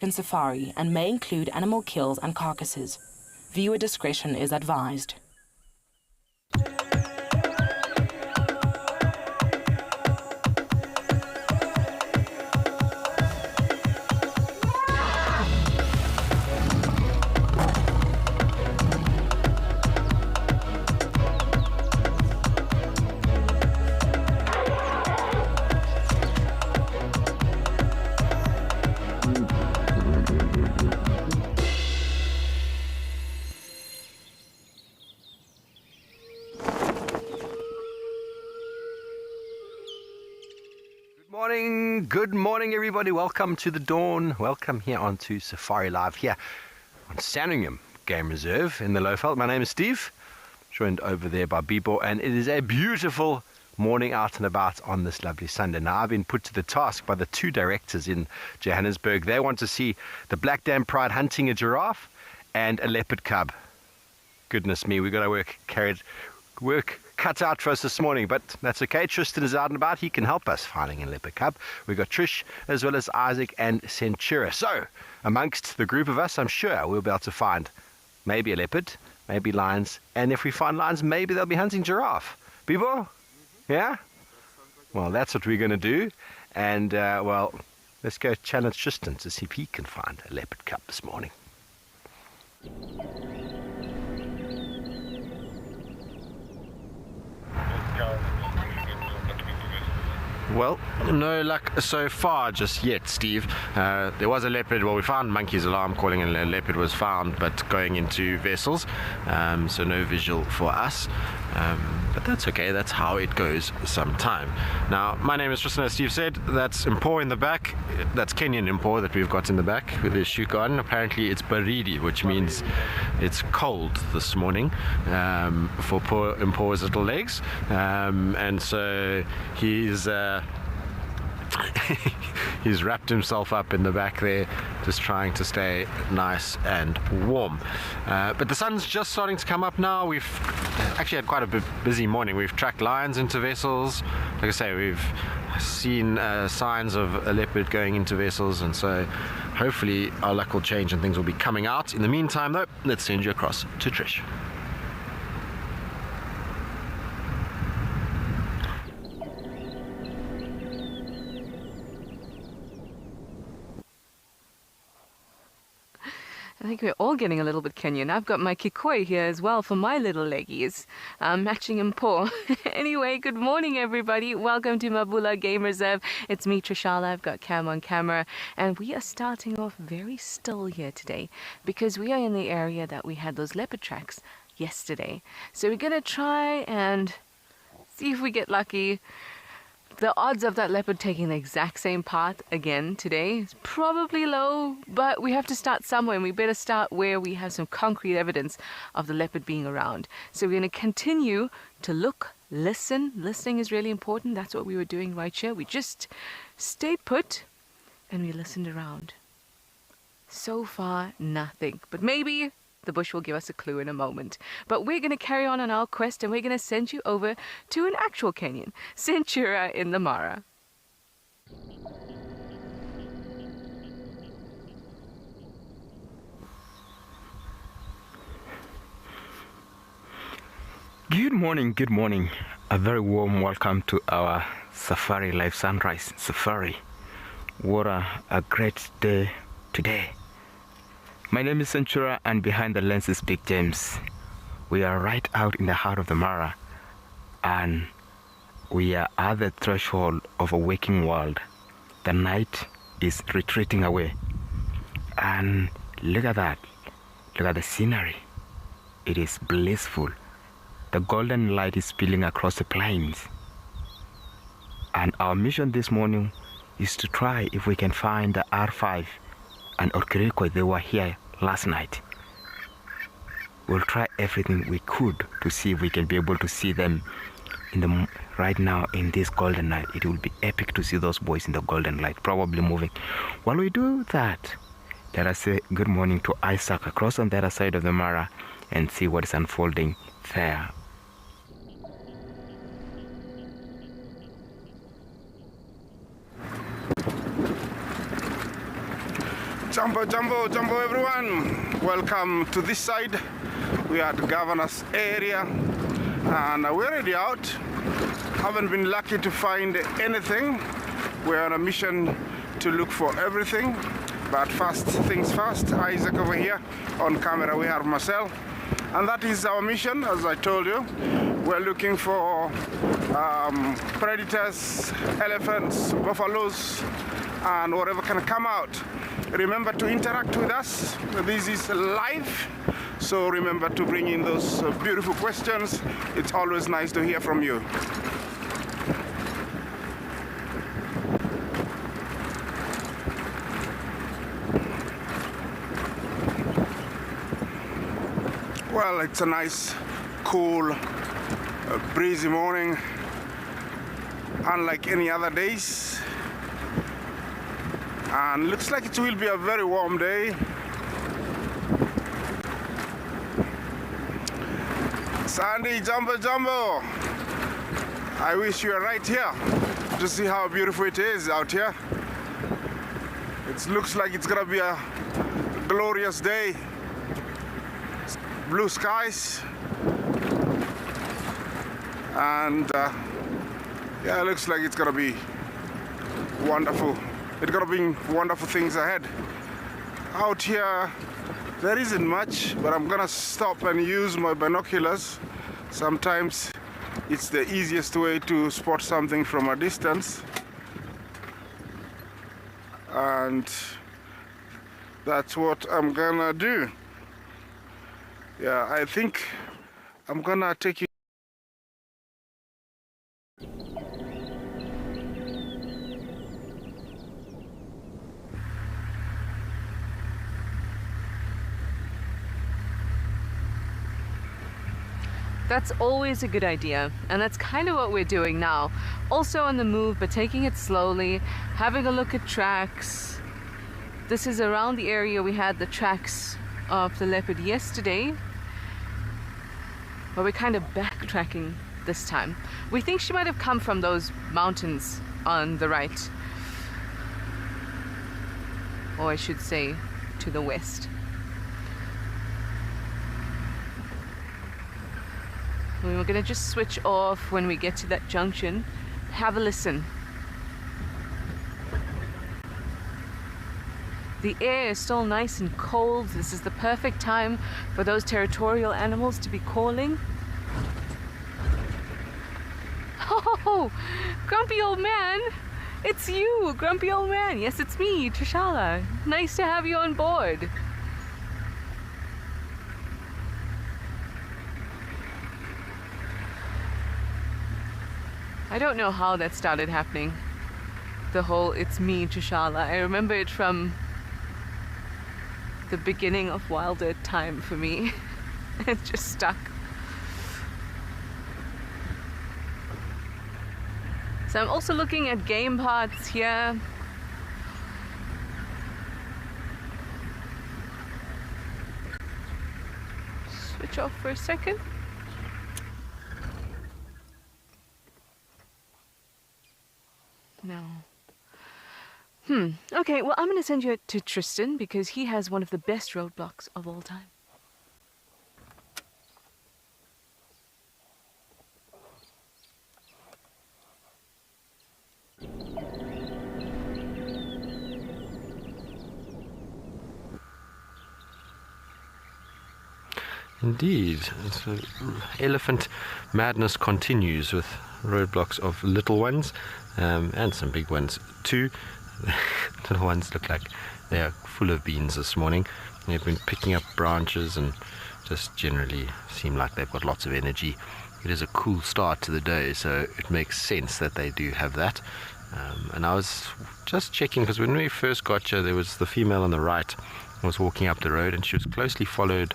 in safari and may include animal kills and carcasses. Viewer discretion is advised. Good morning, everybody. Welcome to the dawn. Welcome here onto Safari Live here on Sandringham Game Reserve in the Lowveld. My name is Steve, joined over there by Bibo, and it is a beautiful morning out and about on this lovely Sunday. Now, I've been put to the task by the two directors in Johannesburg. They want to see the Black Dam Pride hunting a giraffe and a leopard cub. Goodness me, we've got our work cut out for us this morning, but that's okay. Tristan is out and about. He can help us finding a leopard cub. We've got Trish as well as Isaac and Centura. So amongst the group of us, I'm sure we'll be able to find maybe a leopard, maybe lions, and if we find lions, maybe they'll be hunting giraffe. Bibo? Yeah? Well, that's what we're going to do. And well, let's go challenge Tristan to see if he can find a leopard cub this morning. Well, no luck so far just yet, Steve. There was a leopard. Well, we found monkey's alarm calling, and a leopard was found, but going into vessels, so no visual for us. But that's okay. That's how it goes sometime. Now, my name is Tristan, as Steve said. That's Impo in the back. That's Kenyan Impo that we've got in the back with his shoe garden. Apparently it's baridi, which means it's cold this morning for poor Impo's little legs. And so he's he's wrapped himself up in the back there, just trying to stay nice and warm. But the sun's just starting to come up now. We've actually had quite a busy morning. We've tracked lions into vessels. Like I say, we've seen signs of a leopard going into vessels, and so hopefully our luck will change and things will be coming out. In the meantime, though, let's send you across to Trish. I think we're all getting a little bit Kenyan. I've got my kikoi here as well for my little leggies, matching Impo. Anyway, good morning, everybody. Welcome to Mabula Game Reserve. It's me, Trishala. I've got Cam on camera, and we are starting off very still here today because we are in the area that we had those leopard tracks yesterday. So we're going to try and see if we get lucky. The odds of that leopard taking the exact same path again today is probably low, but we have to start somewhere, and we better start where we have some concrete evidence of the leopard being around. So we're going to continue to look, listen. Listening is really important. That's what we were doing right here. We just stayed put and we listened around. So far, nothing, but maybe the bush will give us a clue in a moment. But we're going to carry on our quest, and we're going to send you over to an actual Kenyan, Centura in the Mara. Good morning. A very warm welcome to our Safari Live Sunrise Safari. What a great day today. My name is Centura, and behind the lens is Big James. We are right out in the heart of the Mara, and we are at the threshold of a waking world. The night is retreating away, and look at that. Look at the scenery. It is blissful. The golden light is spilling across the plains, and our mission this morning is to try if we can find the R5 and Orkiriko. They were here last night. We'll try everything we could to see if we can be able to see them right now in this golden light. It will be epic to see those boys in the golden light, probably moving. While we do that, let us say good morning to Isaac across on the other side of the Mara and see what is unfolding there. Jumbo, jumbo, jumbo everyone. Welcome to this side. We are at the governor's area and we're already out. Haven't been lucky to find anything. We're on a mission to look for everything. But first things first, Isaac over here on camera, we have Marcel. And that is our mission, as I told you. We're looking for predators, elephants, buffaloes, and whatever can come out. Remember to interact with us. This is live, so remember to bring in those beautiful questions. It's always nice to hear from you. Well, it's a nice, cool, breezy morning, unlike any other days. And looks like it will be a very warm day. Sandy, jumbo, jumbo. I wish you were right here to see how beautiful it is out here. It looks like it's gonna be a glorious day. Blue skies. And yeah, it looks like it's gonna be wonderful. It's gonna bring wonderful things ahead. Out here, there isn't much, but I'm gonna stop and use my binoculars. Sometimes it's the easiest way to spot something from a distance. And that's what I'm gonna do. Yeah, I think I'm gonna take you. That's always a good idea, and that's kind of what we're doing now. Also on the move, but taking it slowly, having a look at tracks. This is around the area we had the tracks of the leopard yesterday, but we're kind of backtracking this time. We think she might have come from those mountains on the right, or I should say to the west. We're gonna just switch off when we get to that junction. Have a listen. The air is still nice and cold. This is the perfect time for those territorial animals to be calling. Oh, grumpy old man. It's you, grumpy old man. Yes, it's me, Trishala. Nice to have you on board. I don't know how that started happening. The whole "it's me, Trishala." I remember it from the beginning of Wilder time for me. It just stuck. So I'm also looking at game parts here. Switch off for a second. No. Okay, well, I'm going to send you to Tristan because he has one of the best roadblocks of all time. Indeed, so elephant madness continues with roadblocks of little ones and some big ones too. Little ones look like they are full of beans this morning. They've been picking up branches and just generally seem like they've got lots of energy. It is a cool start to the day, so it makes sense that they do have that. And I was just checking because when we first got here, there was the female on the right was walking up the road and she was closely followed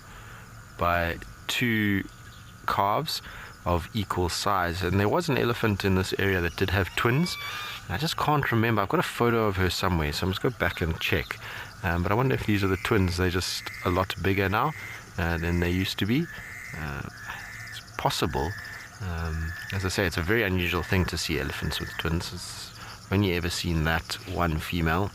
by two calves of equal size, and there was an elephant in this area that did have twins. I just can't remember. I've got a photo of her somewhere, so I must go back and check. But I wonder if these are the twins. They're just a lot bigger now than they used to be. It's possible. As I say, it's a very unusual thing to see elephants with twins. It's only ever seen that one female.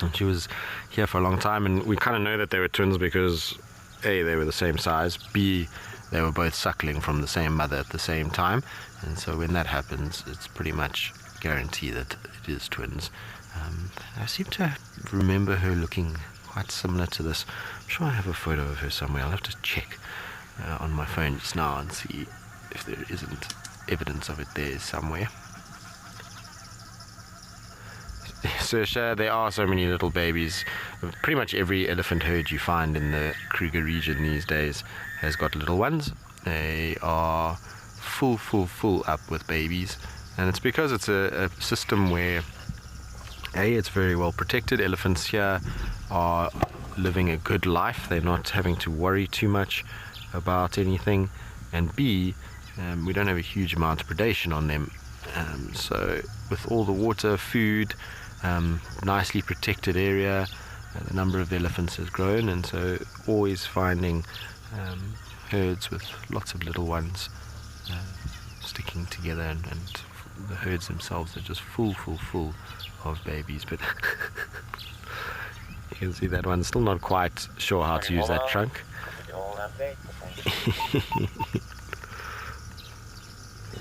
And she was here for a long time, and we kind of know that they were twins because A, they were the same size, B, they were both suckling from the same mother at the same time, and so when that happens, it's pretty much guaranteed that it is twins. I seem to remember her looking quite similar to this. I'm sure I have a photo of her somewhere. I'll have to check on my phone just now and see if there isn't evidence of it there somewhere. So there are so many little babies. Pretty much every elephant herd you find in the Kruger region these days has got little ones. They are full up with babies, and it's because it's a system where it's very well protected. Elephants here are living a good life. They're not having to worry too much about anything, and B, we don't have a huge amount of predation on them. So with all the water, food, nicely protected area, the number of elephants has grown, and so always finding herds with lots of little ones sticking together, and the herds themselves are just full of babies. But you can see that one's still not quite sure how to use that trunk.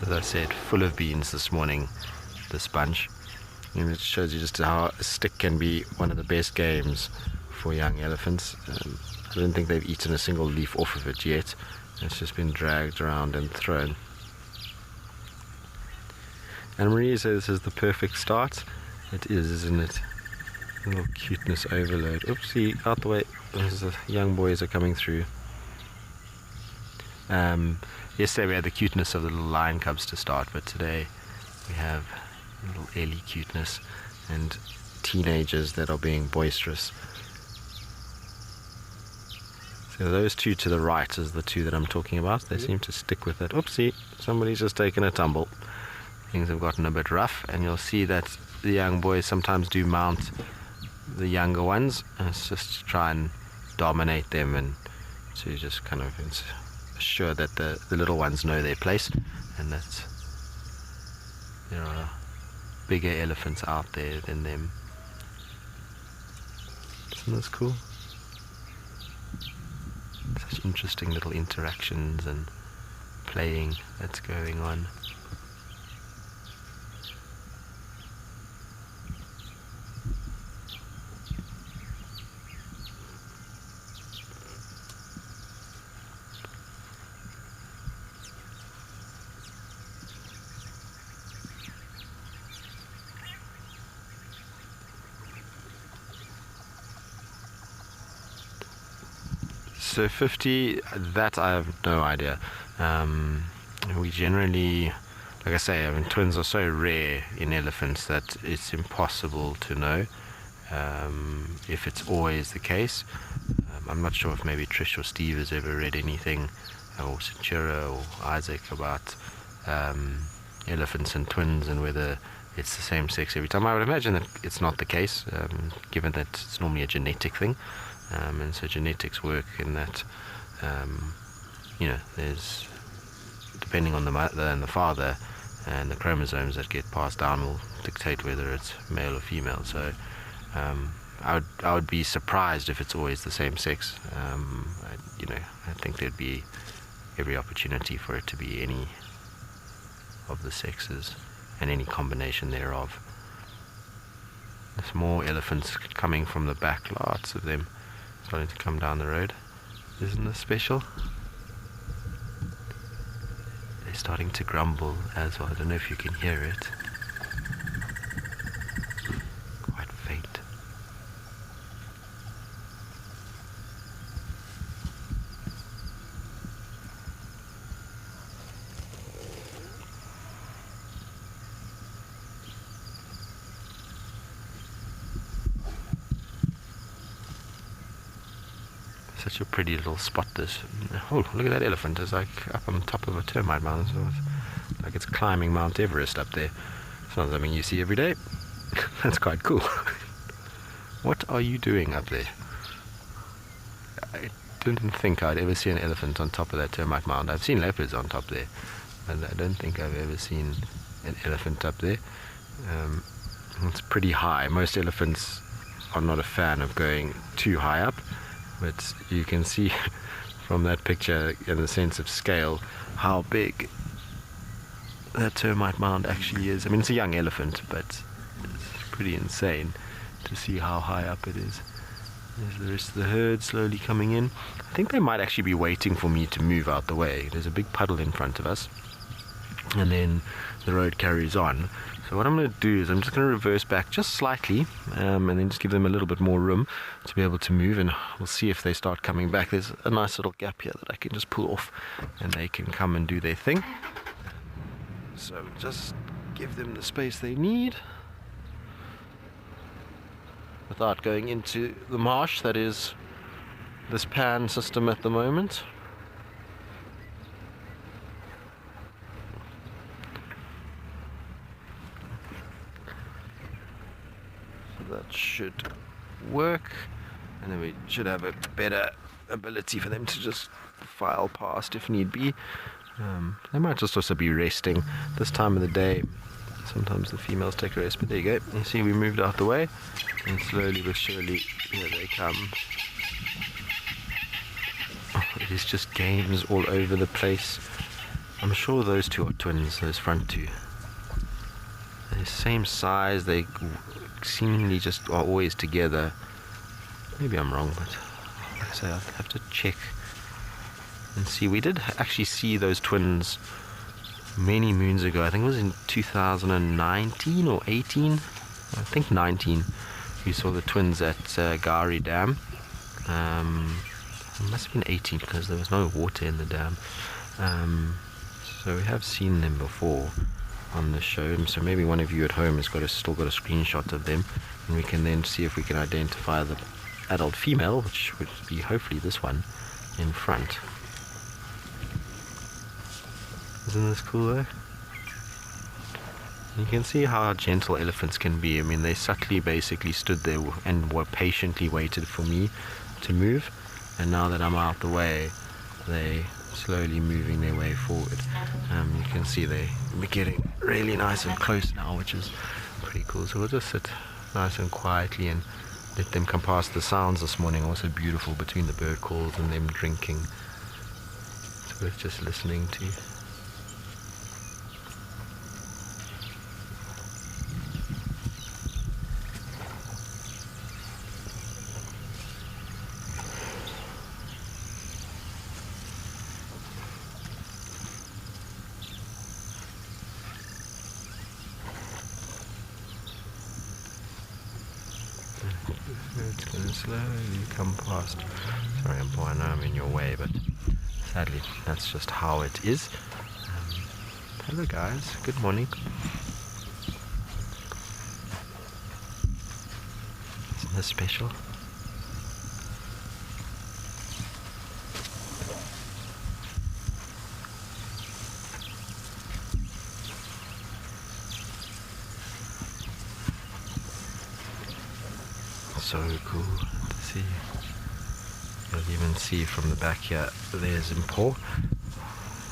As I said, full of beans this morning, this bunch. And it shows you just how a stick can be one of the best games for young elephants. I don't think they've eaten a single leaf off of it yet. It's just been dragged around and thrown. And Marie says this is the perfect start. It is, isn't it? A little cuteness overload. Oopsie, out the way. The young boys are coming through. Yesterday we had the cuteness of the little lion cubs to start, but today we have little Ellie cuteness and teenagers that are being boisterous. So those two to the right is the two that I'm talking about. They seem to stick with it. Oopsie, somebody's just taken a tumble. Things have gotten a bit rough, and you'll see that the young boys sometimes do mount the younger ones, and it's just to try and dominate them and to just kind of assure that the little ones know their place, and that there are bigger elephants out there than them. Isn't this cool? Such interesting little interactions and playing that's going on. So 50, that I have no idea. We generally, like I say, I mean, twins are so rare in elephants that it's impossible to know if it's always the case. I'm not sure if maybe Trish or Steve has ever read anything, or Centura or Isaac, about elephants and twins and whether it's the same sex every time. I would imagine that it's not the case, given that it's normally a genetic thing. And so genetics work in that, there's, depending on the mother and the father, and the chromosomes that get passed down will dictate whether it's male or female. So I would be surprised if it's always the same sex. I think there'd be every opportunity for it to be any of the sexes and any combination thereof. There's more elephants coming from the back, lots of them starting to come down the road. Isn't this special? They're starting to grumble as well. I don't know if you can hear it. Quite faint. Such a pretty little spot, this. Oh, look at that elephant. It's like up on top of a termite mound. So it's like it's climbing Mount Everest up there. It's not something you see every day. That's quite cool. What are you doing up there? I didn't think I'd ever see an elephant on top of that termite mound. I've seen leopards on top there, but I don't think I've ever seen an elephant up there. It's pretty high. Most elephants are not a fan of going too high up, but you can see from that picture in the sense of scale how big that termite mound actually is. I mean, it's a young elephant, but it's pretty insane to see how high up it is. There's the rest of the herd slowly coming in. I think they might actually be waiting for me to move out the way. There's a big puddle in front of us, and then the road carries on. So what I'm going to do is I'm just going to reverse back just slightly, and then just give them a little bit more room to be able to move, and we'll see if they start coming back. There's a nice little gap here that I can just pull off, and they can come and do their thing. So just give them the space they need without going into the marsh that is this pan system at the moment. So that should work, and then we should have a better ability for them to just file past if need be. They might just also be resting this time of the day. Sometimes the females take a rest, but there you go. You see we moved out the way, and slowly but surely here they come. Oh, it is just games all over the place. I'm sure those two are twins, those front two. They're the same size, they seemingly just are always together. Maybe I'm wrong, but like I say, I'll have to check and see. We did actually see those twins many moons ago. I think it was in 2019 or 18. I think 19. We saw the twins at Gari Dam. It must have been 18 because there was no water in the dam. So we have seen them before on the show. So maybe one of you at home has still got a screenshot of them, and we can then see if we can identify the adult female, which would be hopefully this one in front. Isn't this cool though? You can see how gentle elephants can be. I mean, they subtly basically stood there and were patiently waited for me to move, and now that I'm out the way, they slowly moving their way forward. You can see they're getting really nice and close now, which is pretty cool. So we'll just sit nice and quietly and let them come past. The sounds this morning are also beautiful between the bird calls and them drinking. It's worth just listening to. It's going to slowly come past. Sorry, I know I'm in your way, but sadly that's just how it is. Hello guys, good morning. Isn't this special? So cool to see. You'll even see from the back here, there's Impo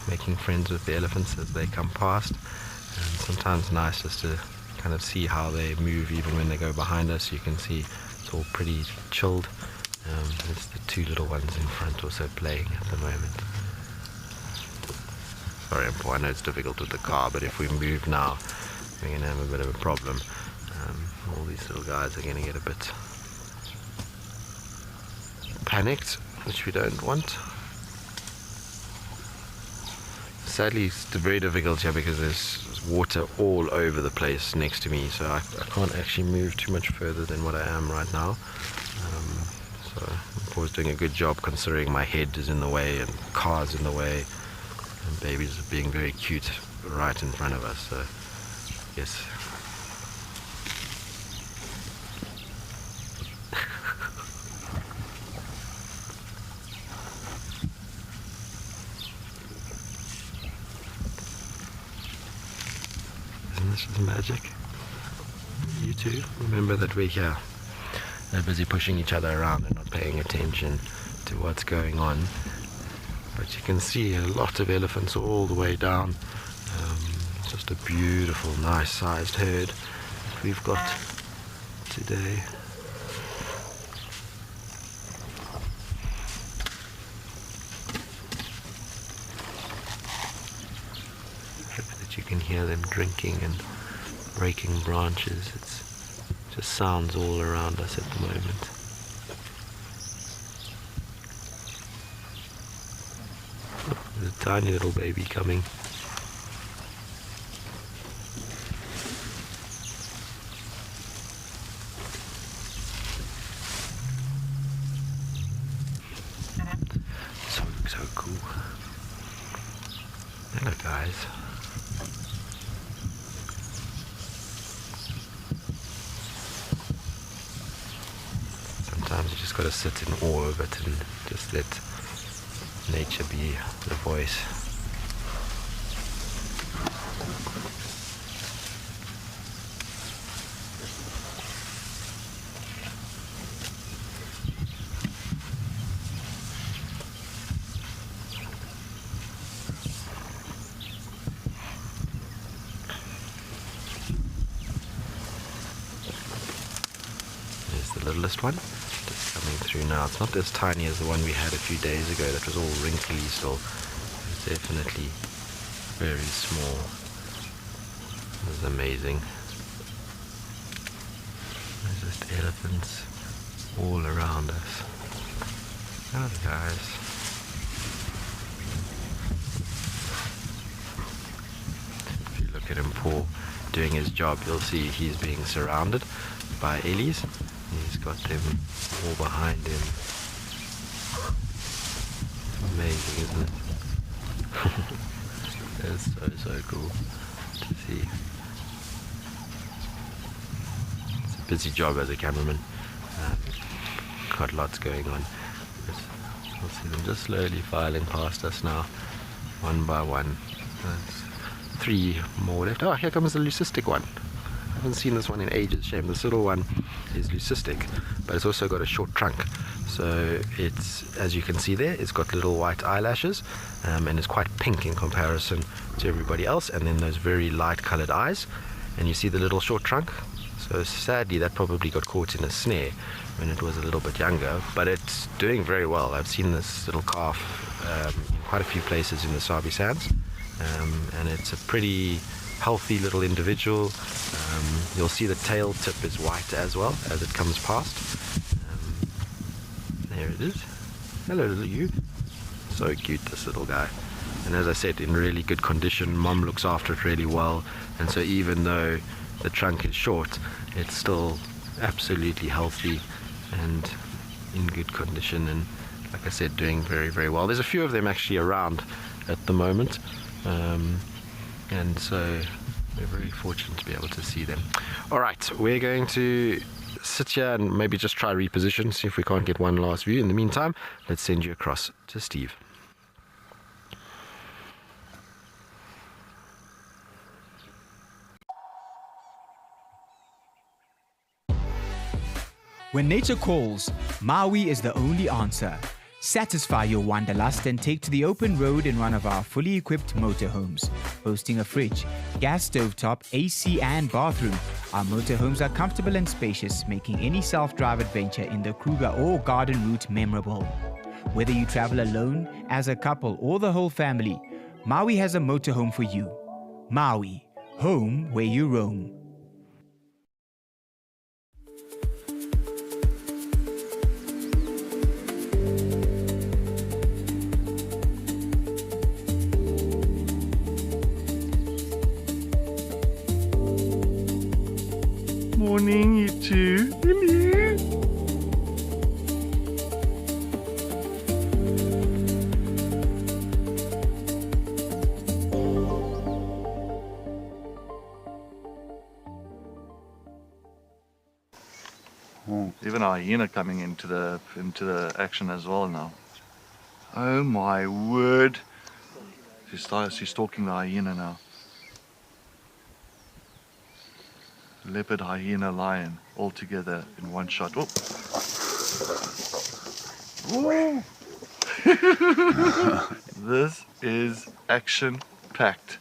making friends with the elephants as they come past. And sometimes nice just to kind of see how they move even when they go behind us. You can see it's all pretty chilled. There's the two little ones in front also playing at the moment. Sorry Impo, I know it's difficult with the car, but if we move now, we're going to have a bit of a problem. All these little guys are going to get a bit panicked, which we don't want. Sadly, it's very difficult here because there's water all over the place next to me, so I can't actually move too much further than what I am right now. So I'm always doing a good job considering my head is in the way and cars in the way and babies are being very cute right in front of us. So yes. This is magic. You too, remember that we're here. They're busy pushing each other around and not paying attention to what's going on. But you can see a lot of elephants all the way down. Just a beautiful, nice sized herd that we've got today. You can hear them drinking and breaking branches. It's just sounds all around us at the moment. Oh, there's a tiny little baby coming. So cool. Hello guys. Sometimes you just got to sit in awe of it and just let nature be the voice. There's the littlest one. Coming through now. It's not as tiny as the one we had a few days ago that was all wrinkly still. It's definitely very small. This is amazing. There's just elephants all around us. Hello guys. If you look at him Paul doing his job, you'll see he's being surrounded by ellies. He's got them all behind him. Amazing, isn't it? It's so cool to see. It's a busy job as a cameraman. Got lots going on. We'll see them just slowly filing past us now, one by one. There's 3 more left. Oh, here comes the leucistic one. I haven't seen this one in ages. Shame. This little one is leucistic, but it's also got a short trunk. So it's, as you can see there, it's got little white eyelashes, and it's quite pink in comparison to everybody else. And then those very light colored eyes. And you see the little short trunk. So sadly, that probably got caught in a snare when it was a little bit younger. But it's doing very well. I've seen this little calf in quite a few places in the Sabi Sands, and it's a pretty healthy little individual. You'll see the tail tip is white as well as it comes past. There it is. Hello little you. So cute, this little guy. And as I said, in really good condition. Mom looks after it really well, and so even though the trunk is short, it's still absolutely healthy and in good condition, and like I said, doing very, very well. There's a few of them actually around at the moment, and so we're very fortunate to be able to see them. Alright, we're going to sit here and maybe just try reposition, see if we can't get one last view. In the meantime, let's send you across to Steve. When nature calls, Maui is the only answer. Satisfy your wanderlust and take to the open road in one of our fully equipped motorhomes. Boasting a fridge, gas stovetop, AC and bathroom, our motorhomes are comfortable and spacious, making any self-drive adventure in the Kruger or garden route memorable. Whether you travel alone, as a couple or the whole family, Maui has a motorhome for you. Maui, home where you roam. Morning, you two. Hello. Oh, even a hyena coming into the action as well now. Oh my word! She's stalking the hyena now. Leopard, hyena, lion, all together in one shot. Oh. Whoa. This is action-packed.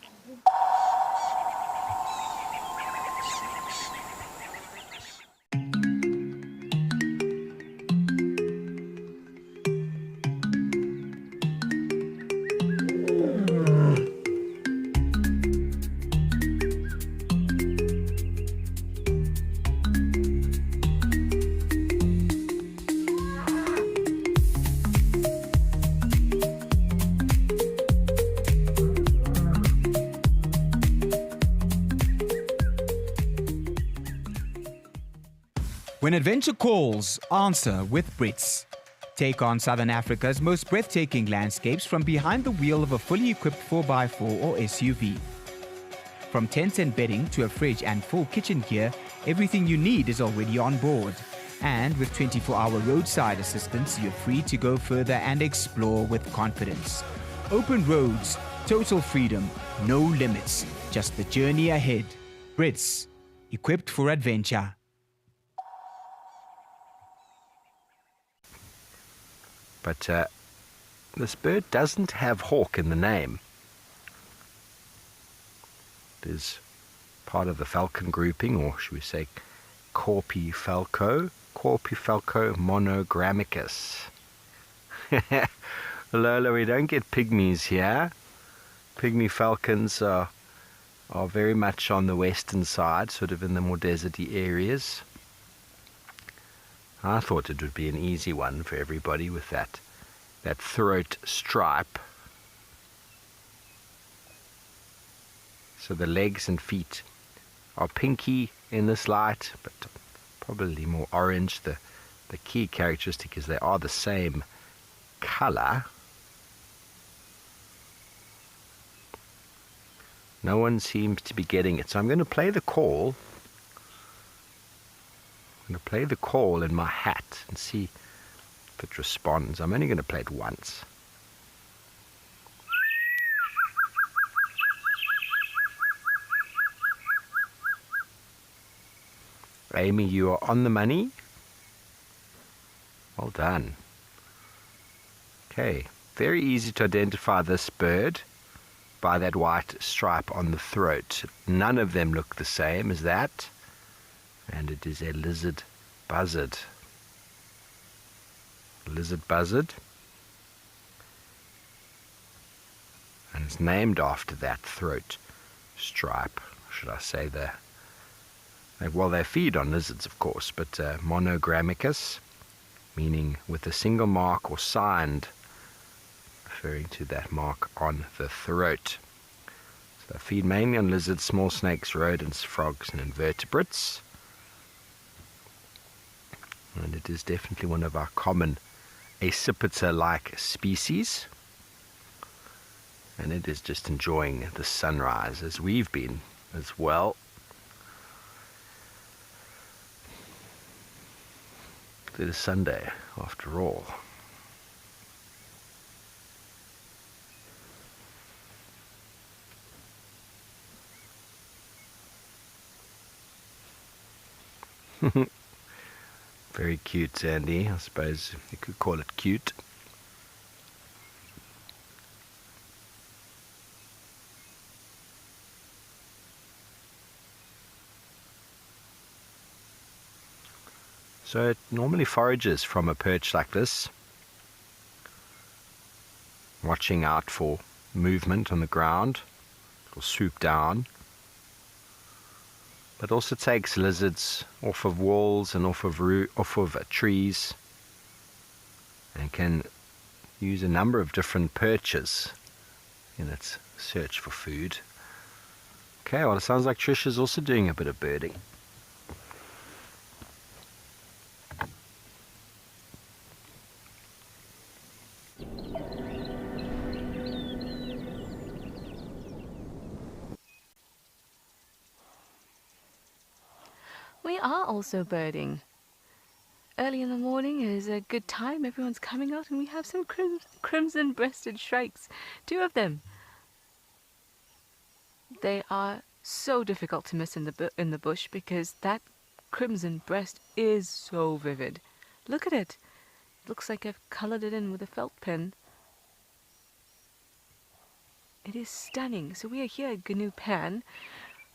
When adventure calls, answer with Brits. Take on Southern Africa's most breathtaking landscapes from behind the wheel of a fully equipped 4x4 or SUV. From tents and bedding to a fridge and full kitchen gear, everything you need is already on board. And with 24-hour roadside assistance, you're free to go further and explore with confidence. Open roads, total freedom, no limits, just the journey ahead. Brits, equipped for adventure. But this bird doesn't have hawk in the name. It is part of the falcon grouping, or should we say Corpifalco monogrammicus. Lola, we don't get pygmies here. Pygmy falcons are very much on the western side, sort of in the more deserty areas. I thought it would be an easy one for everybody with that throat stripe. So the legs and feet are pinky in this light, but probably more orange. The key characteristic is they are the same color. No one seems to be getting it, so I'm going to play the call. I'm going to play the call in my hat and see if it responds. I'm only going to play it once. Amy, you are on the money. Well done. Okay, very easy to identify this bird by that white stripe on the throat. None of them look the same as that. And it is a lizard buzzard. Lizard buzzard. And it's named after that throat stripe. Should I say well, they feed on lizards, of course, but monogrammicus, meaning with a single mark or signed, referring to that mark on the throat. So they feed mainly on lizards, small snakes, rodents, frogs, and invertebrates. And it is definitely one of our common accipiter-like species. And it is just enjoying the sunrise, as we've been as well. It is Sunday, after all. Very cute, Sandy. I suppose you could call it cute. So it normally forages from a perch like this, watching out for movement on the ground. It will swoop down. But also takes lizards off of walls and off of trees, and can use a number of different perches in its search for food. Okay, well, it sounds like Trish is also doing a bit of birding. We are also birding. Early in the morning is a good time. Everyone's coming out, and we have some crimson-breasted shrikes. 2 of them. They are so difficult to miss in the bush because that crimson breast is so vivid. Look at it. It looks like I've colored it in with a felt pen. It is stunning. So we are here at Gnu Pan.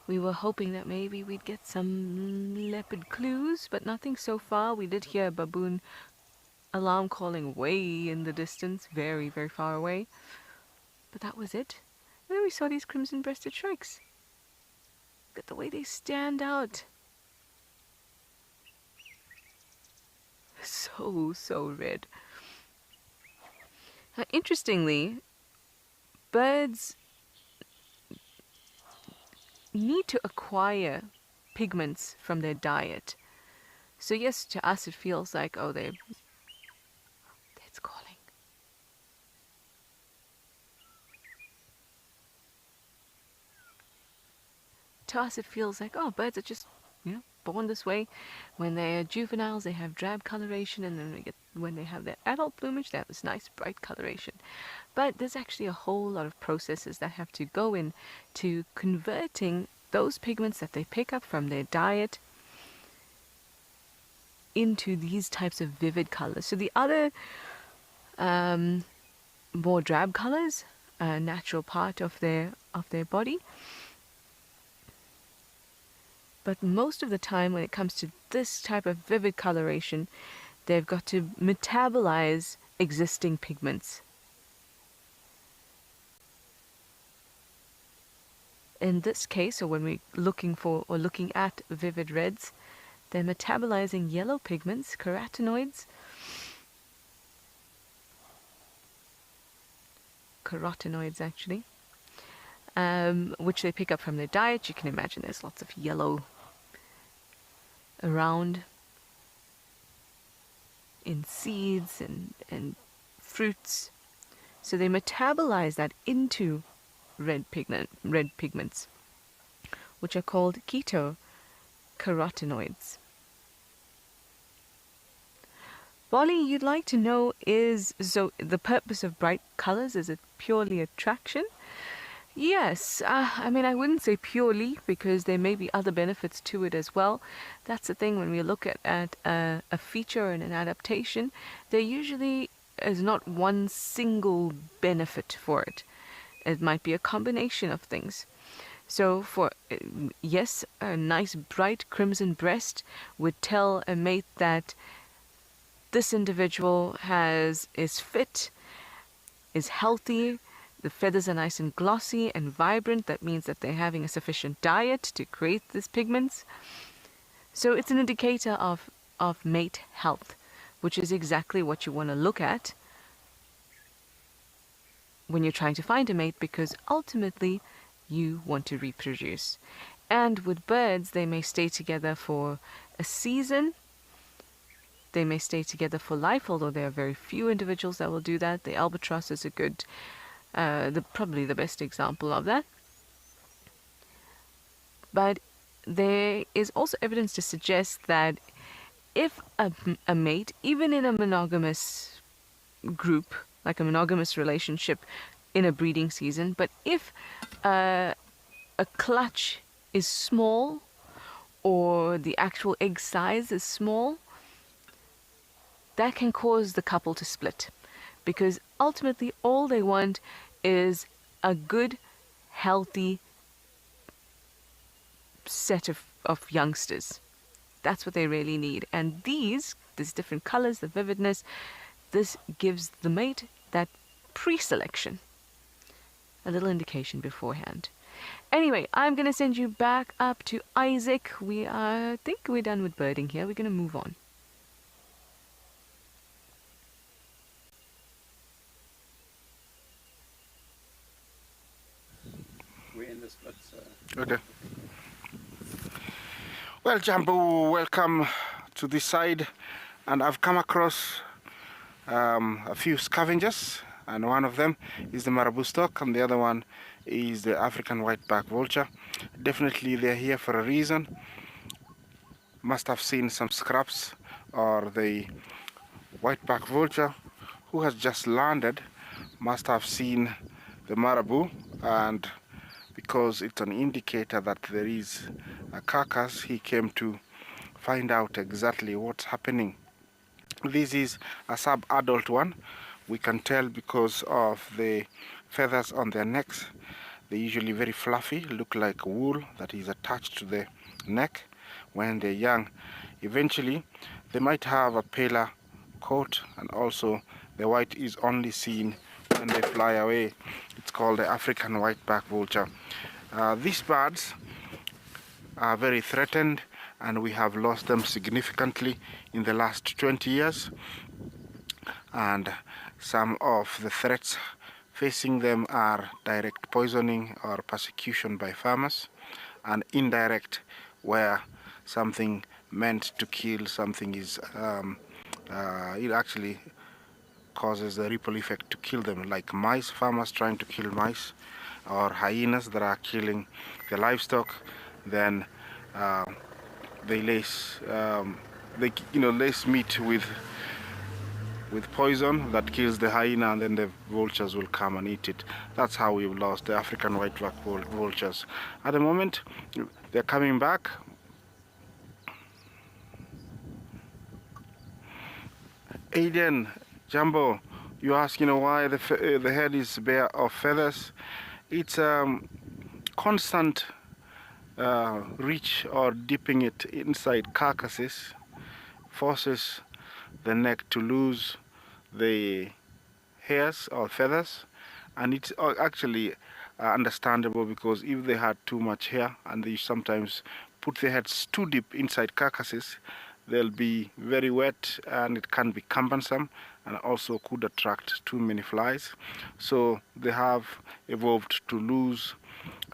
We were hoping that maybe we'd get some leopard clues, but nothing so far. We did hear a baboon alarm calling way in the distance, very, very far away. But that was it. And then we saw these crimson-breasted shrikes. Look at the way they stand out. So red. Now, interestingly, birds need to acquire pigments from their diet. So yes, to us it feels like, oh, it's calling. To us it feels like, oh, birds are just, born this way. When they're juveniles, they have drab coloration, and then when they have their adult plumage, they have this nice bright coloration. But there's actually a whole lot of processes that have to go in to converting those pigments that they pick up from their diet into these types of vivid colors. So the other more drab colors, a natural part of their body. But most of the time when it comes to this type of vivid coloration, they've got to metabolize existing pigments. In this case, or when we're looking at vivid reds, they're metabolizing yellow pigments, carotenoids, actually, which they pick up from their diet. You can imagine there's lots of yellow around in seeds and fruits. So they metabolize that into red pigments, which are called carotenoids. Bolly, you'd like to know, so the purpose of bright colors, is it purely attraction? Yes, I mean, I wouldn't say purely, because there may be other benefits to it as well. That's the thing, when we look at a feature and an adaptation, there usually is not one single benefit for it. It might be a combination of things. So yes, a nice bright crimson breast would tell a mate that this individual is fit, is healthy, the feathers are nice and glossy and vibrant. That means that they're having a sufficient diet to create these pigments. So it's an indicator of mate health, which is exactly what you want to look at when you're trying to find a mate, because ultimately you want to reproduce. And with birds, they may stay together for a season. They may stay together for life, although there are very few individuals that will do that. The albatross is a good, probably the best example of that. But there is also evidence to suggest that if a mate, even in a monogamous group, like a monogamous relationship in a breeding season, but if a clutch is small or the actual egg size is small, that can cause the couple to split, because ultimately all they want is a good, healthy set of youngsters. That's what they really need. And these different colors, the vividness, this gives the mate that pre-selection, a little indication beforehand. Anyway, I'm going to send you back up to Isaac. I think we're done with birding here. We're going to move on. Okay. Well, Jambo, welcome to this side. And I've come across a few scavengers, and one of them is the marabou stork, and the other one is the African white-backed vulture. Definitely they're here for a reason. Must have seen some scraps, or the white-backed vulture who has just landed must have seen the marabou, and because it's an indicator that there is a carcass, he came to find out exactly what's happening. This is a sub-adult one. We can tell because of the feathers on their necks. They're usually very fluffy, look like wool that is attached to the neck when they're young. Eventually, they might have a paler coat, and also the white is only seen when they fly away. It's called the African white-backed vulture. These birds are very threatened, and we have lost them significantly in the last 20 years. And some of the threats facing them are direct poisoning or persecution by farmers, and indirect, where something meant to kill something is it actually causes a ripple effect to kill them, like mice, farmers trying to kill mice, or hyenas that are killing the livestock. Then they lace lace meat with poison that kills the hyena, and then the vultures will come and eat it. That's how we've lost the African white-back vultures. At the moment, they're coming back. Aiden, Jumbo, you ask, why the head is bare of feathers. It's constant reach or dipping it inside carcasses forces the neck to lose the hairs or feathers, and it's actually understandable, because if they had too much hair and they sometimes put their heads too deep inside carcasses, they'll be very wet and it can be cumbersome and also could attract too many flies. So they have evolved to lose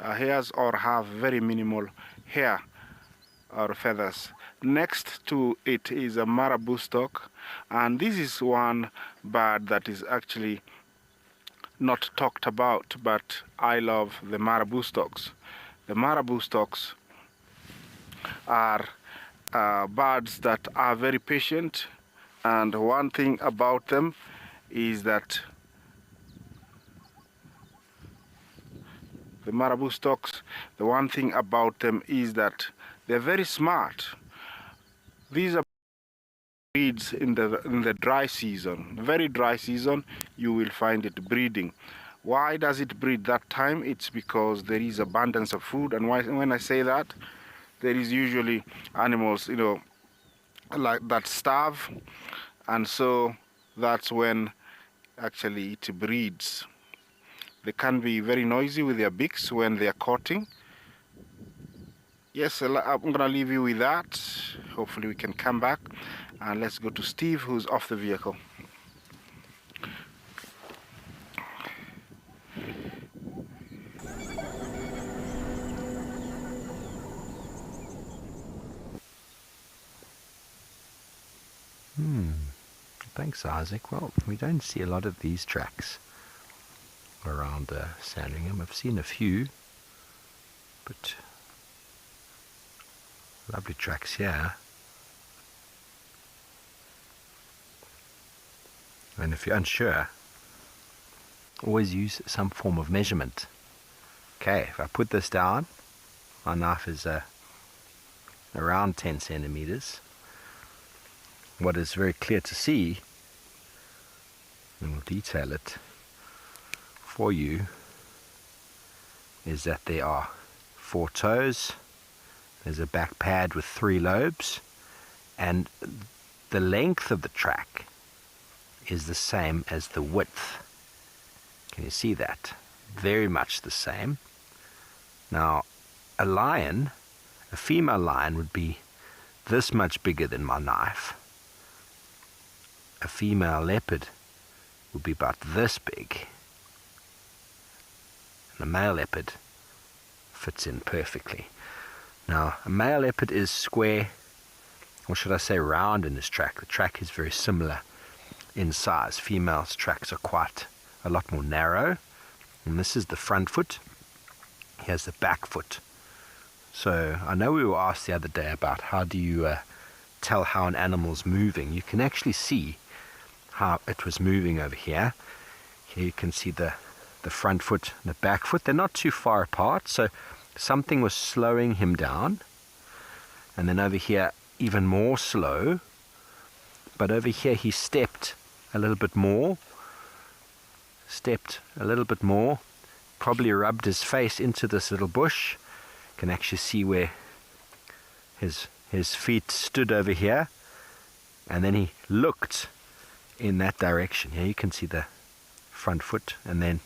hairs or have very minimal hair or feathers. Next to it is a marabou stork, and this is one bird that is actually not talked about, but I love the marabou storks. The marabou storks are birds that are very patient, and one thing about them is that the marabou storks, the one thing about them is that they're very smart. These are breeds in the dry season, very dry season. You will find it breeding. Why does it breed that time? It's because there is abundance of food, and when I say that, there is usually animals, like that starve, and so that's when actually it breeds. They can be very noisy with their beaks when they are courting. Yes, I'm gonna leave you with that. Hopefully we can come back, and let's go to Steve, who's off the vehicle. Thanks, Isaac. Well, we don't see a lot of these tracks around Sandringham. I've seen a few, but lovely tracks here. And if you're unsure, always use some form of measurement. Okay, if I put this down, my knife is around 10 centimeters. What is very clear to see, and we'll detail it for you, is that there are 4 toes, there's a back pad with 3 lobes, and the length of the track is the same as the width. Can you see that? Very much the same. Now, a lion, a female lion, would be this much bigger than my knife. A female leopard would be about this big, and a male leopard fits in perfectly. Now, a male leopard is square, or should I say round in this track. The track is very similar in size. Females' tracks are quite a lot more narrow, and this is the front foot. Here's the back foot. So I know we were asked the other day about how do you tell how an animal's moving. You can actually see how it was moving over here. Here you can see the front foot and the back foot. They're not too far apart, so something was slowing him down. And then over here, even more slow. But over here he stepped a little bit more. Probably rubbed his face into this little bush. You can actually see where his feet stood over here. And then he looked in that direction. Here you can see the front foot, and then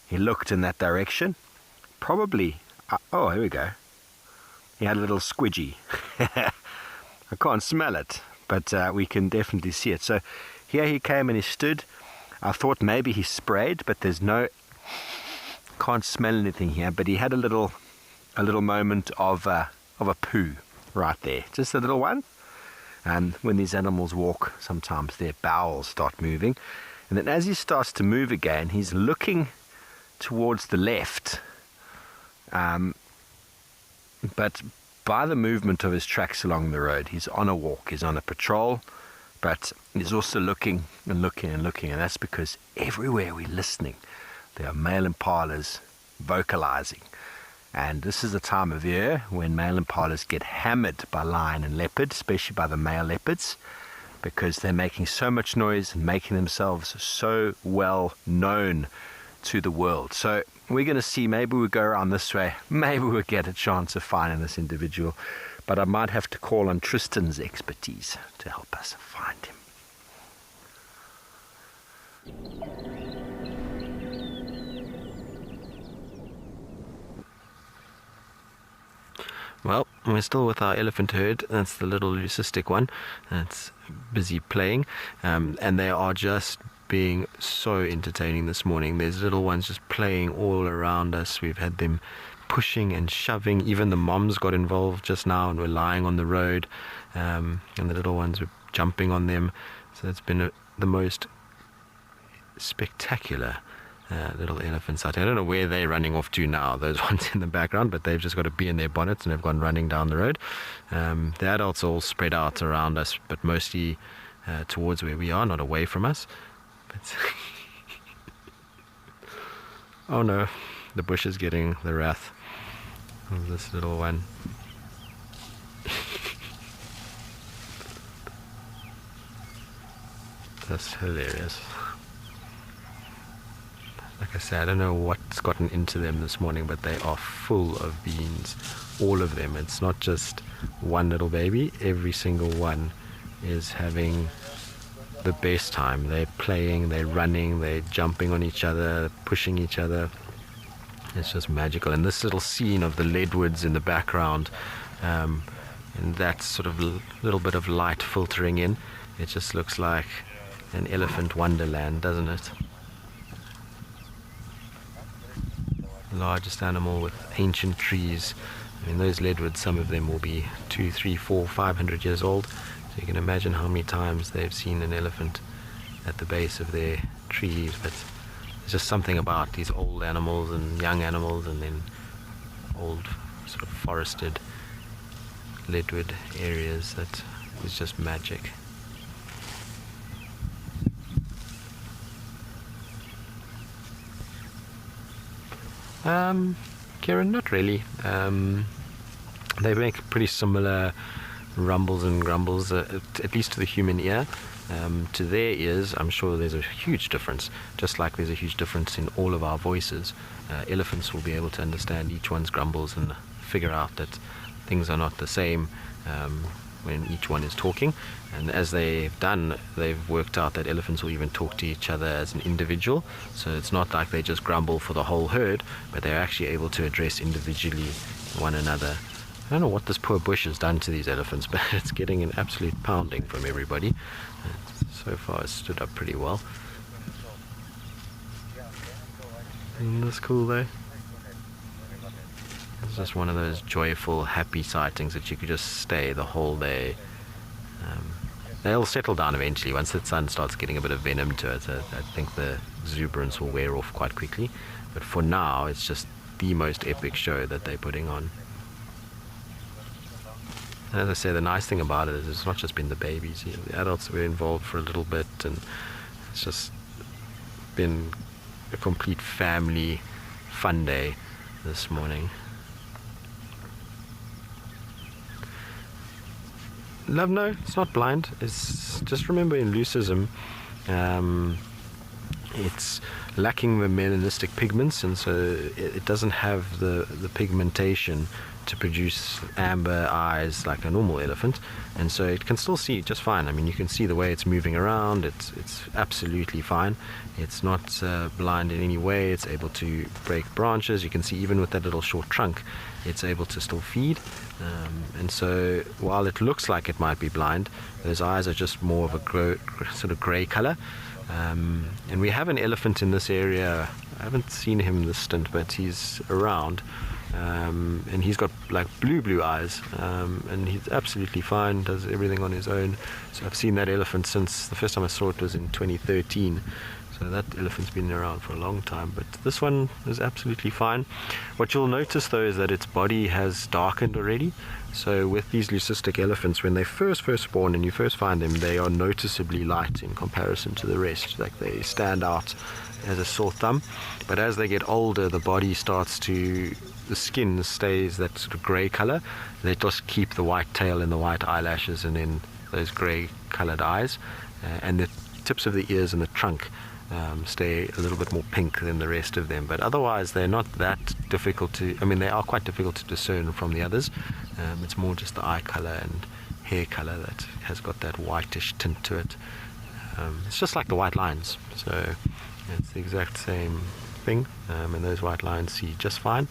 he looked in that direction. Probably, oh, here we go. He had a little squidgy. I can't smell it, but we can definitely see it. So here he came and he stood. I thought maybe he sprayed, but there's no, can't smell anything here. But he had a little moment of a poo, right there, just a little one. And when these animals walk, sometimes their bowels start moving. And then as he starts to move again, he's looking towards the left. But by the movement of his tracks along the road, he's on a walk, he's on a patrol, but he's also looking and looking and looking. And that's because everywhere we're listening, there are male impalas vocalizing. And this is the time of year when male impalas get hammered by lion and leopard, especially by the male leopards, because they're making so much noise and making themselves so well known to the world. So we're going to see, maybe we go around this way, maybe we'll get a chance of finding this individual, but I might have to call on Tristan's expertise to help us find him. Well, we're still with our elephant herd. That's the little leucistic one that's busy playing, and they are just being so entertaining this morning. There's little ones just playing all around us. We've had them pushing and shoving. Even the moms got involved just now and were lying on the road, and the little ones were jumping on them. So it's been the most spectacular little elephant sighting. I don't know where they're running off to now, those ones in the background, but they've just got a bee in their bonnets and they've gone running down the road. The adults are all spread out around us, but mostly towards where we are, not away from us. But oh no, the bush is getting the wrath of this little one. That's hilarious. Like I said, I don't know what's gotten into them this morning, but they are full of beans, all of them. It's not just one little baby. Every single one is having the best time. They're playing, they're running, they're jumping on each other, pushing each other. It's just magical. And this little scene of the leadwoods in the background, and that sort of little bit of light filtering in, it just looks like an elephant wonderland, doesn't it? Largest animal with ancient trees. I mean, those leadwoods, some of them will be 200, 300, 400, 500 years old. So you can imagine how many times they've seen an elephant at the base of their trees. But there's just something about these old animals and young animals, and then old sort of forested leadwood areas, that is just magic. Kieran, not really. They make pretty similar rumbles and grumbles, at least to the human ear. To their ears, I'm sure there's a huge difference, just like there's a huge difference in all of our voices. Elephants will be able to understand each one's grumbles and figure out that things are not the same when each one is talking. And as they've done, they've worked out that elephants will even talk to each other as an individual. So it's not like they just grumble for the whole herd, but they're actually able to address individually one another. I don't know what this poor bush has done to these elephants, but it's getting an absolute pounding from everybody. So far it's stood up pretty well. Isn't this cool though? It's just one of those joyful, happy sightings that you could just stay the whole day. They'll settle down eventually once the sun starts getting a bit of venom to it. I think the exuberance will wear off quite quickly. But for now, it's just the most epic show that they're putting on. And as I say, the nice thing about it is it's not just been the babies. The adults were involved for a little bit, and it's just been a complete family fun day this morning. Love, no, it's not blind. It's just, remember, in leucism, it's lacking the melanistic pigments, and so it doesn't have the pigmentation to produce amber eyes like a normal elephant, and so it can still see just fine. I mean, you can see the way it's moving around. It's absolutely fine. It's not blind in any way. It's able to break branches. You can see even with that little short trunk, it's able to still feed. And so while it looks like it might be blind, those eyes are just more of a sort of grey color. And we have an elephant in this area. I haven't seen him this stint, but he's around. and he's got like blue eyes, and he's absolutely fine, does everything on his own. So I've seen that elephant since the first time I saw it was in 2013. So that elephant's been around for a long time, but this one is absolutely fine. What you'll notice though is that its body has darkened already. So with these leucistic elephants, when they first spawn and you first find them, they are noticeably light in comparison to the rest. Like they stand out as a sore thumb. But as they get older, the body starts to, the skin stays that sort of grey colour. They just keep the white tail and the white eyelashes and then those grey coloured eyes, and the tips of the ears and the trunk stay a little bit more pink than the rest of them. But otherwise they're not that difficult to, I mean, they are quite difficult to discern from the others. It's more just the eye colour and hair colour that has got that whitish tint to it. It's just like the white lines, so it's the exact same thing, and those white lines see just fine.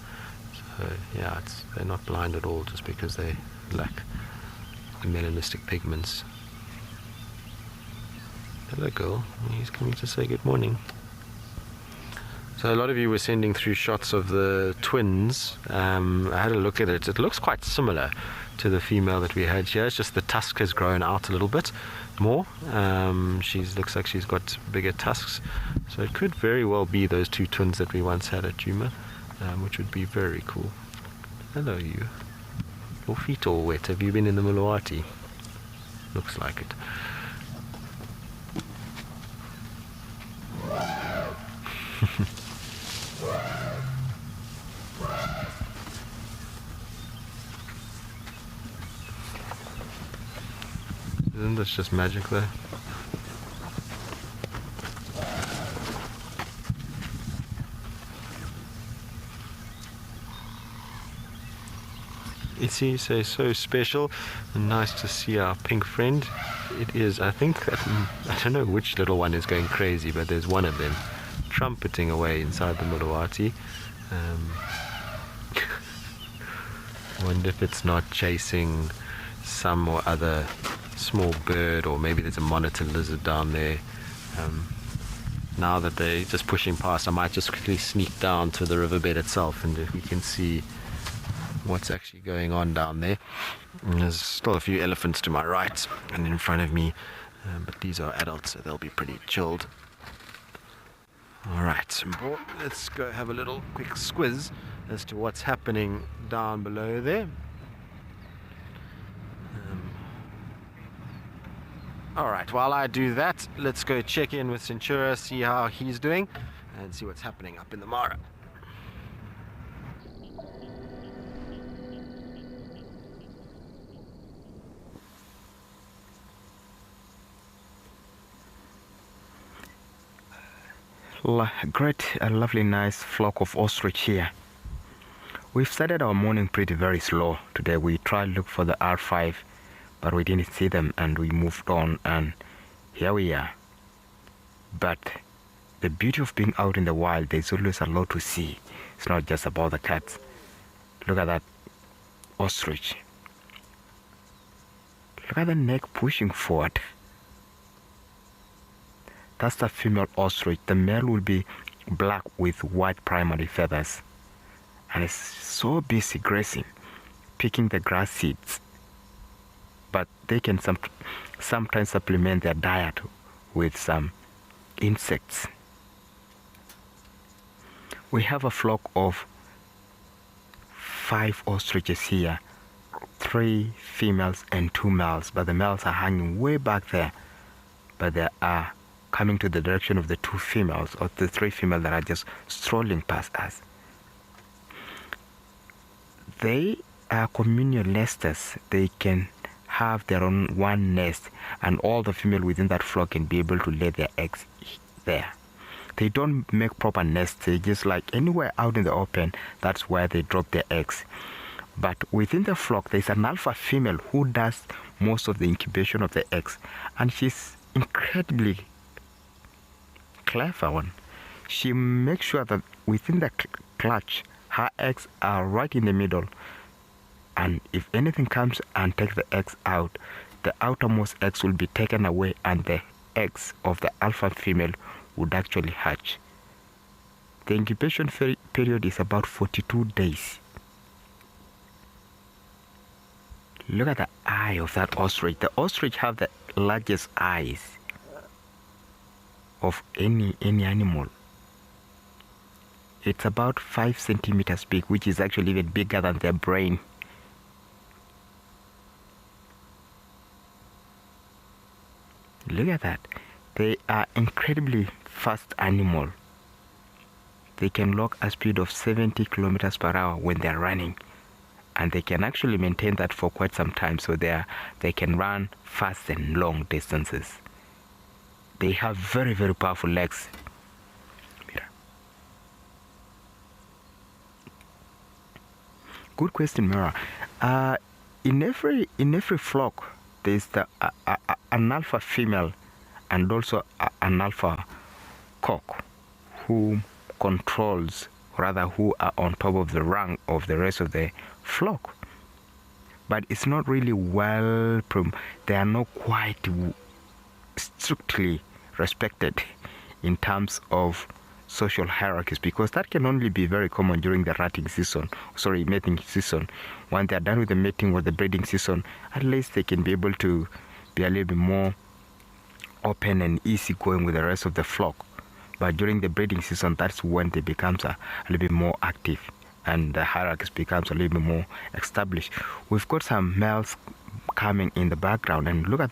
So yeah, they're not blind at all just because they lack the melanistic pigments. Hello girl, he's coming to say good morning. So a lot of you were sending through shots of the twins. I had a look at it. It looks quite similar to the female that we had here. It's just the tusk has grown out a little bit more. She looks like she's got bigger tusks. So it could very well be those two twins that we once had at Juma, which would be very cool. Hello you. Your feet all wet. Have you been in the Muluwati? Looks like it. Isn't this just magic though? Itsy says so special and nice to see our pink friend. It is, I think that, I don't know which little one is going crazy, but there's one of them trumpeting away inside the Muluwati. Wonder if it's not chasing some or other small bird, or maybe there's a monitor lizard down there. Now that they're just pushing past, I might just quickly sneak down to the riverbed itself and if we can see what's actually going on down there. And there's still a few elephants to my right and in front of me, but these are adults, so they'll be pretty chilled. Alright, let's go have a little quick squiz as to what's happening down below there. Alright, while I do that, let's go check in with Centura, see how he's doing, and see what's happening up in the Mara. Great, a lovely nice flock of ostrich here. We've started our morning very slow today. We tried to look for the R5, but we didn't see them and we moved on, and here we are. But the beauty of being out in the wild, there's always a lot to see. It's not just about the cats. Look at that ostrich. Look at the neck pushing forward. That's the female ostrich. The male will be black with white primary feathers, and it's so busy grazing, picking the grass seeds. But they can sometimes supplement their diet with some insects. We have a flock of 5 ostriches here, 3 females and 2 males, but the males are hanging way back there, but they are coming to the direction of the 2 females, or the 3 females that are just strolling past us. They are communal nesters. They can have their own one nest, and all the female within that flock can be able to lay their eggs there. They don't make proper nests. They just, like anywhere out in the open, that's where they drop their eggs. But within the flock, there's an alpha female who does most of the incubation of the eggs, and she's incredibly clever one. She makes sure that within the clutch, her eggs are right in the middle, and if anything comes and takes the eggs out, the outermost eggs will be taken away, and the eggs of the alpha female would actually hatch. The incubation period is about 42 days. Look at the eye of that ostrich. The ostrich have the largest eyes of any animal. It's about 5 centimeters big, which is actually even bigger than their brain. Look at that. They are incredibly fast animal. They can log a speed of 70 kilometers per hour when they're running, and they can actually maintain that for quite some time, so they can run fast and long distances. They have very, very powerful legs. Good question, Mira. In every flock, there's an alpha female and also an alpha cock who controls, rather who are on top of the rank of the rest of the flock. But it's not really they are not quite strictly respected in terms of social hierarchies, because that can only be very common during the mating season. When they're done with the mating or the breeding season, at least they can be able to be a little bit more open and easygoing with the rest of the flock. But during the breeding season, that's when they becomes a little bit more active and the hierarchies becomes a little bit more established. We've got some males coming in the background, and look at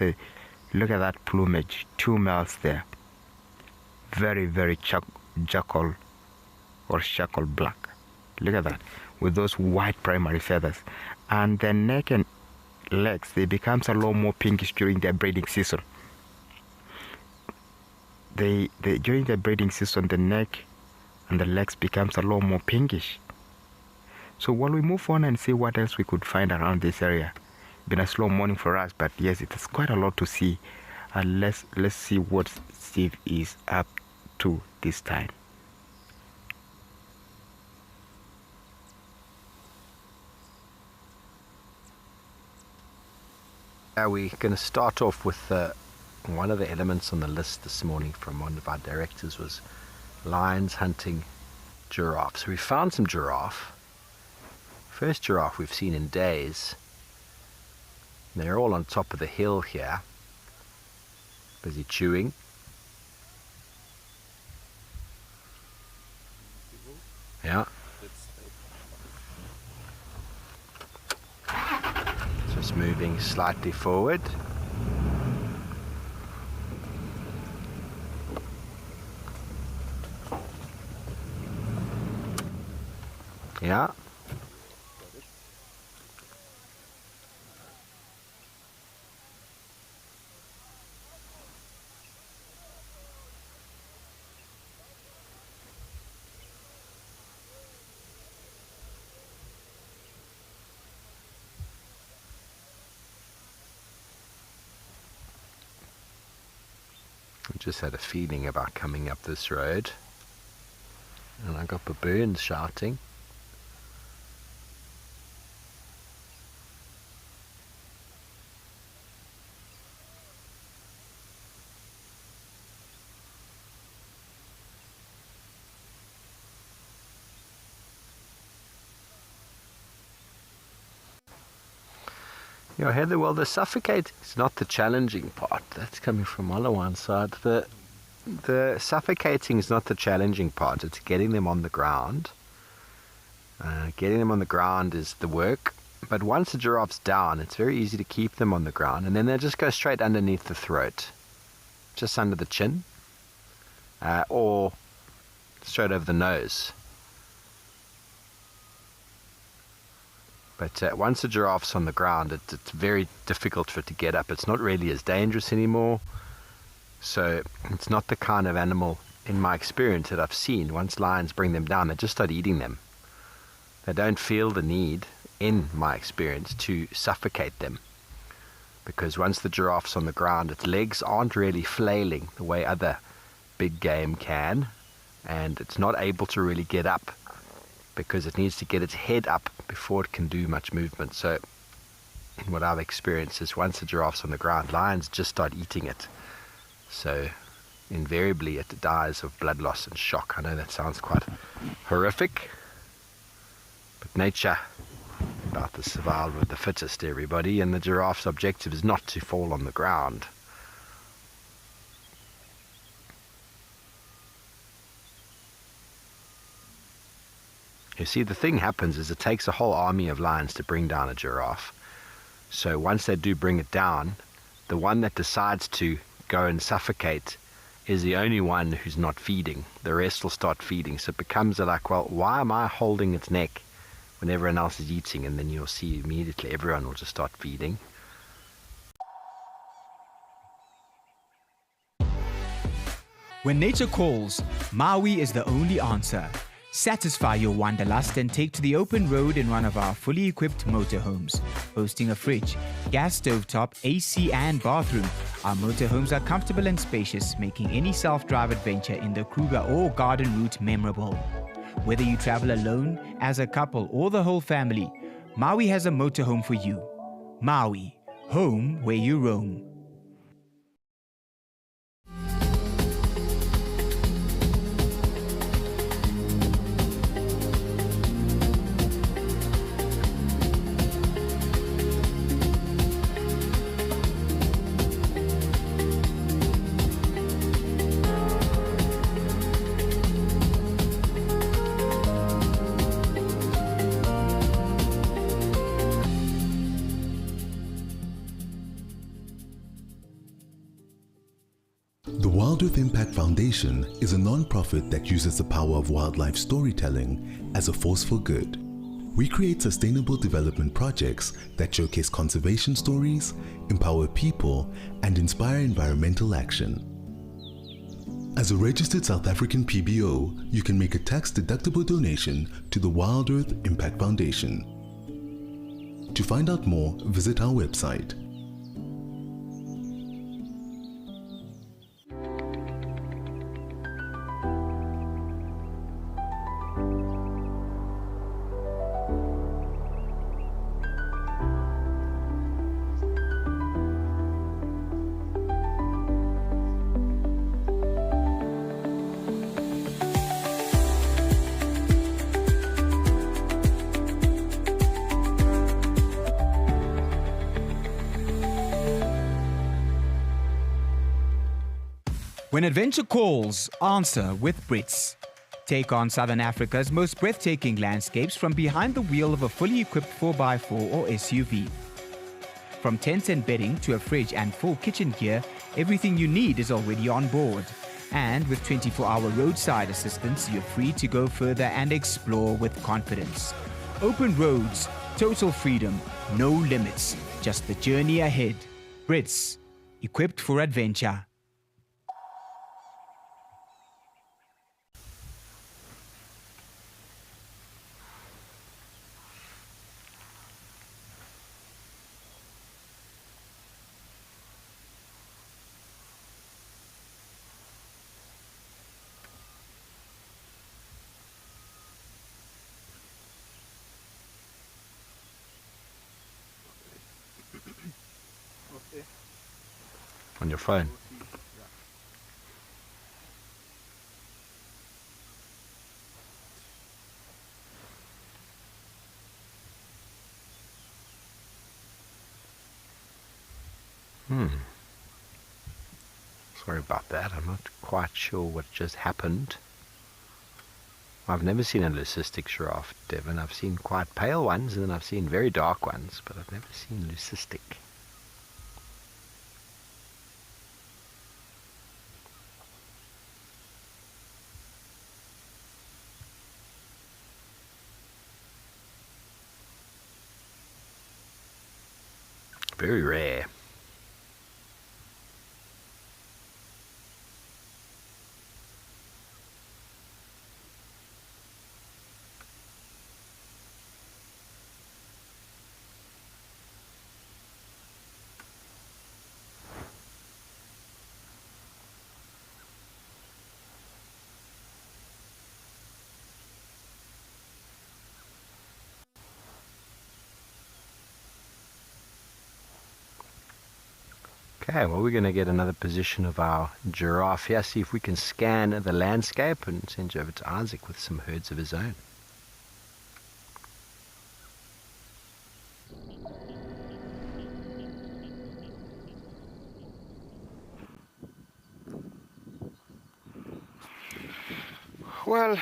that plumage. 2 males there, very, very jackal black. Look at that, with those white primary feathers, and their neck and legs, they becomes a lot more pinkish during their breeding season. During the breeding season, the neck and the legs becomes a lot more pinkish. So while we move on and see what else we could find around this area, been a slow morning for us, but yes, it is quite a lot to see. And let's see what Steve is up to this time. We're going to start off with one of the elements on the list this morning from one of our directors was lions hunting giraffe. So we found some giraffe. First giraffe we've seen in days. They're all on top of the hill here, busy chewing. Yeah. Just moving slightly forward. Yeah. I just had a feeling about coming up this road, and I got baboons shouting. Yeah, Heather, well, the suffocate is not the challenging part. That's coming from Olawan's side. The suffocating is not the challenging part. It's getting them on the ground. Getting them on the ground is the work. But once the giraffe's down, it's very easy to keep them on the ground. And then they'll just go straight underneath the throat. Just under the chin. Or straight over the nose. But once the giraffe's on the ground, it's very difficult for it to get up. It's not really as dangerous anymore. So it's not the kind of animal, in my experience, that I've seen. Once lions bring them down, they just start eating them. They don't feel the need, in my experience, to suffocate them. Because once the giraffe's on the ground, its legs aren't really flailing the way other big game can. And it's not able to really get up, because it needs to get its head up before it can do much movement. So in what I've experienced is once the giraffe's on the ground, lions just start eating it. So invariably it dies of blood loss and shock. I know that sounds quite horrific, but nature about the survival of the fittest, everybody, and the giraffe's objective is not to fall on the ground. You see, the thing happens is it takes a whole army of lions to bring down a giraffe. So once they do bring it down, the one that decides to go and suffocate is the only one who's not feeding. The rest will start feeding. So it becomes like, well, why am I holding its neck when everyone else is eating? And then you'll see immediately everyone will just start feeding. When nature calls, Maui is the only answer. Satisfy your wanderlust and take to the open road in one of our fully equipped motorhomes. Boasting a fridge, gas stovetop, AC and bathroom, our motorhomes are comfortable and spacious, making any self-drive adventure in the Kruger or garden route memorable. Whether you travel alone, as a couple or the whole family, Maui has a motorhome for you. Maui, home where you roam. The Wild Earth Impact Foundation is a non-profit that uses the power of wildlife storytelling as a force for good. We create sustainable development projects that showcase conservation stories, empower people, and inspire environmental action. As a registered South African PBO, you can make a tax-deductible donation to the Wild Earth Impact Foundation. To find out more, visit our website. When adventure calls, answer with Brits. Take on Southern Africa's most breathtaking landscapes from behind the wheel of a fully equipped 4x4 or SUV. From tents and bedding to a fridge and full kitchen gear, everything you need is already on board. And with 24-hour roadside assistance, you're free to go further and explore with confidence. Open roads, total freedom, no limits, just the journey ahead. Brits, equipped for adventure. On your phone. Sorry about that. I'm not quite sure what just happened. I've never seen a leucistic giraffe, Devon. I've seen quite pale ones and then I've seen very dark ones, but I've never seen leucistic. Very rare. Okay, well, we're going to get another position of our giraffe here, see if we can scan the landscape and send you over to Isaac with some herds of his own. Well,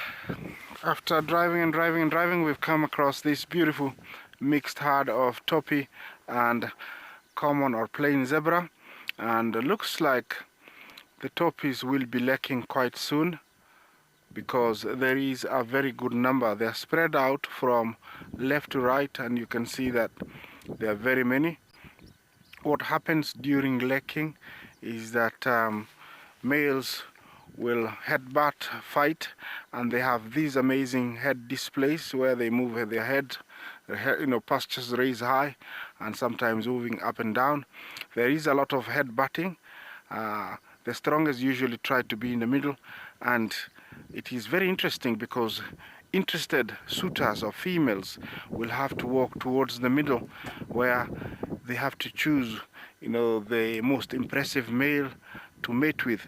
after driving and driving and driving, we've come across this beautiful mixed herd of topi and common or plain zebra, and it looks like the topis will be lacking quite soon because there is a very good number. They're spread out from left to right, and you can see that there are very many. What happens during lacking is that males will headbutt fight, and they have these amazing head displays where they move their head, pastures raised high and sometimes moving up and down. There is a lot of head butting. The strongest usually try to be in the middle, and it is very interesting because interested suitors or females will have to walk towards the middle where they have to choose the most impressive male to mate with.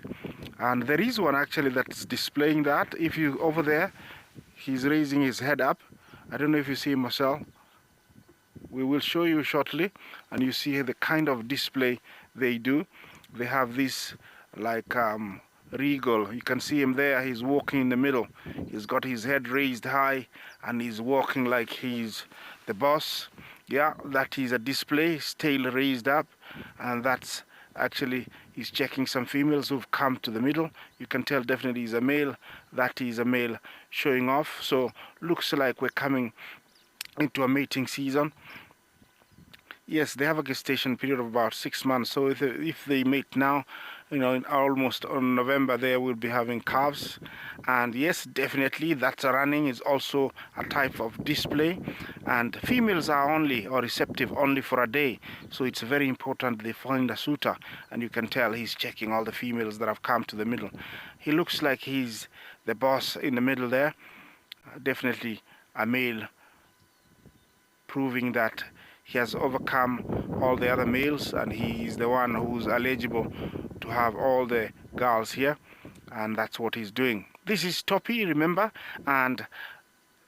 And there is one actually that's displaying that. If you over there, he's raising his head up. I don't know if you see him, Marcel. We will show you shortly, and you see the kind of display they do. They have this like regal. You can see him there. He's walking in the middle. He's got his head raised high and he's walking like he's the boss. Yeah, that is a display, his tail raised up, and that's actually he's checking some females who've come to the middle. You can tell definitely he's a male. That is a male showing off. So looks like we're coming into a mating season. Yes, they have a gestation period of about 6 months. So if they mate now, in almost on November, they will be having calves. And yes, definitely that running is also a type of display. And females are only or receptive only for a day. So it's very important they find a suitor. And you can tell he's checking all the females that have come to the middle. He looks like he's the boss in the middle there. Definitely a male, proving that he has overcome all the other males and he is the one who's eligible to have all the girls here, and that's what he's doing. This is topi, remember, and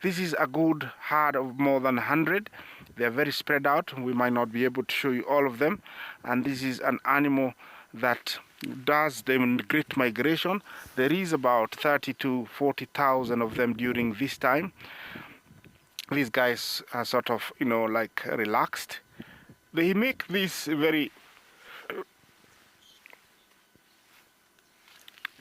this is a good herd of more than 100. They're very spread out. We might not be able to show you all of them, and this is an animal that does the great migration. There is about 30 to 40,000 of them during this time. These guys are sort of, like relaxed. They make this very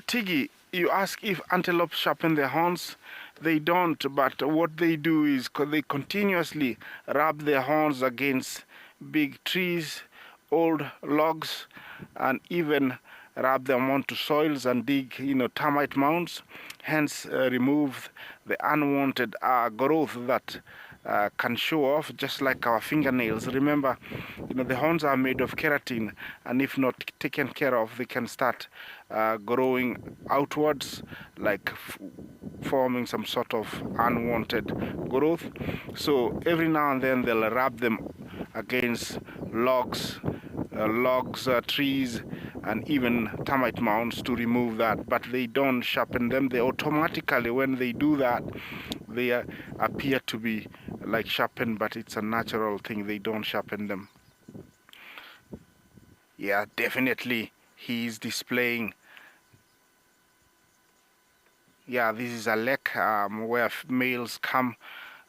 Tiggy. You ask if antelope sharpen their horns. They don't, but what they do is they continuously rub their horns against big trees, old logs, and even rub them onto soils and dig, termite mounds, hence remove the unwanted growth that can show off, just like our fingernails. Remember, the horns are made of keratin, and if not taken care of, they can start growing outwards, like forming some sort of unwanted growth. So every now and then they'll rub them against logs, trees, and even termite mounds to remove that, but they don't sharpen them. They automatically, when they do that, they appear to be like sharpened, but it's a natural thing. They don't sharpen them. Yeah, definitely he is displaying. Yeah, this is a lake where males come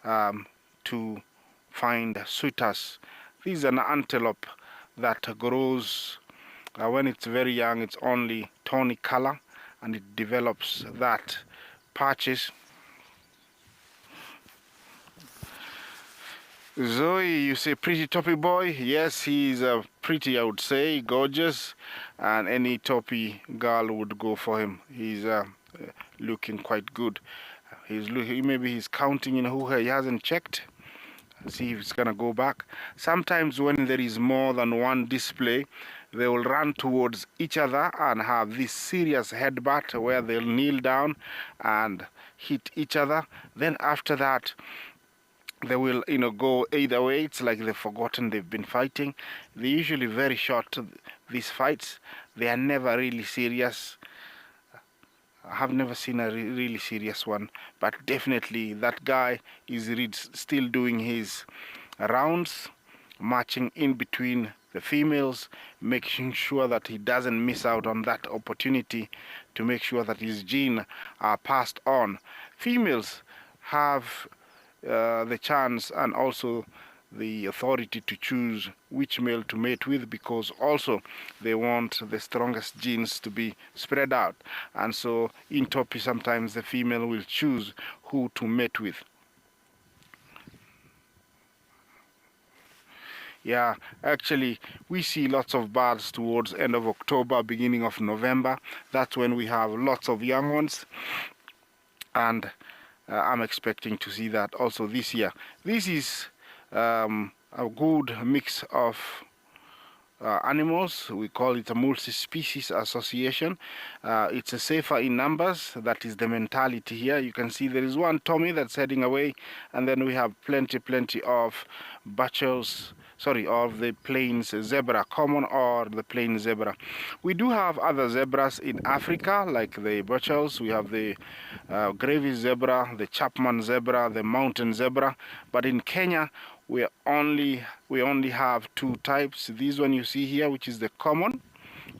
to find suitors. This is an antelope that grows when it's very young. It's only tawny color, and it develops that patches. Zoe, you say pretty topi boy? Yes, he's pretty, I would say, gorgeous, and any topi girl would go for him. He's looking quite good. Maybe he's counting who he hasn't checked. See if it's gonna go back. Sometimes when there is more than one display, they will run towards each other and have this serious headbutt where they'll kneel down and hit each other. Then after that, they will go either way. It's like they've forgotten they've been fighting. They're usually very short, these fights. They are never really serious. I have never seen a really serious one, but definitely that guy is still doing his rounds, marching in between the females, making sure that he doesn't miss out on that opportunity to make sure that his gene are passed on. Females have the chance and also the authority to choose which male to mate with, because also they want the strongest genes to be spread out. And so in Topi, sometimes the female will choose who to mate with. Yeah, actually, we see lots of birds towards end of October, beginning of November. That's when we have lots of young ones. And I'm expecting to see that also this year. This is a good mix of animals. We call it a multi-species association. It's a safer in numbers. That is the mentality here. You can see there is one Tommy that's heading away, and then we have plenty of butchers, of the plains zebra, common or the plain zebra. We do have other zebras in Africa, like the butchers. We have the gravy zebra, the Chapman zebra, the mountain zebra. But in Kenya, we only have two types. This one you see here, which is the common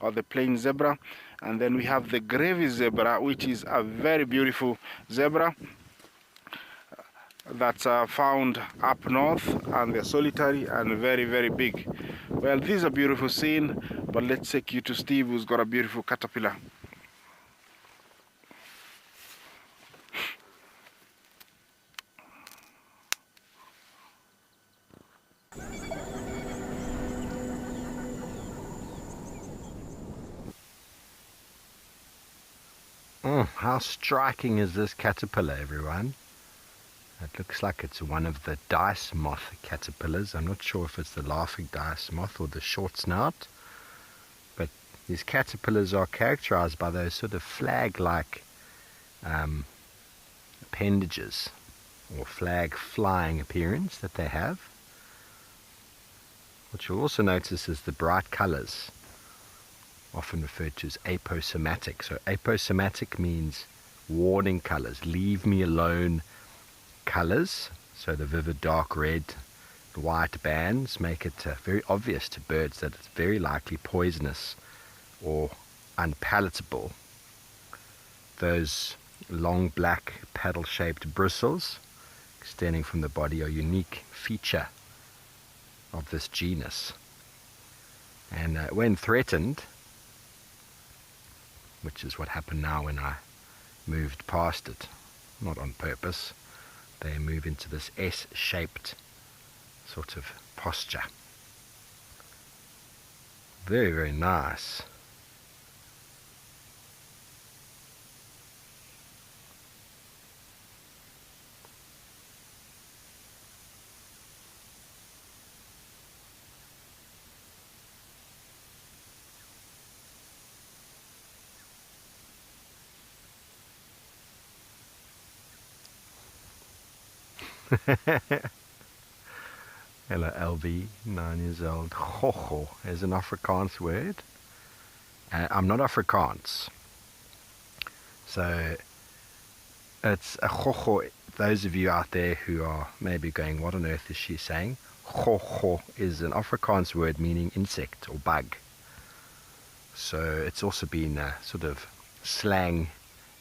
or the plain zebra, and then we have the gravy zebra, which is a very beautiful zebra that's found up north, and they're solitary and very big. Well, this is a beautiful scene, but let's take you to Steve, who's got a beautiful caterpillar. How striking is this caterpillar, everyone? It looks like it's one of the dice moth caterpillars. I'm not sure if it's the laughing dice moth or the short snout, but these caterpillars are characterized by those sort of flag-like appendages or flag flying appearance that they have. What you'll also notice is the bright colors, often referred to as aposematic. So aposematic means warning colors, leave me alone colors. So the vivid dark red, white bands make it very obvious to birds that it's very likely poisonous or unpalatable. Those long black paddle-shaped bristles extending from the body are a unique feature of this genus. And when threatened, which is what happened now when I moved past it, not on purpose, they move into this S-shaped sort of posture. Very nice. Hello LB, 9 years old. Gogo is an Afrikaans word. I'm not Afrikaans, so it's a gogo. Those of you out there who are maybe going, what on earth is she saying? Gogo is an Afrikaans word meaning insect or bug. So it's also been sort of slang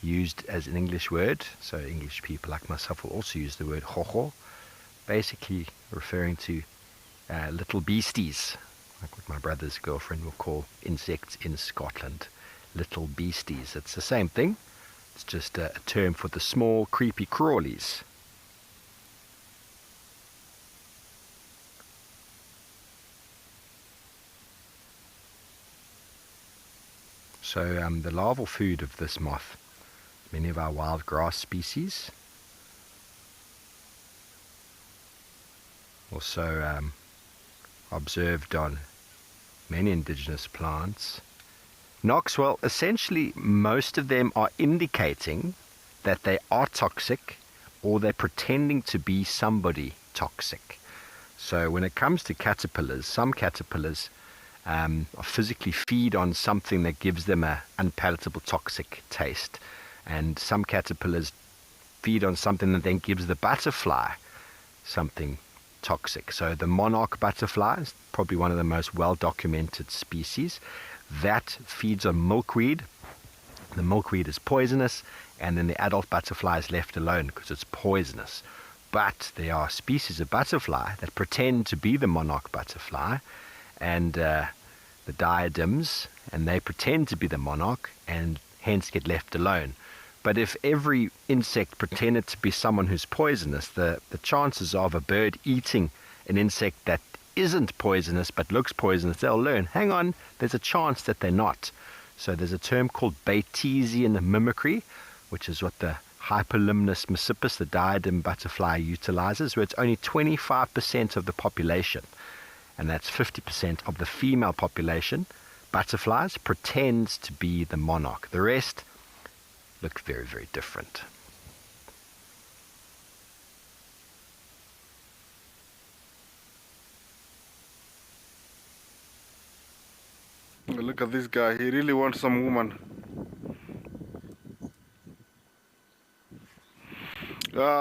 used as an English word, so English people like myself will also use the word gogo, basically referring to little beasties, like what my brother's girlfriend will call insects in Scotland, little beasties. It's the same thing, it's just a term for the small creepy crawlies. So the larval food of this moth, many of our wild grass species, also observed on many indigenous plants. Knox, essentially most of them are indicating that they are toxic or they're pretending to be somebody toxic. So when it comes to caterpillars, some caterpillars physically feed on something that gives them an unpalatable toxic taste, and some caterpillars feed on something that then gives the butterfly something toxic. So the monarch butterfly is probably one of the most well-documented species. That feeds on milkweed. The milkweed is poisonous, and then the adult butterfly is left alone because it's poisonous. But there are species of butterfly that pretend to be the monarch butterfly, and the diadems, and they pretend to be the monarch and hence get left alone. But if every insect pretended to be someone who's poisonous, the chances of a bird eating an insect that isn't poisonous but looks poisonous, they'll learn, hang on, there's a chance that they're not. So there's a term called Bayesian mimicry, which is what the Hyperlimnus messipus, the diadem butterfly, utilizes, where it's only 25% of the population, and that's 50% of the female population, butterflies, pretends to be the monarch. The rest look very, very different. Look at this guy, he really wants some woman.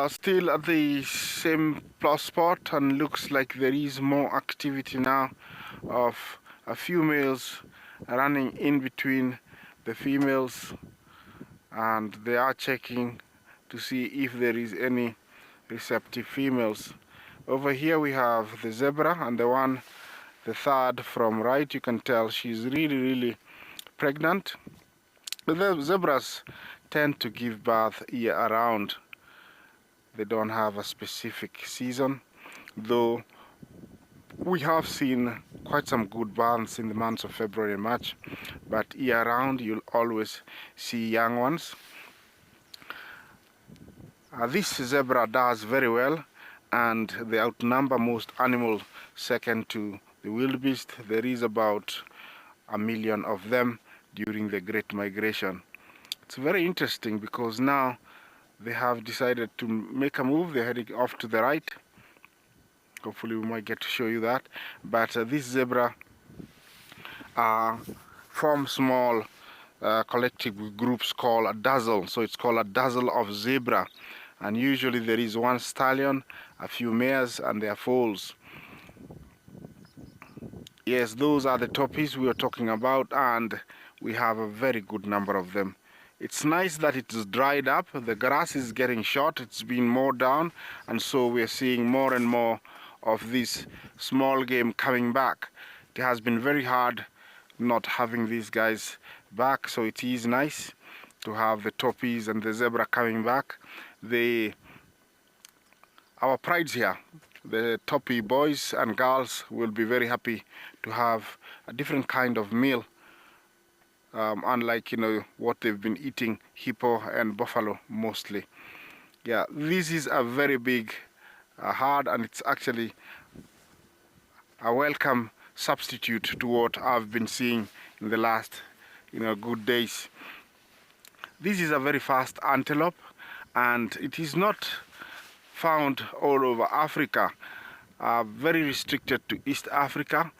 Still at the same spot, and looks like there is more activity now of a few males running in between the females, and they are checking to see if there is any receptive females. Over here we have the zebra, and the third from right, you can tell she's really pregnant. The zebras tend to give birth year around. They don't have a specific season, though we have seen quite some good births in the months of February and March, but year round you'll always see young ones. This zebra does very well, and they outnumber most animals, second to the wildebeest. There is about 1 million of them during the Great Migration. It's very interesting because now they have decided to make a move. They're heading off to the right. Hopefully we might get to show you that. But this zebra form small collective groups called a dazzle. So it's called a dazzle of zebra. And usually there is one stallion, a few mares, and their foals. Yes, those are the toppies we were talking about, and we have a very good number of them. It's nice that it's dried up. The grass is getting short. It's been mowed down, and so we're seeing more and more of this small game coming back. It has been very hard not having these guys back, so it is nice to have the toppies and the zebra coming back. Our prides here, the toppy boys and girls, will be very happy to have a different kind of meal, unlike what they've been eating, hippo and buffalo mostly. Yeah, this is a very big herd, and it's actually a welcome substitute to what I've been seeing in the last good days. This is a very fast antelope, and it is not found all over Africa. Very restricted to East Africa,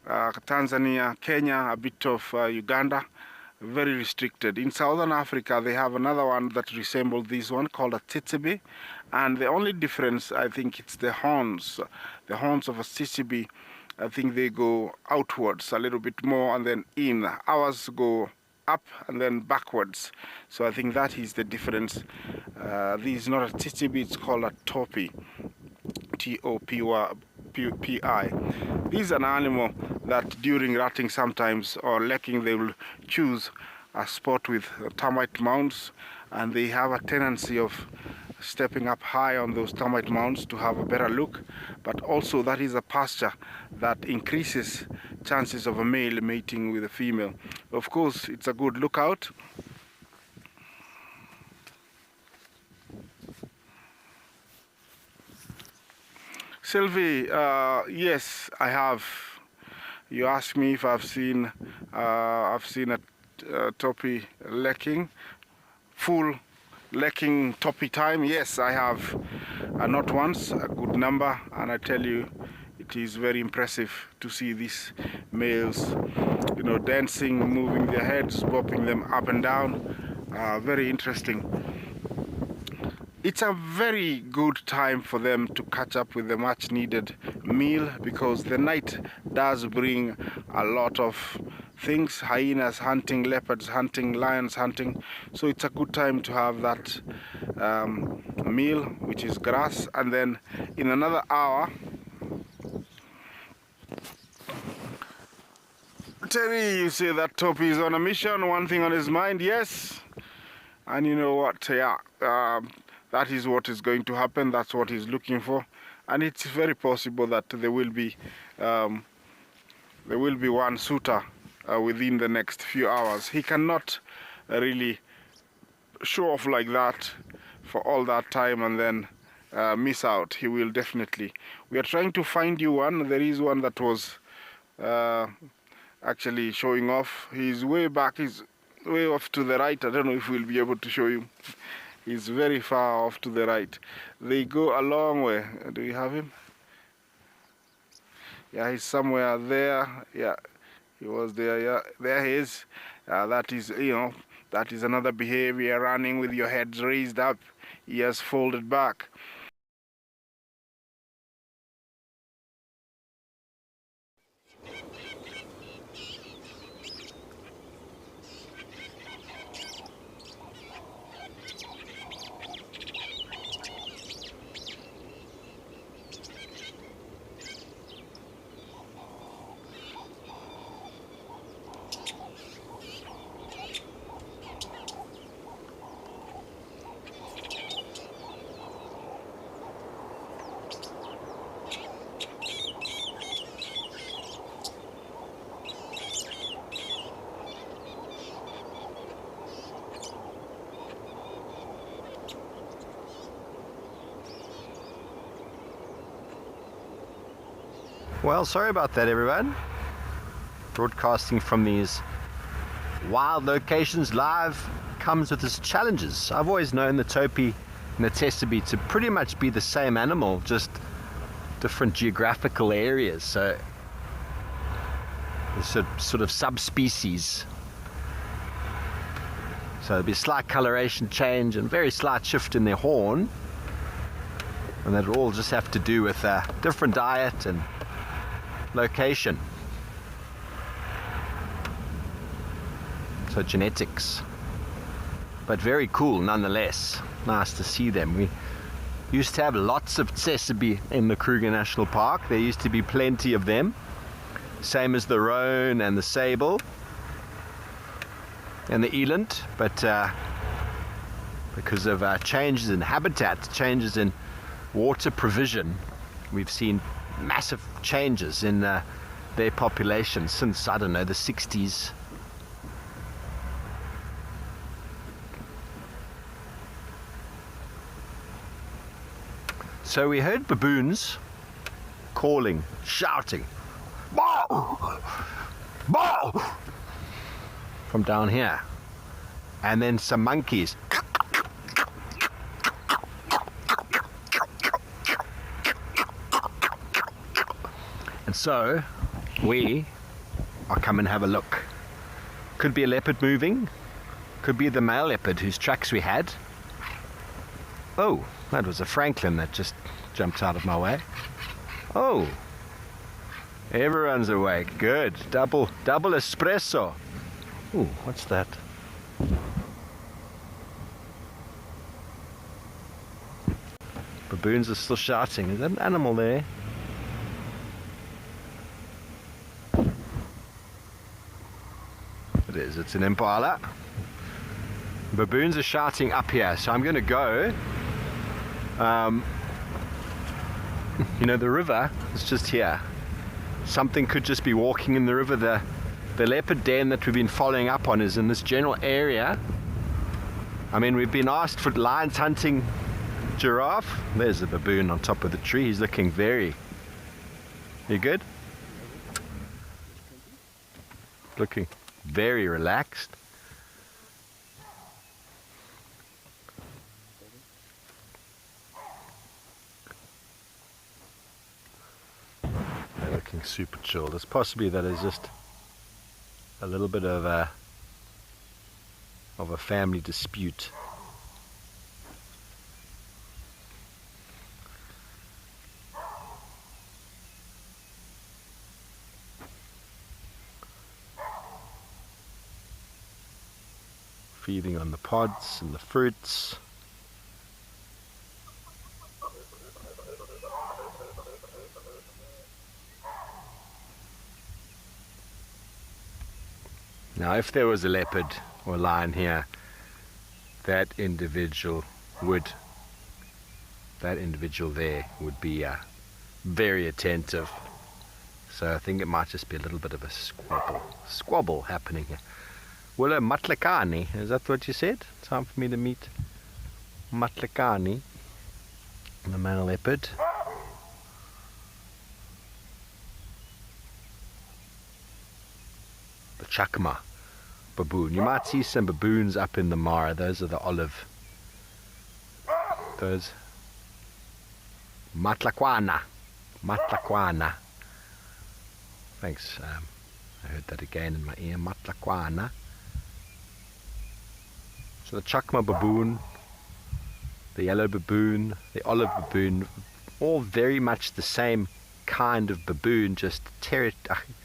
Tanzania, Kenya, a bit of Uganda. Very restricted. In Southern Africa they have another one that resembles this one called a tsetse, and the only difference, I think, it's the horns. The horns of a tsetse, I think they go outwards a little bit more and then in. Ours go up and then backwards. So I think that is the difference. This is not a tsetse, it's called a topi. T-O-P-I. This is an animal that during rutting sometimes or lecking they will choose a spot with termite mounds, and they have a tendency of stepping up high on those termite mounds to have a better look, but also that is a pasture that increases chances of a male mating with a female. Of course, it's a good lookout. Sylvie, yes, I have. You asked me if I've seen a toppy lecking, full lecking toppy time. Yes, I have. Not once, a good number, and I tell you, it is very impressive to see these males, dancing, moving their heads, bopping them up and down. Very interesting. it's a very good time for them to catch up with the much needed meal, because the night does bring a lot of things: hyenas hunting, leopards hunting, lions hunting. So it's a good time to have that meal, which is grass. And then in another hour, Terry, you say that Topi is on a mission, one thing on his mind. Yes, and you know what, yeah, that is what is going to happen. That's what he's looking for, and it's very possible that there will be one suitor within the next few hours. He cannot really show off like that for all that time and then miss out. He will definitely. We are trying to find you one. There is one that was actually showing off. He's way back. He's way off to the right. I don't know if we'll be able to show you. He's very far off to the right. They go a long way. Do you have him? Yeah, he's somewhere there. Yeah, he was there. Yeah, there he is. That is, you know, that is another behavior: running with your heads raised up, ears folded back. Well, sorry about that, everyone. Broadcasting from these wild locations live comes with its challenges. I've always known the Topi and the Tessabe to pretty much be the same animal, just different geographical areas. So it's a sort of subspecies. So there'll be a slight coloration change and very slight shift in their horn. And that'll all just have to do with a different diet and location. So genetics, but very cool nonetheless. Nice to see them. We used to have lots of Tessabe in the Kruger National Park. There used to be plenty of them, same as the roan and the sable and the eland, but because of changes in habitat, changes in water provision, we've seen massive changes in their population since, I don't know, the 60s. So we heard baboons calling, shouting, "Bow! Bow!" from down here, and then some monkeys. And so we are come and have a look. Could be a leopard moving, could be the male leopard whose tracks we had. Oh, that was a francolin that just jumped out of my way. Oh, everyone's awake. Good. Double espresso. Ooh, what's that? Baboons are still shouting. Is that an animal there? It is. It's an impala. Baboons are shouting up here, so I'm going to go. You know, the river is just here. Something could just be walking in the river. The leopard den that we've been following up on is in this general area. I mean, we've been asked for lions hunting giraffe. There's a baboon on top of the tree. He's looking very... You good? Looking very relaxed. They're looking super chilled. It's possibly that is just a little bit of a family dispute. feeding on the pods and the fruits. Now, if there was a leopard or lion here, that individual there would be very attentive. So I think it might just be a little bit of a squabble happening here. Well, a matlakani, is that what you said? Time for me to meet matlakani, the male leopard. The chakma baboon. You might see some baboons up in the Mara. Those are the olive. Those. Matlakwana. Thanks. I heard that again in my ear. Matlakwana. So the chakma baboon, the yellow baboon, the olive baboon, all very much the same kind of baboon, just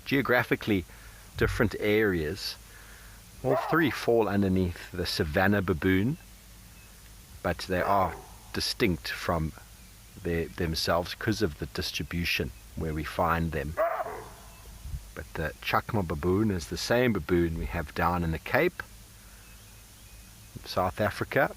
geographically different areas. All three fall underneath the savanna baboon, but they are distinct from themselves because of the distribution where we find them. But the chakma baboon is the same baboon we have down in the Cape, South Africa.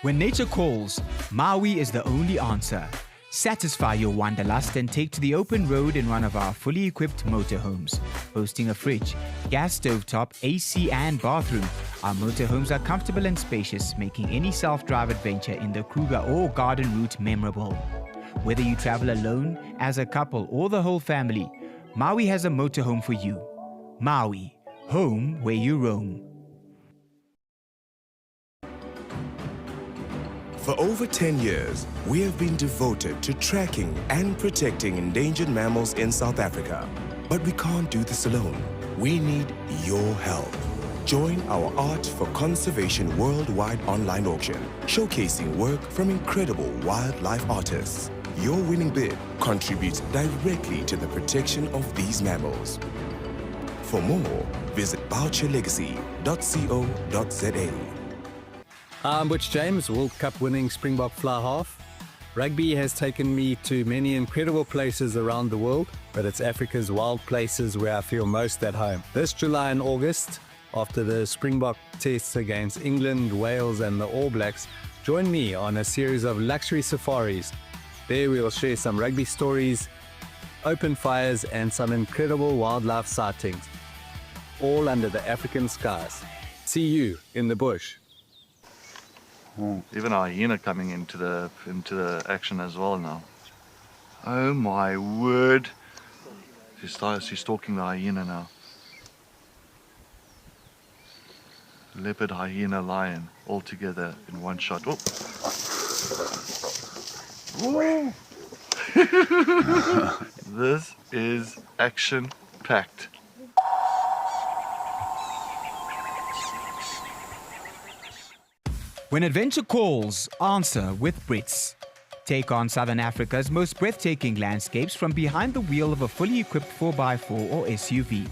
When nature calls, Maui is the only answer. Satisfy your wanderlust and take to the open road in one of our fully equipped motorhomes. Boasting a fridge, gas stovetop, AC and bathroom, our motorhomes are comfortable and spacious, making any self-drive adventure in the Kruger or garden route memorable. Whether you travel alone, as a couple or the whole family, Maui has a motorhome for you. Maui, home where you roam. For over 10 years, we have been devoted to tracking and protecting endangered mammals in South Africa. But we can't do this alone. We need your help. Join our Art for Conservation worldwide online auction, showcasing work from incredible wildlife artists. Your winning bid contributes directly to the protection of these mammals. For more, visit boucherlegacy.co.za. I'm Butch James, World Cup winning Springbok fly half. Rugby has taken me to many incredible places around the world, but it's Africa's wild places where I feel most at home. This July and August, after the Springbok tests against England, Wales and the All Blacks, join me on a series of luxury safaris. There we will share some rugby stories, open fires and some incredible wildlife sightings, all under the African skies. See you in the bush. Even a hyena coming into the action as well now. Oh my word! She's stalking the hyena now. Leopard, hyena, lion, all together in one shot. Oh. Woo. This is action-packed. When adventure calls, answer with Brits. Take on Southern Africa's most breathtaking landscapes from behind the wheel of a fully equipped 4x4 or SUV.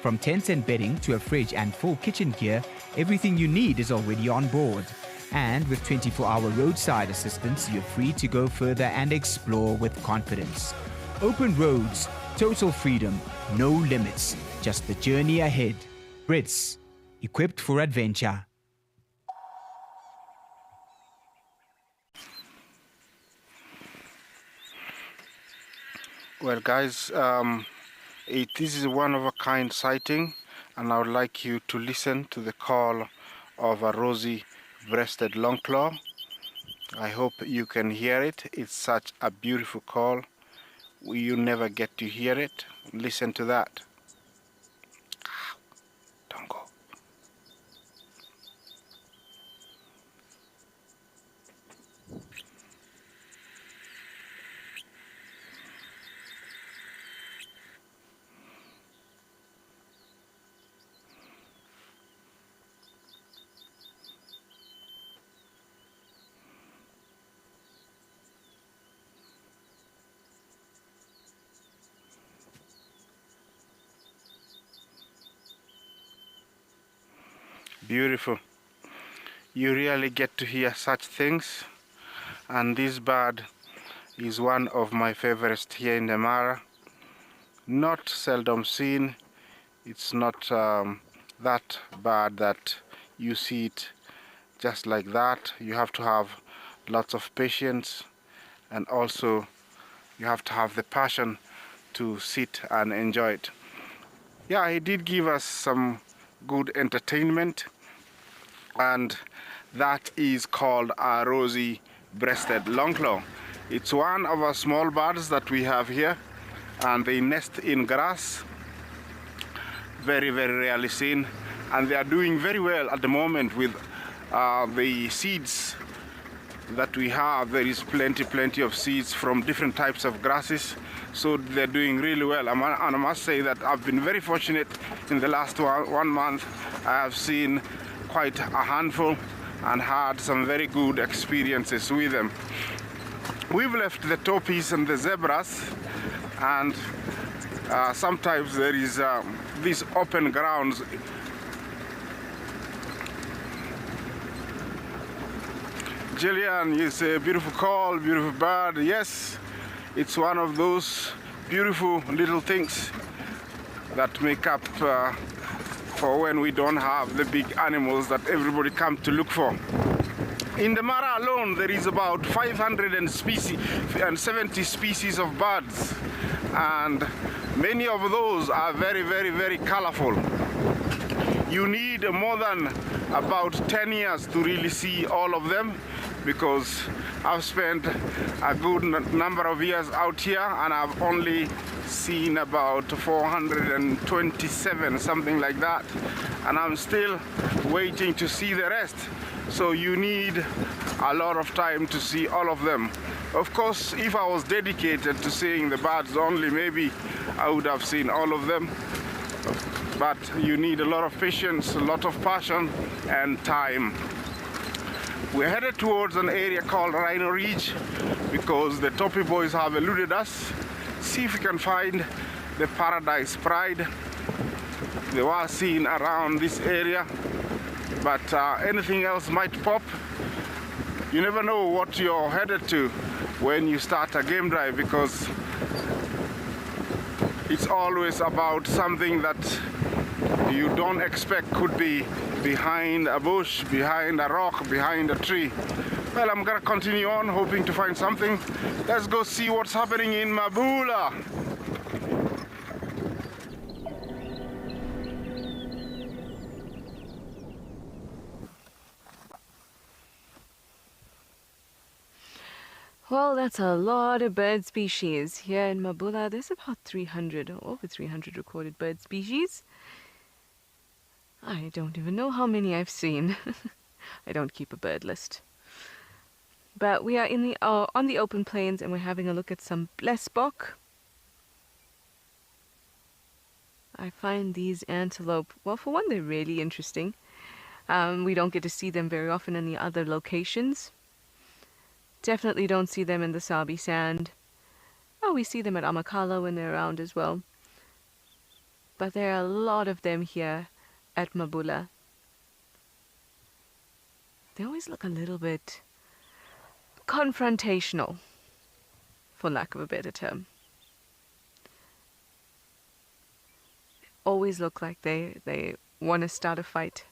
From tents and bedding to a fridge and full kitchen gear, everything you need is already on board. And with 24-hour roadside assistance, you're free to go further and explore with confidence. Open roads, total freedom, no limits, just the journey ahead. Brits, equipped for adventure. Well, guys, this is a one-of-a-kind sighting, and I would like you to listen to the call of a rosy-breasted longclaw. I hope you can hear it. It's such a beautiful call. You never get to hear it. Listen to that. Don't go. beautiful. You really get to hear such things, and this bird is one of my favorites here in the Mara. Not seldom seen. It's not that bird that you see it just like that. You have to have lots of patience, and also you have to have the passion to sit and enjoy it. Yeah, he did give us some good entertainment, and that is called a rosy-breasted longclaw. It's one of our small birds that we have here, and they nest in grass. Very, very rarely seen, and they are doing very well at the moment with the seeds that we have. There is plenty of seeds from different types of grasses, so they're doing really well. And I must say that I've been very fortunate. In the last one month I have seen quite a handful and had some very good experiences with them. We've left the toppies and the zebras, and sometimes there is these open grounds. Jillian, you say beautiful call, beautiful bird. Yes, it's one of those beautiful little things that make up for when we don't have the big animals that everybody comes to look for. In the Mara alone, there is about 570 species of birds, and many of those are very, very, very colorful. You need more than about 10 years to really see all of them, because I've spent a good number of years out here and I've only seen about 427, something like that, and I'm still waiting to see the rest. So you need a lot of time to see all of them. Of course, if I was dedicated to seeing the birds only, maybe I would have seen all of them. But you need a lot of patience, a lot of passion and time. We're headed towards an area called Rhino Ridge because the Toppy boys have eluded us. See if we can find the Paradise Pride. They were seen around this area, but anything else might pop. You never know what you're headed to when you start a game drive, because it's always about something that you don't expect could be behind a bush, behind a rock, behind a tree. Well, I'm gonna continue on hoping to find something. Let's go see what's happening in Mabula. Well, that's a lot of bird species. Here in Mabula, there's about 300 or over 300 recorded bird species. I don't even know how many I've seen. I don't keep a bird list. But we are in the on the open plains, and we're having a look at some blesbok. I find these antelope, well, for one, they're really interesting. We don't get to see them very often in the other locations. Definitely don't see them in the Sabi Sand. Oh, we see them at Amakala when they're around as well. But there are a lot of them here at Mabula. They always look a little bit confrontational, for lack of a better term. They always look like they want to start a fight.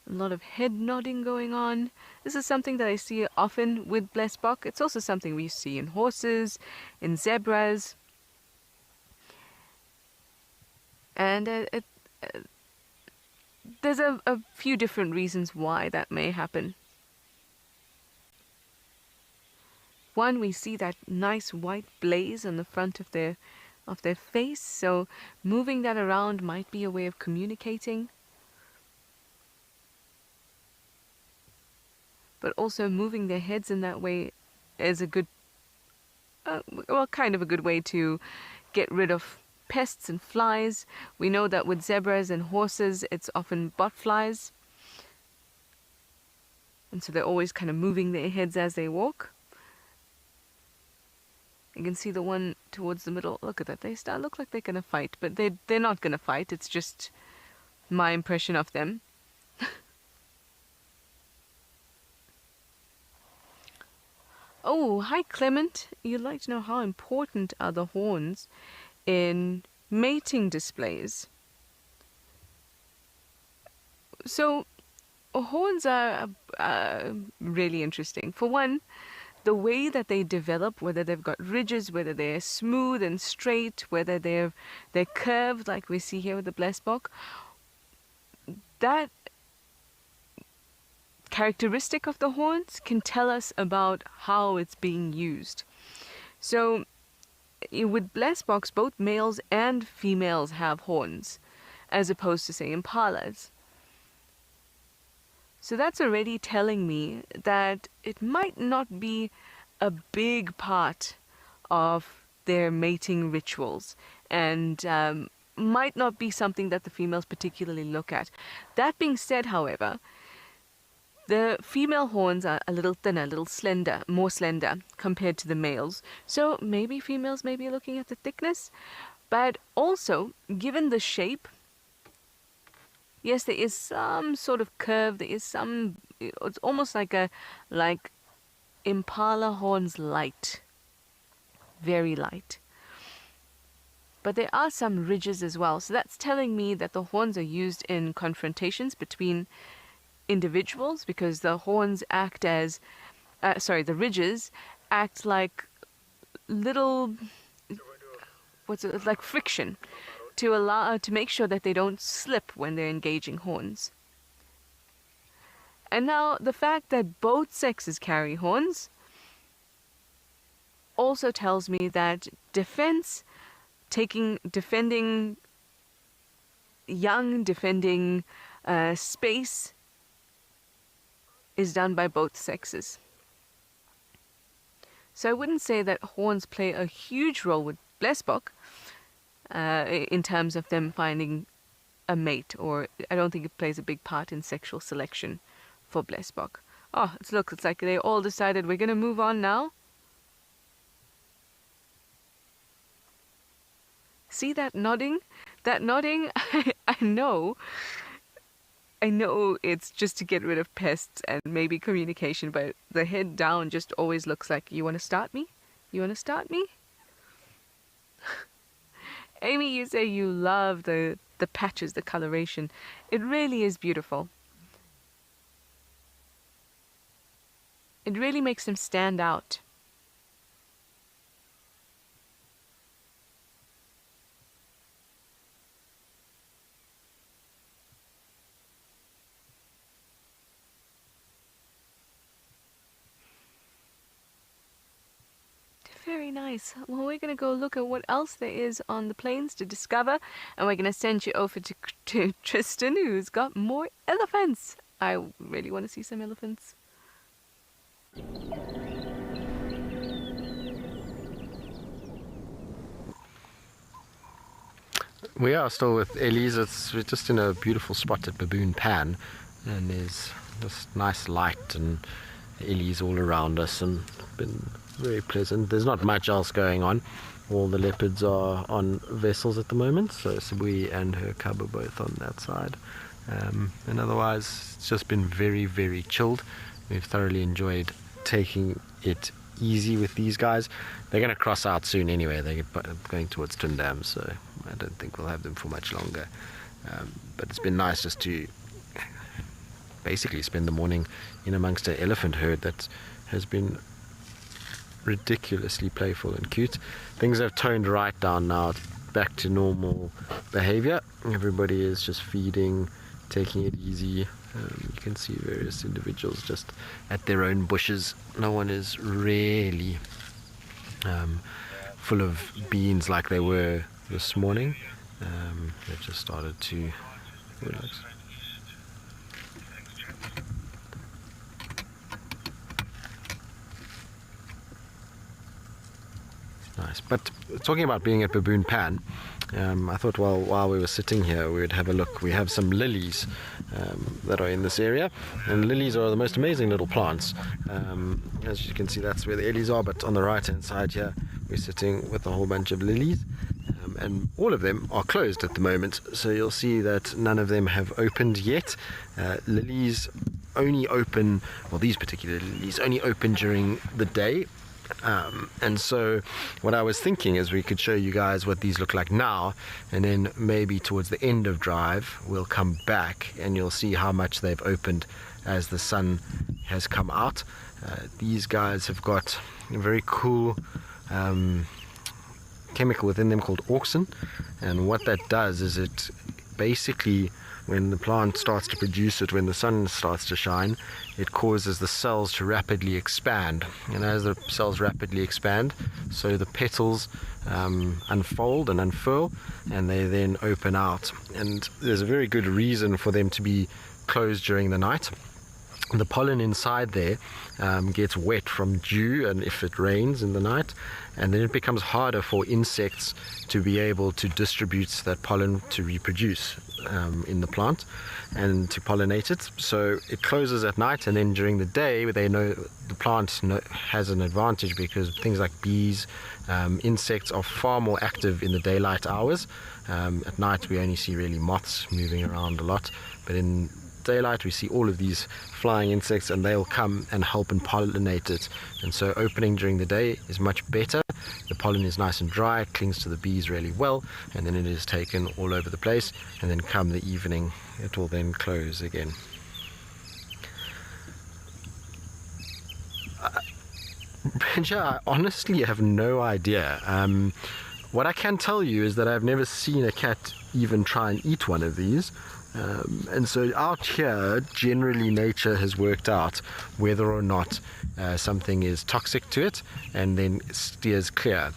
A lot of head nodding going on. This is something that I see often with blesbok. It's also something we see in horses, in zebras. And there's a few different reasons why that may happen. One, we see that nice white blaze on the front of their face, so moving that around might be a way of communicating. But also moving their heads in that way is a good, kind of a good way to get rid of pests and flies. We know that with zebras and horses, it's often botflies. And so they're always kind of moving their heads as they walk. You can see the one towards the middle. Look at that. They look like they're going to fight, but they're not going to fight. It's just my impression of them. Oh, hi Clement. You'd like to know how important are the horns in mating displays? So, horns are really interesting. For one, the way that they develop, whether they've got ridges, whether they're smooth and straight, whether they're curved like we see here with the blessbok, that characteristic of the horns can tell us about how it's being used. So with blessboks, both males and females have horns, as opposed to, say, impalas. So that's already telling me that it might not be a big part of their mating rituals, and might not be something that the females particularly look at. That being said, however, the female horns are a little thinner, a little slender, more slender compared to the males. So maybe females may be looking at the thickness, but also, given the shape, yes, there is some sort of curve, there is some, it's almost like impala horns light, very light. But there are some ridges as well, so that's telling me that the horns are used in confrontations between individuals, because the horns act as, the ridges act like little, like friction, to make sure that they don't slip when they're engaging horns. And now the fact that both sexes carry horns also tells me that defending young, defending space is done by both sexes. So I wouldn't say that horns play a huge role with blessbok in terms of them finding a mate, or I don't think it plays a big part in sexual selection for blessbok. Oh, it's like they all decided we're going to move on now. See that nodding? That nodding, I know it's just to get rid of pests and maybe communication, but the head down just always looks like, you want to start me? You want to start me? Amy, you say you love the patches, the coloration. It really is beautiful. It really makes them stand out. Very nice. Well, we're going to go look at what else there is on the plains to discover, and we're going to send you over to Tristan, who's got more elephants. I really want to see some elephants. We are still with Elise. We're just in a beautiful spot at Baboon Pan, and there's just nice light and Elise all around us, and been very pleasant. There's not much else going on. All the leopards are on vessels at the moment, so Sibui and her cub are both on that side. And otherwise, it's just been very, very chilled. We've thoroughly enjoyed taking it easy with these guys. They're going to cross out soon anyway. They're going towards Twin Dam, so I don't think we'll have them for much longer. But it's been nice just to basically spend the morning in amongst an elephant herd that has been ridiculously playful and cute. Things have toned right down now, back to normal behavior. Everybody is just feeding, taking it easy. You can see various individuals just at their own bushes. No one is really full of beans like they were this morning. They've just started to relax. Nice. But talking about being at Baboon Pan, I thought while we were sitting here we would have a look. We have some lilies that are in this area, and lilies are the most amazing little plants. As you can see, that's where the lilies are, but on the right hand side here we're sitting with a whole bunch of lilies, and all of them are closed at the moment. So you'll see that none of them have opened yet. Lilies only open, well, these particular lilies only open during the day. And so what I was thinking is we could show you guys what these look like now, and then maybe towards the end of drive we'll come back and you'll see how much they've opened as the sun has come out. These guys have got a very cool chemical within them called auxin, and what that does is it basically, when the plant starts to produce it, when the sun starts to shine, it causes the cells to rapidly expand, and as the cells rapidly expand, so the petals unfold and unfurl, and they then open out. And there's a very good reason for them to be closed during the night. The pollen inside there gets wet from dew, and if it rains in the night, and then it becomes harder for insects to be able to distribute that pollen to reproduce in the plant and to pollinate it. So it closes at night, and then during the day they know the plant has an advantage, because things like bees, insects are far more active in the daylight hours. At night we only see really moths moving around a lot, but in daylight we see all of these flying insects, and they'll come and help and pollinate it. And so opening during the day is much better. The pollen is nice and dry, it clings to the bees really well, and then it is taken all over the place, and then come the evening it will then close again. Benja, I honestly have no idea. What I can tell you is that I've never seen a cat even try and eat one of these. And so out here, generally nature has worked out whether or not something is toxic to it, and then steers clear.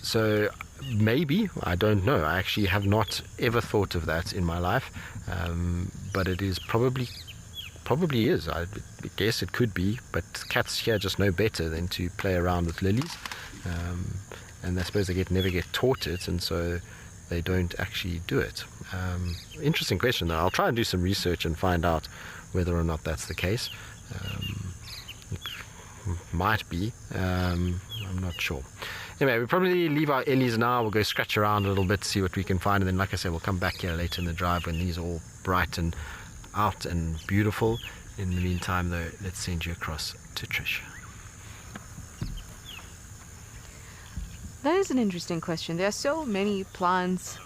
So maybe, I don't know, I actually have not ever thought of that in my life, but it is probably is. I guess it could be, but cats here just know better than to play around with lilies, and I suppose they never get taught it, and so they don't actually do it. Interesting question though. I'll try and do some research and find out whether or not that's the case. It might be. I'm not sure. Anyway, we'll probably leave our ellies now. We'll go scratch around a little bit, see what we can find, and then, like I said, we'll come back here later in the drive when these are all bright and out and beautiful. In the meantime though, let's send you across to Trish. That is an interesting question. There are so many plants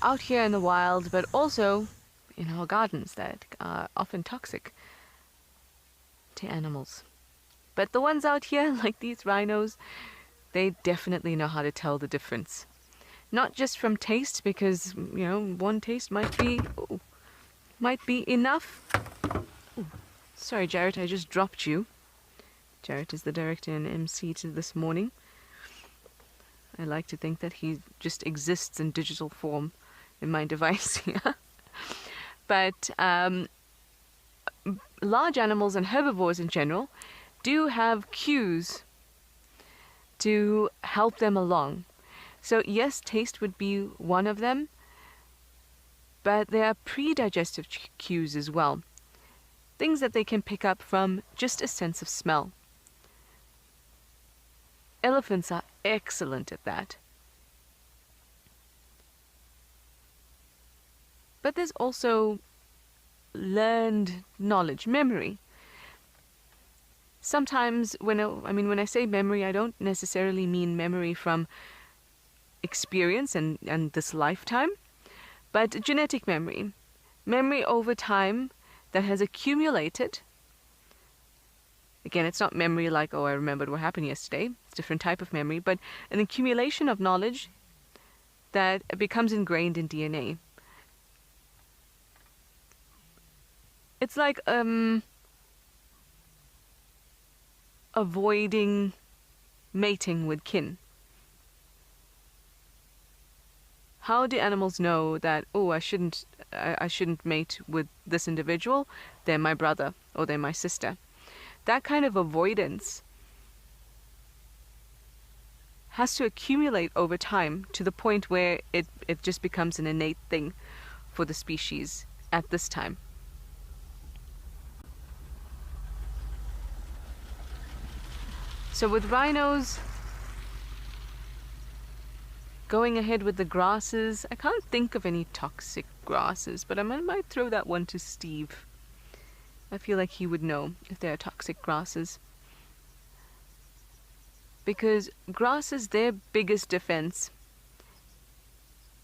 out here in the wild, but also in our gardens, that are often toxic to animals. But the ones out here, like these rhinos, they definitely know how to tell the difference. Not just from taste, because, you know, one taste might be enough. Ooh. Sorry, Jarrett, I just dropped you. Jarrett is the director and MC to this morning. I like to think that he just exists in digital form in my device here. But large animals and herbivores in general do have cues to help them along. So yes, taste would be one of them, but there are pre-digestive cues as well. Things that they can pick up from just a sense of smell. Elephants are excellent at that. But there's also learned knowledge, memory. Sometimes when I say memory, I don't necessarily mean memory from experience and this lifetime, but genetic memory. Memory over time that has accumulated. Again, it's not memory like, oh, I remembered what happened yesterday. It's a different type of memory, but an accumulation of knowledge that becomes ingrained in DNA. It's like avoiding mating with kin. How do animals know that, oh, I shouldn't mate with this individual, they're my brother or they're my sister? That kind of avoidance has to accumulate over time to the point where it just becomes an innate thing for the species at this time. So with rhinos, Going ahead with the grasses, I can't think of any toxic grasses, but I might throw that one to Steve. I feel like he would know if there are toxic grasses. Because grasses, their biggest defense.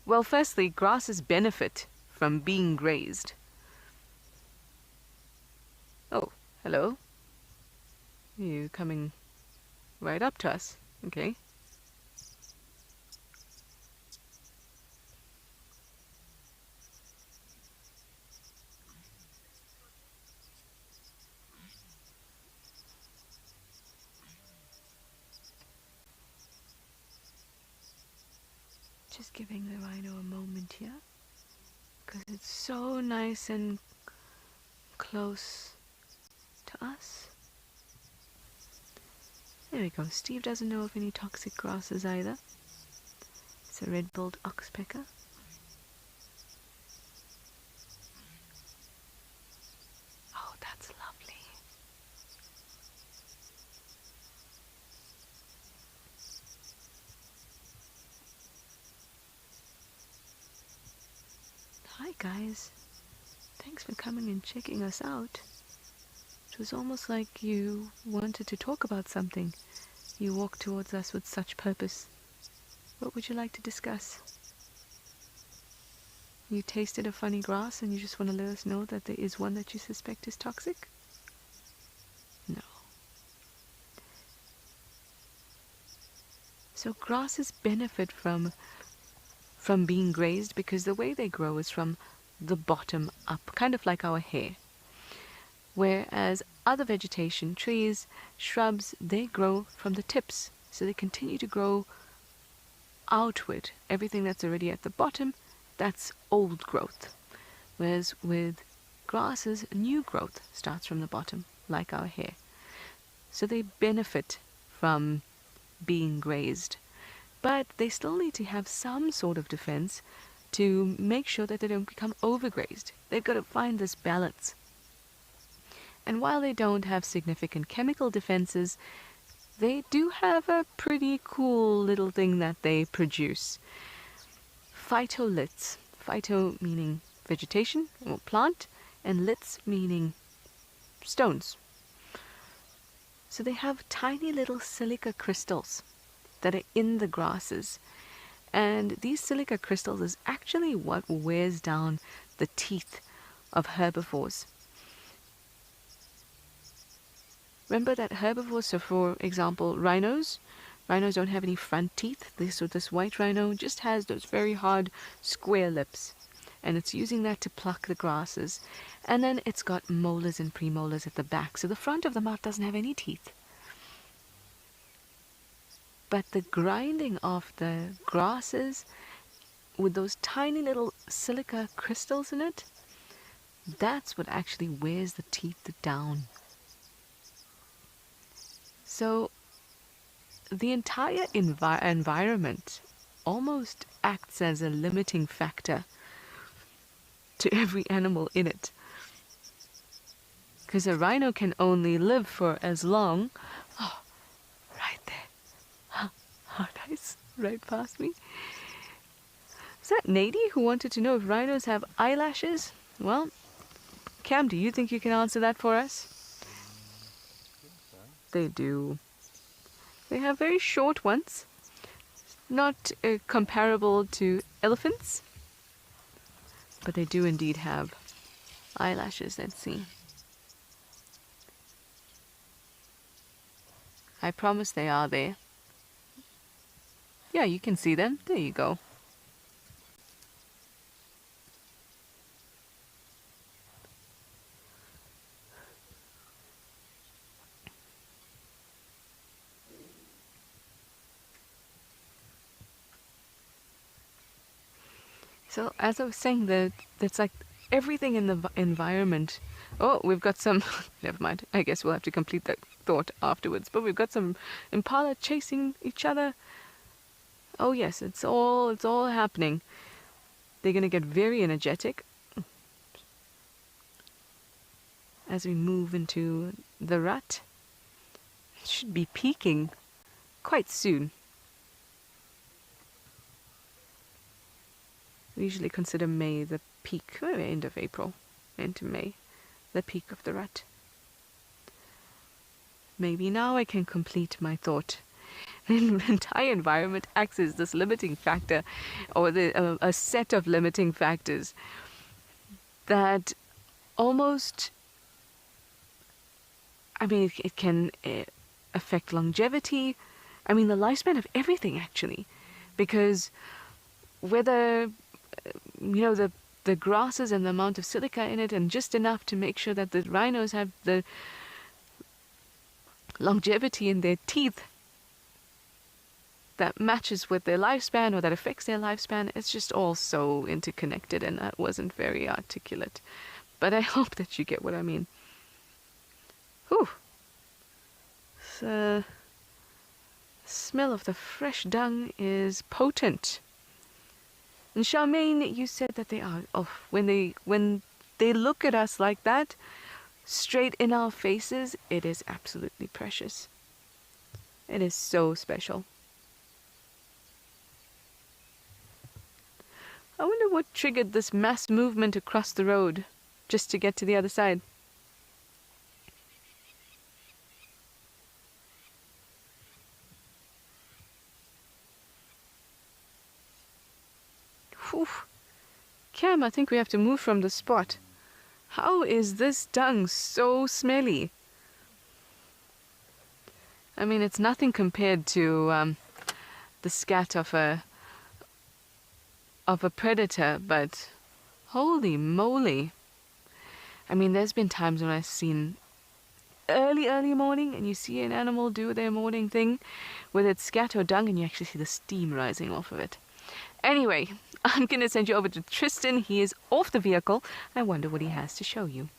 Well, firstly, grasses benefit from being grazed. Oh, hello. You coming right up to us? Okay. Just giving the rhino a moment here, because it's so nice and close to us. There we go. Steve doesn't know of any toxic grasses either. It's a red-billed oxpecker. Oh, that's lovely. Hi guys, thanks for coming and checking us out. It was almost like you wanted to talk about something. You walked towards us with such purpose. What would you like to discuss? You tasted a funny grass and you just want to let us know that there is one that you suspect is toxic? No. So grasses benefit from being grazed because the way they grow is from the bottom up, kind of like our hair. Whereas other vegetation, trees, shrubs, they grow from the tips. So they continue to grow outward. Everything that's already at the bottom, that's old growth. Whereas with grasses, new growth starts from the bottom, like our hair. So they benefit from being grazed. But they still need to have some sort of defense to make sure that they don't become overgrazed. They've got to find this balance. And while they don't have significant chemical defenses, they do have a pretty cool little thing that they produce. Phytoliths. Phyto meaning vegetation or plant, and liths meaning stones. So they have tiny little silica crystals that are in the grasses. And these silica crystals is actually what wears down the teeth of herbivores. Remember that herbivores, so for example, rhinos don't have any front teeth. This white rhino just has those very hard square lips. And it's using that to pluck the grasses. And then it's got molars and premolars at the back. So the front of the mouth doesn't have any teeth. But the grinding of the grasses with those tiny little silica crystals in it, that's what actually wears the teeth down. So the entire environment almost acts as a limiting factor to every animal in it. Because a rhino can only live for as long. Oh, right there. How nice, right past me. Is that Nady who wanted to know if rhinos have eyelashes? Well, Cam, do you think you can answer that for us? They do. They have very short ones, not comparable to elephants, but they do indeed have eyelashes. Let's see. I promise they are there. Yeah, you can see them. There you go. So as I was saying, that's like everything in the environment. Oh, we've got some, never mind. I guess we'll have to complete that thought afterwards. But we've got some impala chasing each other. Oh yes, it's all happening. They're going to get very energetic as we move into the rut. It should be peaking quite soon. usually consider May the peak, end of April into May, the peak of the rut. Maybe now I can complete my thought. The entire environment acts as this limiting factor, or a set of limiting factors that almost, it can affect longevity. The lifespan of everything, actually, because whether, the grasses and the amount of silica in it, and just enough to make sure that the rhinos have the longevity in their teeth that matches with their lifespan or that affects their lifespan. It's just all so interconnected, and that wasn't very articulate. But I hope that you get what I mean. Whew. The smell of the fresh dung is potent. And Charmaine, you said that they are, when they look at us like that, straight in our faces, it is absolutely precious. It is so special. I wonder what triggered this mass movement across the road just to get to the other side. Whew. Cam, I think we have to move from the spot. How is this dung so smelly? It's nothing compared to the scat of a predator, but holy moly. There's been times when I've seen early morning, and you see an animal do their morning thing with its scat or dung, and you actually see the steam rising off of it. Anyway, I'm going to send you over to Tristan. He is off the vehicle. I wonder what he has to show you.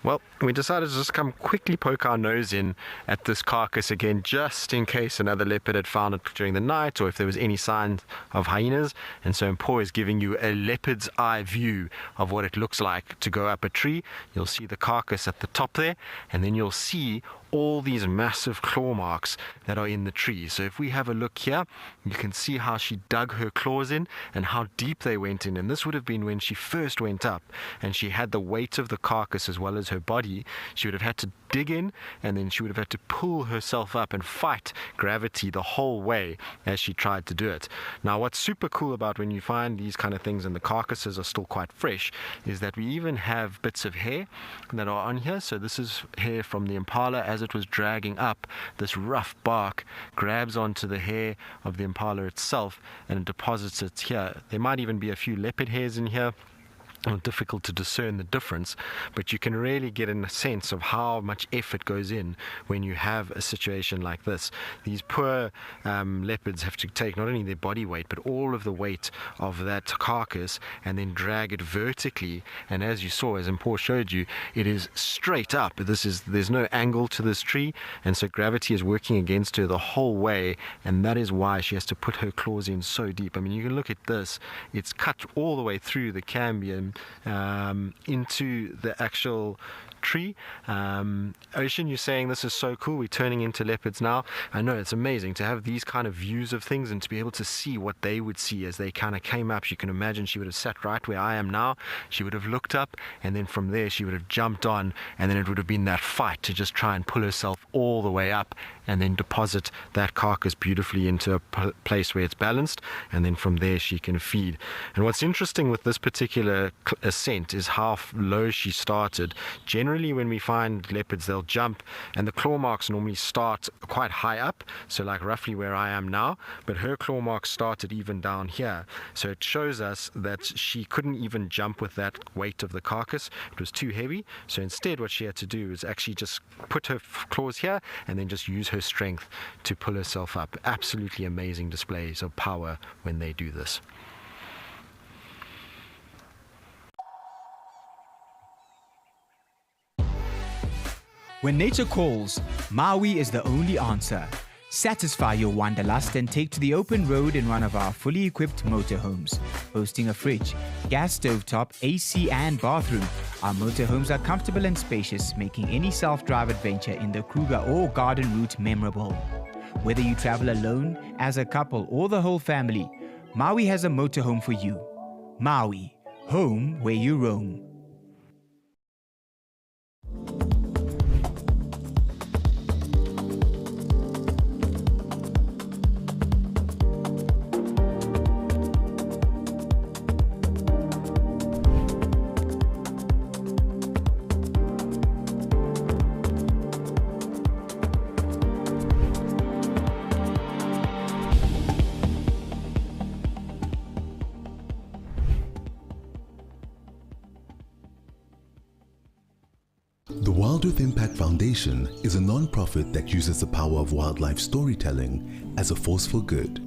Well, we decided to just come quickly poke our nose in at this carcass again, just in case another leopard had found it during the night, or if there was any signs of hyenas. And so Mpho is giving you a leopard's eye view of what it looks like to go up a tree. You'll see the carcass at the top there, and then you'll see all these massive claw marks that are in the tree. So if we have a look here, you can see how she dug her claws in and how deep they went in. And this would have been when she first went up, and she had the weight of the carcass as well as her body. She would have had to dig in, and then she would have had to pull herself up and fight gravity the whole way as she tried to do it. Now, what's super cool about when you find these kind of things and the carcasses are still quite fresh is that we even have bits of hair that are on here. So this is hair from the impala. As it was dragging up, this rough bark grabs onto the hair of the impala itself and deposits it here. There might even be a few leopard hairs in here. Difficult to discern the difference, but you can really get a sense of how much effort goes in when you have a situation like this. These poor leopards have to take not only their body weight but all of the weight of that carcass and then drag it vertically, and as you saw, as Mpho showed you, it is straight up. There's no angle to this tree, and so gravity is working against her the whole way, and that is why she has to put her claws in so deep. You can look at this, it's cut all the way through the cambium into the actual tree. Ocean, you're saying this is so cool, we're turning into leopards now. I know, it's amazing to have these kind of views of things and to be able to see what they would see as they kind of came up. You can imagine she would have sat right where I am now, she would have looked up, and then from there she would have jumped on, and then it would have been that fight to just try and pull herself all the way up and then deposit that carcass beautifully into a place where it's balanced, and then from there she can feed. And what's interesting with this particular ascent is how low she started. Generally when we find leopards, they'll jump, and the claw marks normally start quite high up, so like roughly where I am now, but her claw marks started even down here. So it shows us that she couldn't even jump with that weight of the carcass. It was too heavy, so instead what she had to do is actually just put her claws here and then just use her strength to pull herself up. Absolutely amazing displays of power when they do this. When nature calls, Maui is the only answer. Satisfy your wanderlust and take to the open road in one of our fully equipped motorhomes. Boasting a fridge, gas stovetop, AC and bathroom, our motorhomes are comfortable and spacious, making any self-drive adventure in the Kruger or garden route memorable. Whether you travel alone, as a couple or the whole family, Maui has a motorhome for you. Maui, home where you roam. The Wild Earth Impact Foundation is a non-profit that uses the power of wildlife storytelling as a force for good.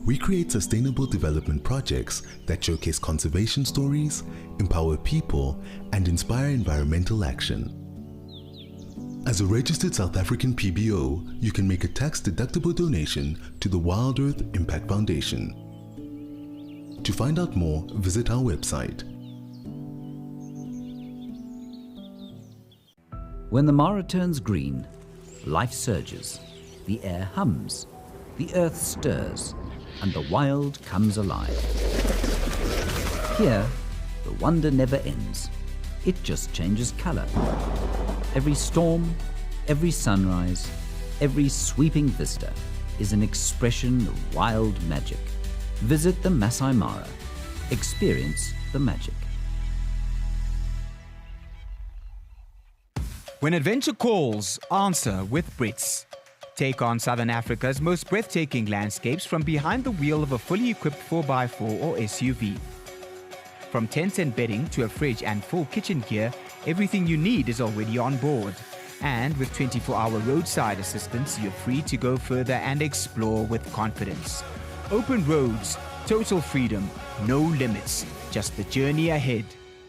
We create sustainable development projects that showcase conservation stories, empower people, and inspire environmental action. As a registered South African PBO, you can make a tax-deductible donation to the Wild Earth Impact Foundation. To find out more, visit our website. When the Mara turns green, life surges, the air hums, the earth stirs, and the wild comes alive. Here, the wonder never ends. It just changes color. Every storm, every sunrise, every sweeping vista is an expression of wild magic. Visit the Masai Mara. Experience the magic. When adventure calls, answer with Brits. Take on Southern Africa's most breathtaking landscapes from behind the wheel of a fully equipped 4x4 or SUV. From tents and bedding to a fridge and full kitchen gear, everything you need is already on board. And with 24-hour roadside assistance, you're free to go further and explore with confidence. Open roads, total freedom, no limits, just the journey ahead.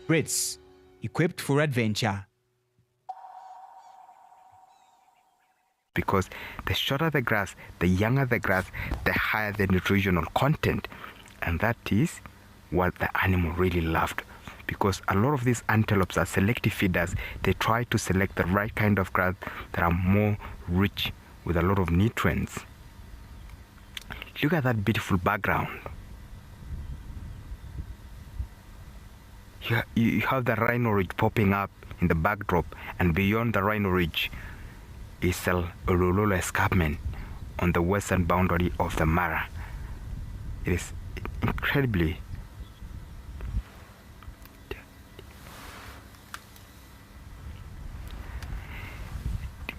Brits, equipped for adventure. Because the shorter the grass, the younger the grass, the higher the nutritional content. And that is what the animal really loved. Because a lot of these antelopes are selective feeders. They try to select the right kind of grass that are more rich with a lot of nutrients. Look at that beautiful background. You have the Rhino Ridge popping up in the backdrop, and beyond the Rhino Ridge is the Ululula Escarpment on the western boundary of the Mara. It is incredibly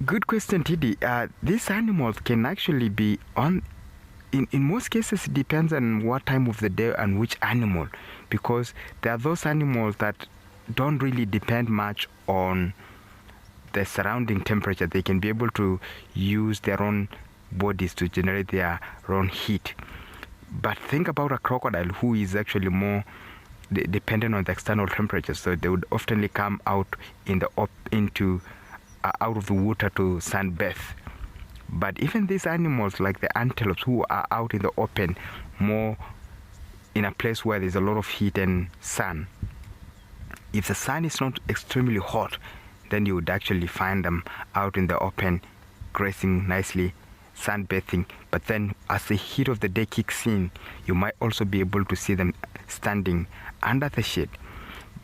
good question, TD. These animals can actually be on. In most cases, it depends on what time of the day and which animal, because there are those animals that don't really depend much on the surrounding temperature. They can be able to use their own bodies to generate their own heat. But think about a crocodile, who is actually more dependent on the external temperature. So they would often come out in the out of the water to sunbathe. But even these animals like the antelopes, who are out in the open, more in a place where there's a lot of heat and sun, if the sun is not extremely hot, then you would actually find them out in the open, grazing nicely, sunbathing. But then as the heat of the day kicks in, you might also be able to see them standing under the shade.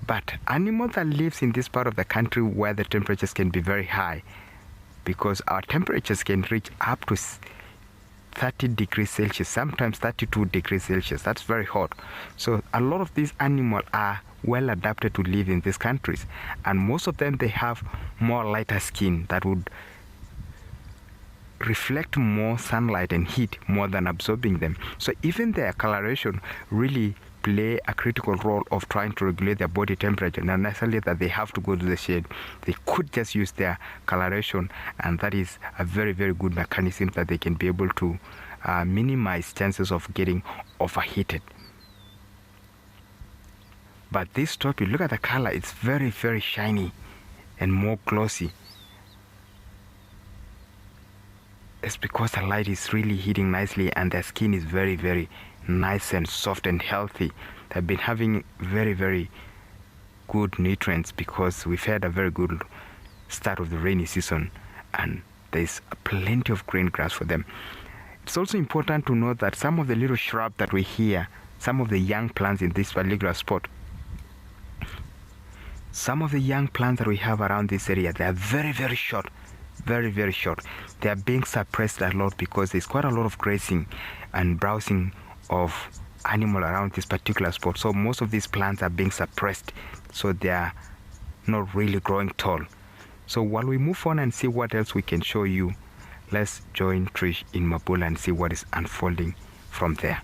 But animals that live in this part of the country where the temperatures can be very high, because our temperatures can reach up to 30 degrees Celsius, sometimes 32 degrees Celsius. That's very hot. So a lot of these animals are well adapted to live in these countries, and most of them, they have more lighter skin that would reflect more sunlight and heat more than absorbing them. So even their coloration really play a critical role of trying to regulate their body temperature. Not necessarily that they have to go to the shade. They could just use their coloration, and that is a very, very good mechanism that they can be able to minimize chances of getting overheated. But this top, you look at the color, it's very, very shiny and more glossy. it's because the light is really hitting nicely and their skin is very, very nice and soft and healthy. They've been having very, very good nutrients because we've had a very good start of the rainy season and there's plenty of green grass for them. It's also important to note that some of the little shrub that we hear, some of the young plants in this particular spot, some of the young plants that we have around this area, they are very, very short, very, very short. They are being suppressed a lot because there's quite a lot of grazing and browsing of animal around this particular spot. So most of these plants are being suppressed, so they are not really growing tall. So while we move on and see what else we can show you, let's join Trish in Mabula and see what is unfolding from there.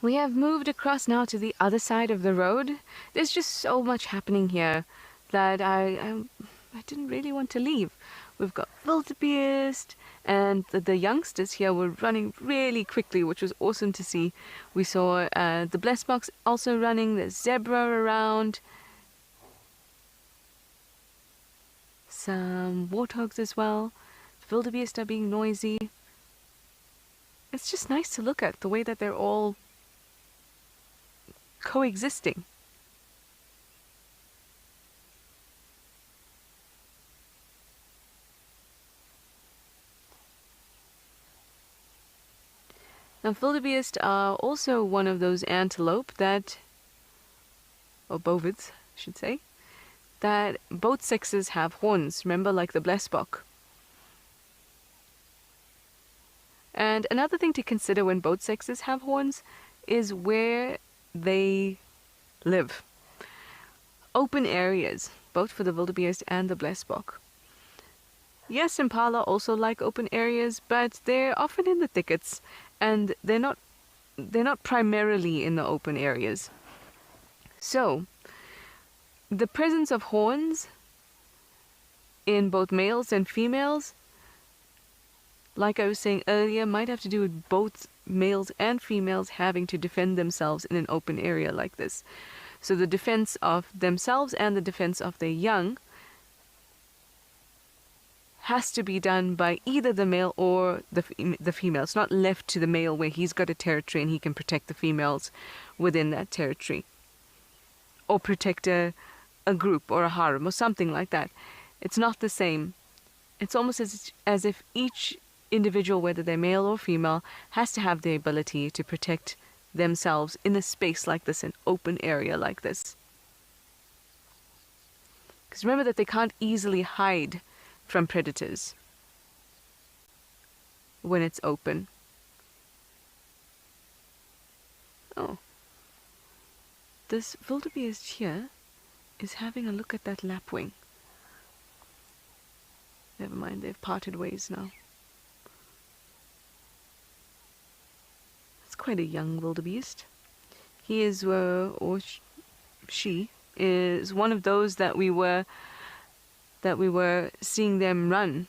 We have moved across now to the other side of the road. There's just so much happening here that I didn't really want to leave. We've got wildebeest, and the youngsters here were running really quickly, which was awesome to see. We saw the blessed box also running, there's zebra around, some warthogs as well. The wildebeest are being noisy. It's just nice to look at the way that they're all coexisting. Now, wildebeest are also one of those antelope that, or bovids, I should say, that both sexes have horns. Remember, like the blessbok. And another thing to consider when both sexes have horns is where they live. Open areas, both for the wildebeest and the blessbok. Yes, impala also like open areas, but they're often in the thickets, and they're not primarily in the open areas. So, the presence of horns in both males and females, like I was saying earlier, might have to do with both males and females having to defend themselves in an open area like this. So the defense of themselves and the defense of their young has to be done by either the male or the female. It's not left to the male where he's got a territory and he can protect the females within that territory, or protect a group or a harem or something like that. It's not the same. It's almost as if each individual, whether they're male or female, has to have the ability to protect themselves in a space like this, an open area like this. Because remember that they can't easily hide from predators when it's open. Oh, this wildebeest here is having a look at that lapwing. Never mind, they've parted ways now. It's quite a young wildebeest. He is, she is one of those that we were seeing them run.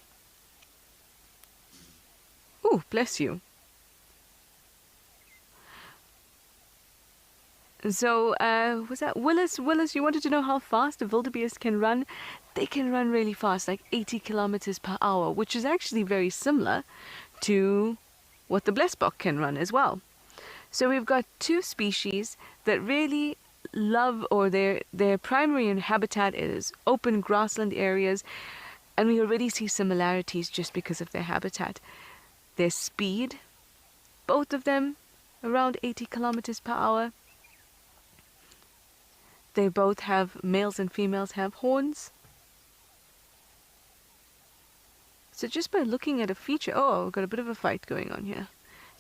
Ooh, bless you. So, was that Willis? Willis, you wanted to know how fast a wildebeest can run? They can run really fast, like 80 kilometers per hour, which is actually very similar to what the blessbok can run as well. So we've got two species that really love, or their primary habitat is open grassland areas, and we already see similarities just because of their habitat. Their speed, both of them around 80 kilometers per hour. They both have, males and females have horns. So just by looking at a feature, oh, we've got a bit of a fight going on here.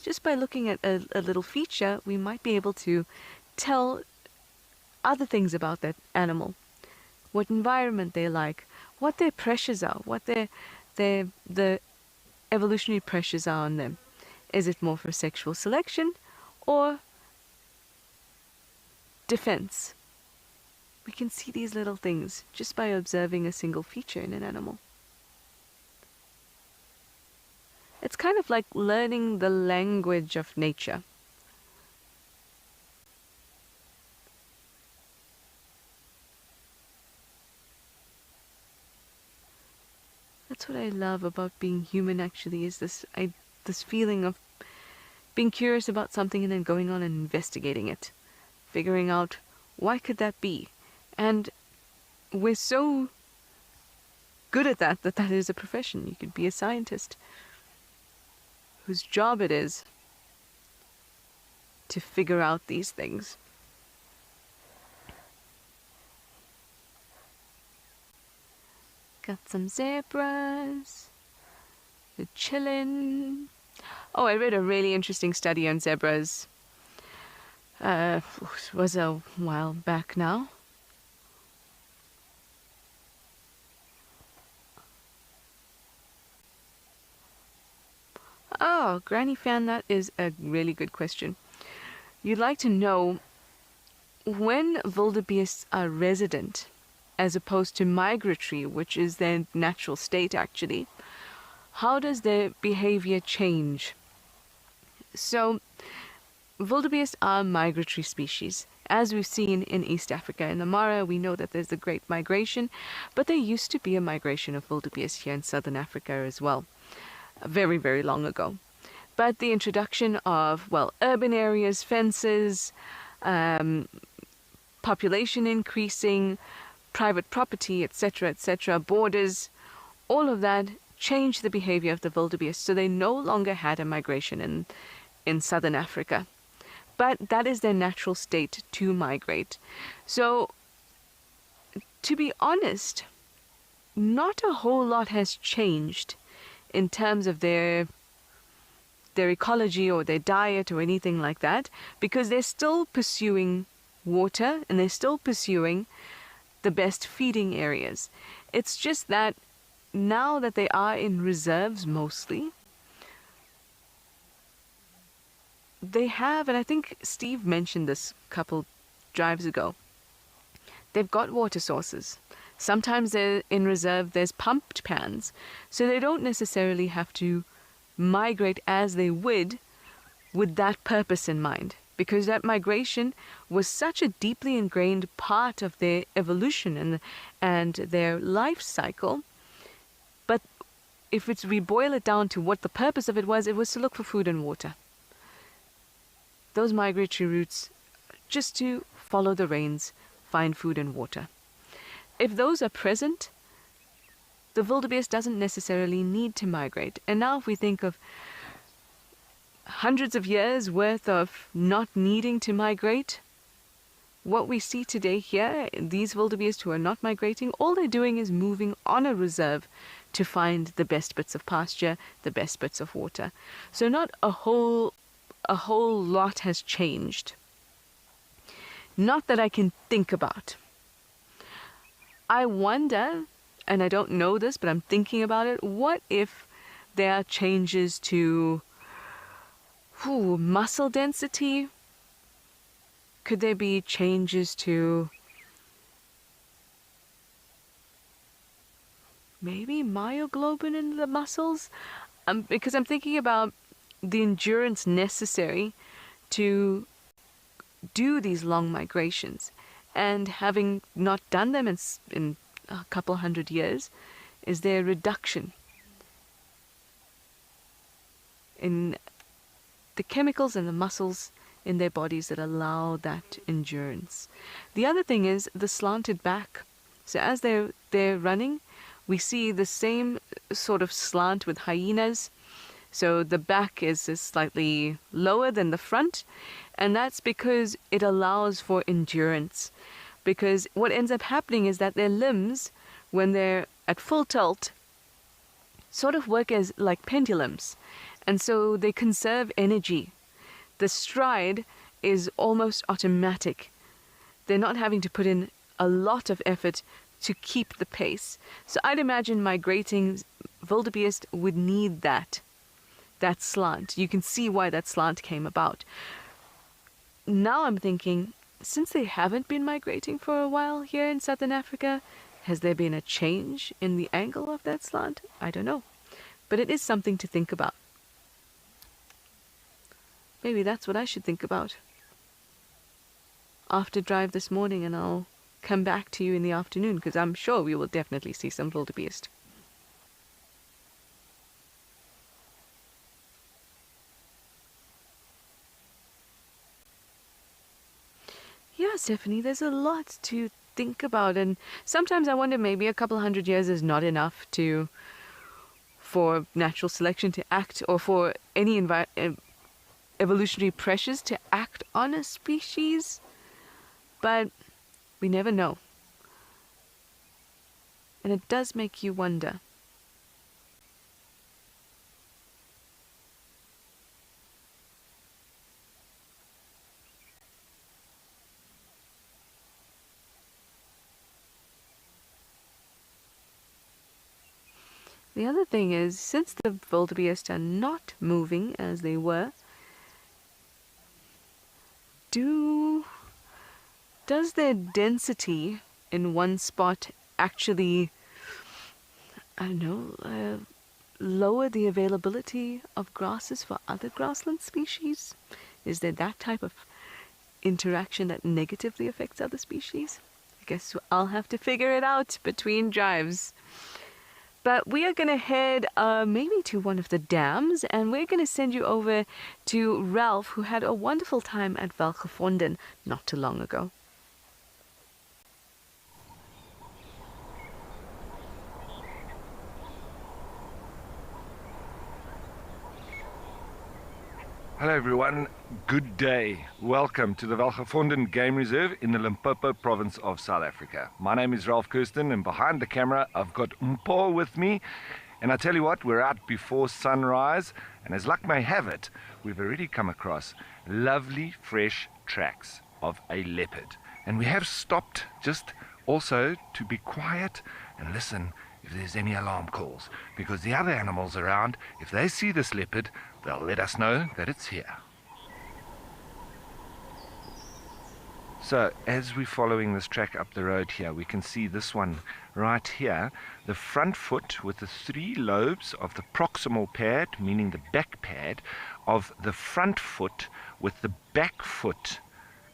Just by looking at a little feature, we might be able to tell other things about that animal. What environment they like, what their pressures are, what the evolutionary pressures are on them. Is it more for sexual selection or defense? We can see these little things just by observing a single feature in an animal. It's kind of like learning the language of nature. That's what I love about being human, actually, is this feeling of being curious about something and then going on and investigating it, figuring out why could that be. And we're so good at that that is a profession. You could be a scientist whose job it is to figure out these things. Got some zebras. They're chilling. Oh, I read a really interesting study on zebras. It was a while back now. Oh, Granny fan, that is a really good question. You'd like to know when wildebeests are resident as opposed to migratory, which is their natural state actually, how does their behavior change? So, wildebeests are migratory species. As we've seen in East Africa, in the Mara, we know that there's a great migration, but there used to be a migration of wildebeest here in southern Africa as well, very, very long ago. But the introduction of, well, urban areas, fences, population increasing, private property, etc., borders, all of that changed the behavior of the wildebeest, so they no longer had a migration in southern Africa. But that is their natural state, to migrate. So, to be honest, not a whole lot has changed in terms of their ecology or their diet or anything like that, because they're still pursuing water and they're still pursuing the best feeding areas. It's just that now that they are in reserves mostly, they have, and I think Steve mentioned this a couple drives ago, they've got water sources. Sometimes they're in reserve, there's pumped pans, so they don't necessarily have to migrate as they would with that purpose in mind, because that migration was such a deeply ingrained part of their evolution and their life cycle. But if we boil it down to what the purpose of it was to look for food and water. Those migratory routes, just to follow the rains, find food and water. If those are present, the wildebeest doesn't necessarily need to migrate. And now if we think of hundreds of years worth of not needing to migrate, what we see today here, these wildebeest who are not migrating, all they're doing is moving on a reserve to find the best bits of pasture, the best bits of water. So not a whole lot has changed. Not that I can think about. I wonder, and I don't know this, but I'm thinking about it, what if there are changes to muscle density? Could there be changes to maybe myoglobin in the muscles? Because I'm thinking about the endurance necessary to do these long migrations, and having not done them in a couple hundred years, is there a reduction in the chemicals and the muscles in their bodies that allow that endurance? The other thing is the slanted back. So as they're running, we see the same sort of slant with hyenas. So the back is slightly lower than the front, and that's because it allows for endurance. Because what ends up happening is that their limbs, when they're at full tilt, sort of work as like pendulums, and so they conserve energy. The stride is almost automatic. They're not having to put in a lot of effort to keep the pace. So I'd imagine migrating wildebeest would need that slant. You can see why that slant came about. Now I'm thinking, since they haven't been migrating for a while here in southern Africa, has there been a change in the angle of that slant? I don't know. But it is something to think about. Maybe that's what I should think about. After drive this morning, and I'll come back to you in the afternoon, because I'm sure we will definitely see some wildebeest. Yeah, Stephanie, there's a lot to think about, and sometimes I wonder maybe a couple 100 years is not enough for natural selection to act, or for any evolutionary pressures to act on a species, but we never know. And it does make you wonder. The other thing is, since the wildebeest are not moving as they were, does their density in one spot actually, I don't know, lower the availability of grasses for other grassland species? Is there that type of interaction that negatively affects other species? I guess I'll have to figure it out between drives. But we are going to head maybe to one of the dams, and we're going to send you over to Ralph, who had a wonderful time at Welgevonden not too long ago. Hello everyone, good day. Welcome to the Welgevonden Game Reserve in the Limpopo province of South Africa. My name is Ralph Kirsten, and behind the camera I've got Mpo with me. And I tell you what, we're out before sunrise, and as luck may have it, we've already come across lovely fresh tracks of a leopard. And we have stopped just also to be quiet and listen if there's any alarm calls, because the other animals around, if they see this leopard, they'll let us know that it's here. So as we're following this track up the road here, we can see this one right here, the front foot with the 3 lobes of the proximal pad, meaning the back pad, of the front foot with the back foot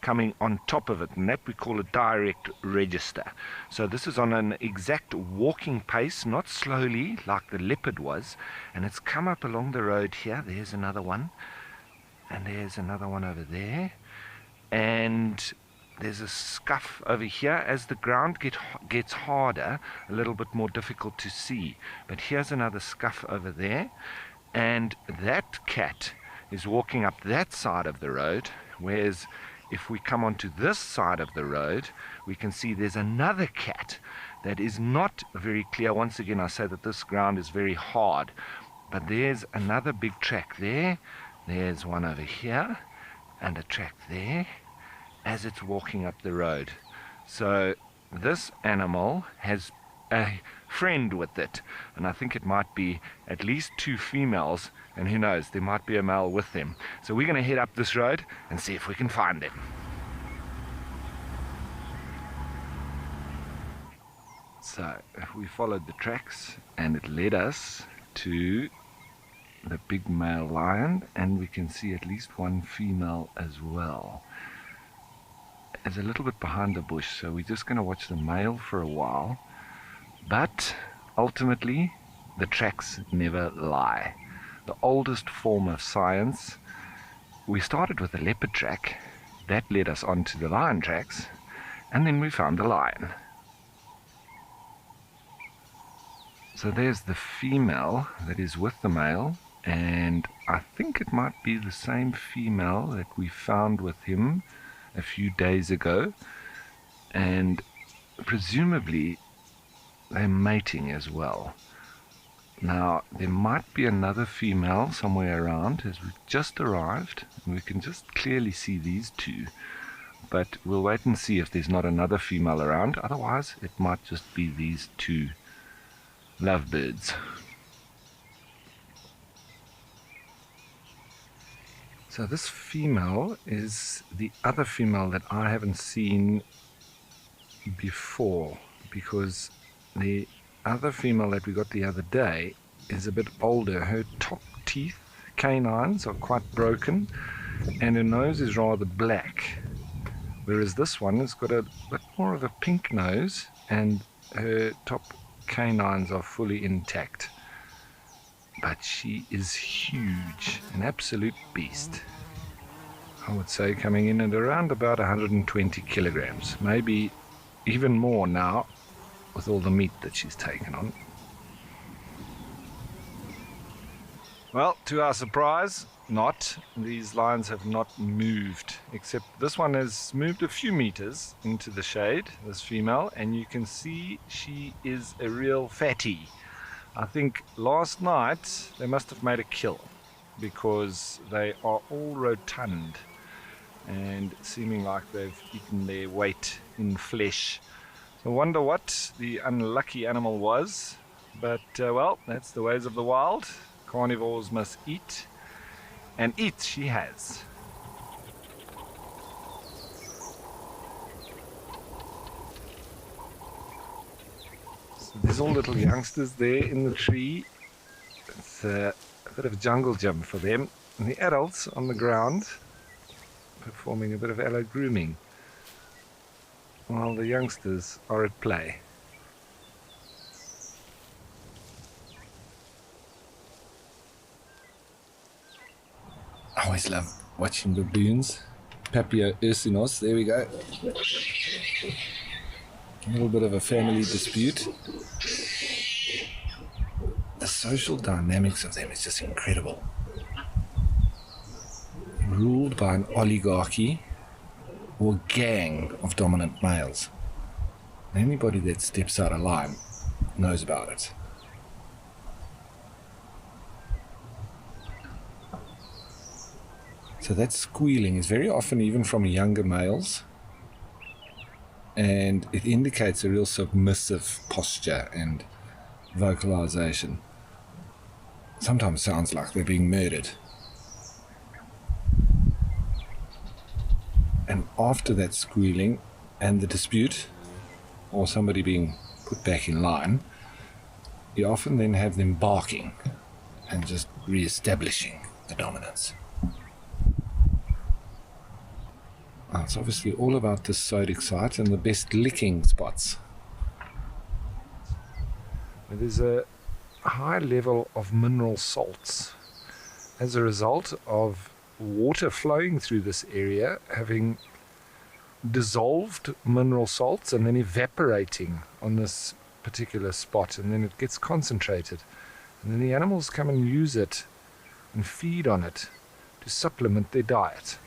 coming on top of it, and that we call a direct register. So this is on an exact walking pace, not slowly like the leopard was, and it's come up along the road here. There's another one, and there's another one over there, and there's a scuff over here. As the ground gets harder, a little bit more difficult to see, but here's another scuff over there, and that cat is walking up that side of the road, whereas if we come onto this side of the road, we can see there's another cat that is not very clear. Once again, I say that this ground is very hard, but there's another big track there. There's one over here, and a track there as it's walking up the road. So this animal has a friend with it, and I think it might be at least 2 females, and who knows, there might be a male with them. So we're going to head up this road and see if we can find them. So we followed the tracks, and it led us to the big male lion, and we can see at least 1 female as well. It's a little bit behind the bush, so we're just going to watch the male for a while. But ultimately, the tracks never lie. The oldest form of science, we started with the leopard track, that led us on to the lion tracks, and then we found the lion. So there's the female that is with the male, and I think it might be the same female that we found with him a few days ago, and presumably they're mating as well. Now there might be another female somewhere around, as we've just arrived, and we can just clearly see these 2, but we'll wait and see if there's not another female around. Otherwise it might just be these 2 lovebirds. So this female is the other female that I haven't seen before, because the other female that we got the other day is a bit older. Her top teeth, canines, are quite broken, and her nose is rather black, whereas this one has got a bit more of a pink nose and her top canines are fully intact. But she is huge, an absolute beast. I would say coming in at around about 120 kilograms, maybe even more now with all the meat that she's taken on. Well, to our surprise, not. These lions have not moved, except this one has moved a few meters into the shade, this female, and you can see she is a real fatty. I think last night they must have made a kill because they are all rotund and seeming like they've eaten their weight in flesh. So I wonder what the unlucky animal was, but well, that's the ways of the wild. Carnivores must eat, and eat she has. So there's all little youngsters there in the tree. It's a bit of a jungle gym for them, and the adults on the ground performing a bit of allo grooming while the youngsters are at play. I always love watching baboons. Papio ursinos, there we go. A little bit of a family dispute. The social dynamics of them is just incredible. Ruled by an oligarchy or gang of dominant males. Anybody that steps out of line knows about it. So that squealing is very often even from younger males, and it indicates a real submissive posture and vocalization. Sometimes sounds like they're being murdered. And after that squealing and the dispute, or somebody being put back in line, you often then have them barking and just re-establishing the dominance. It's obviously all about the sodic site and the best licking spots. There's a high level of mineral salts as a result of water flowing through this area, having dissolved mineral salts and then evaporating on this particular spot, and then it gets concentrated, and then the animals come and use it and feed on it to supplement their diet.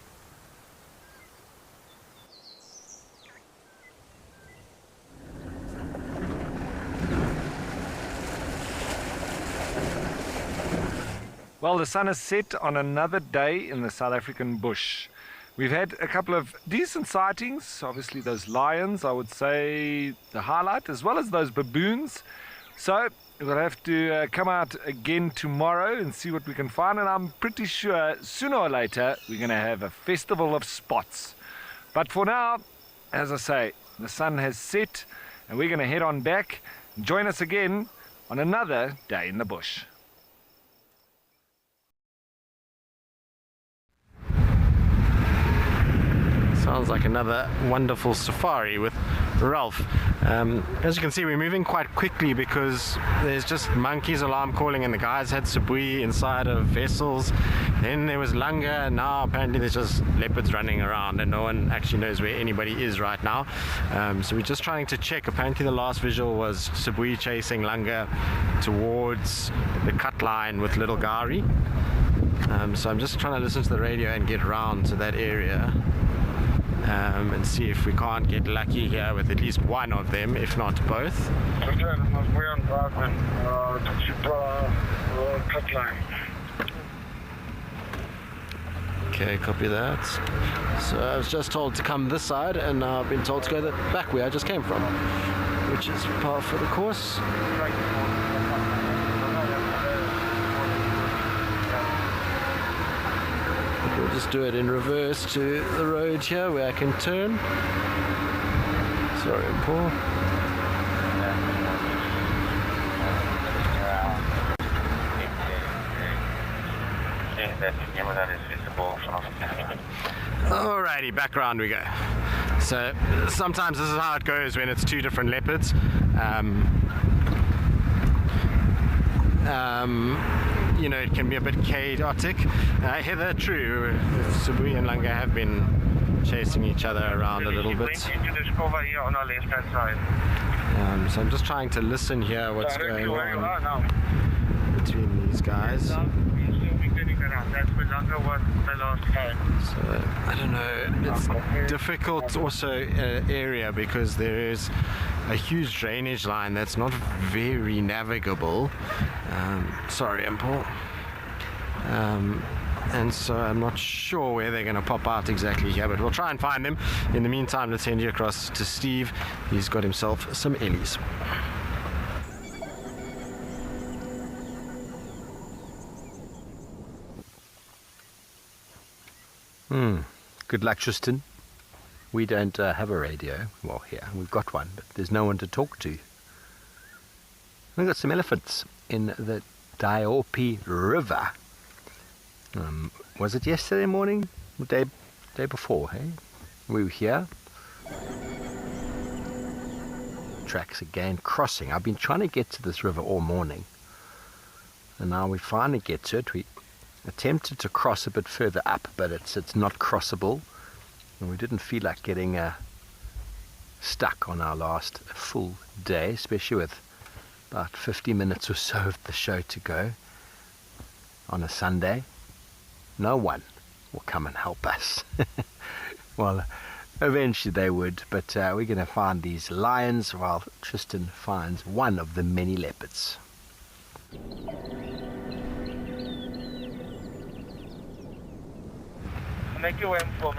Well, the sun has set on another day in the South African bush. We've had a couple of decent sightings, obviously those lions, I would say the highlight, as well as those baboons. So we'll have to come out again tomorrow and see what we can find, and I'm pretty sure sooner or later we're going to have a festival of spots. But for now, as I say, the sun has set and we're going to head on back. Join us again on another day in the bush. Sounds like another wonderful safari with Ralph. As you can see, we're moving quite quickly because there's just monkeys alarm calling, and the guys had sabui inside of vessels. Then there was langa, and now apparently there's just leopards running around and no one actually knows where anybody is right now. So we're just trying to check. Apparently the last visual was sabui chasing langa towards the cut line with little gari. So I'm just trying to listen to the radio and get round to that area. And see if we can't get lucky here with at least one of them, if not both. Okay, copy that. So I was just told to come this side, and now I've been told to go back where I just came from, which is par for the course. We'll just do it in reverse to the road here where I can turn. Sorry, Paul. Alrighty, back round we go. So sometimes this is how it goes when it's two different leopards. You know, it can be a bit chaotic. Hitherto, Sabui and Langa have been chasing each other around a little bit. So I'm just trying to listen here what's going on between these guys. So I don't know, it's difficult also area because there is a huge drainage line that's not very navigable. Sorry, I'm Paul. And so I'm not sure where they're going to pop out exactly here, but we'll try and find them. In the meantime, let's send you across to Steve. He's got himself some Ellies. Good luck, Tristan. We don't have a radio. Well, here, we've got one, but there's no one to talk to. We've got some elephants in the Diope River. Was it yesterday morning? The day before, hey? We were here. Tracks again, crossing. I've been trying to get to this river all morning. And now we finally get to it. We attempted to cross a bit further up, but it's not crossable. And we didn't feel like getting stuck on our last full day, especially with about 50 minutes or so of the show to go on a Sunday. No one will come and help us. Well, eventually they would, but we're going to find these lions while Tristan finds one of the many leopards.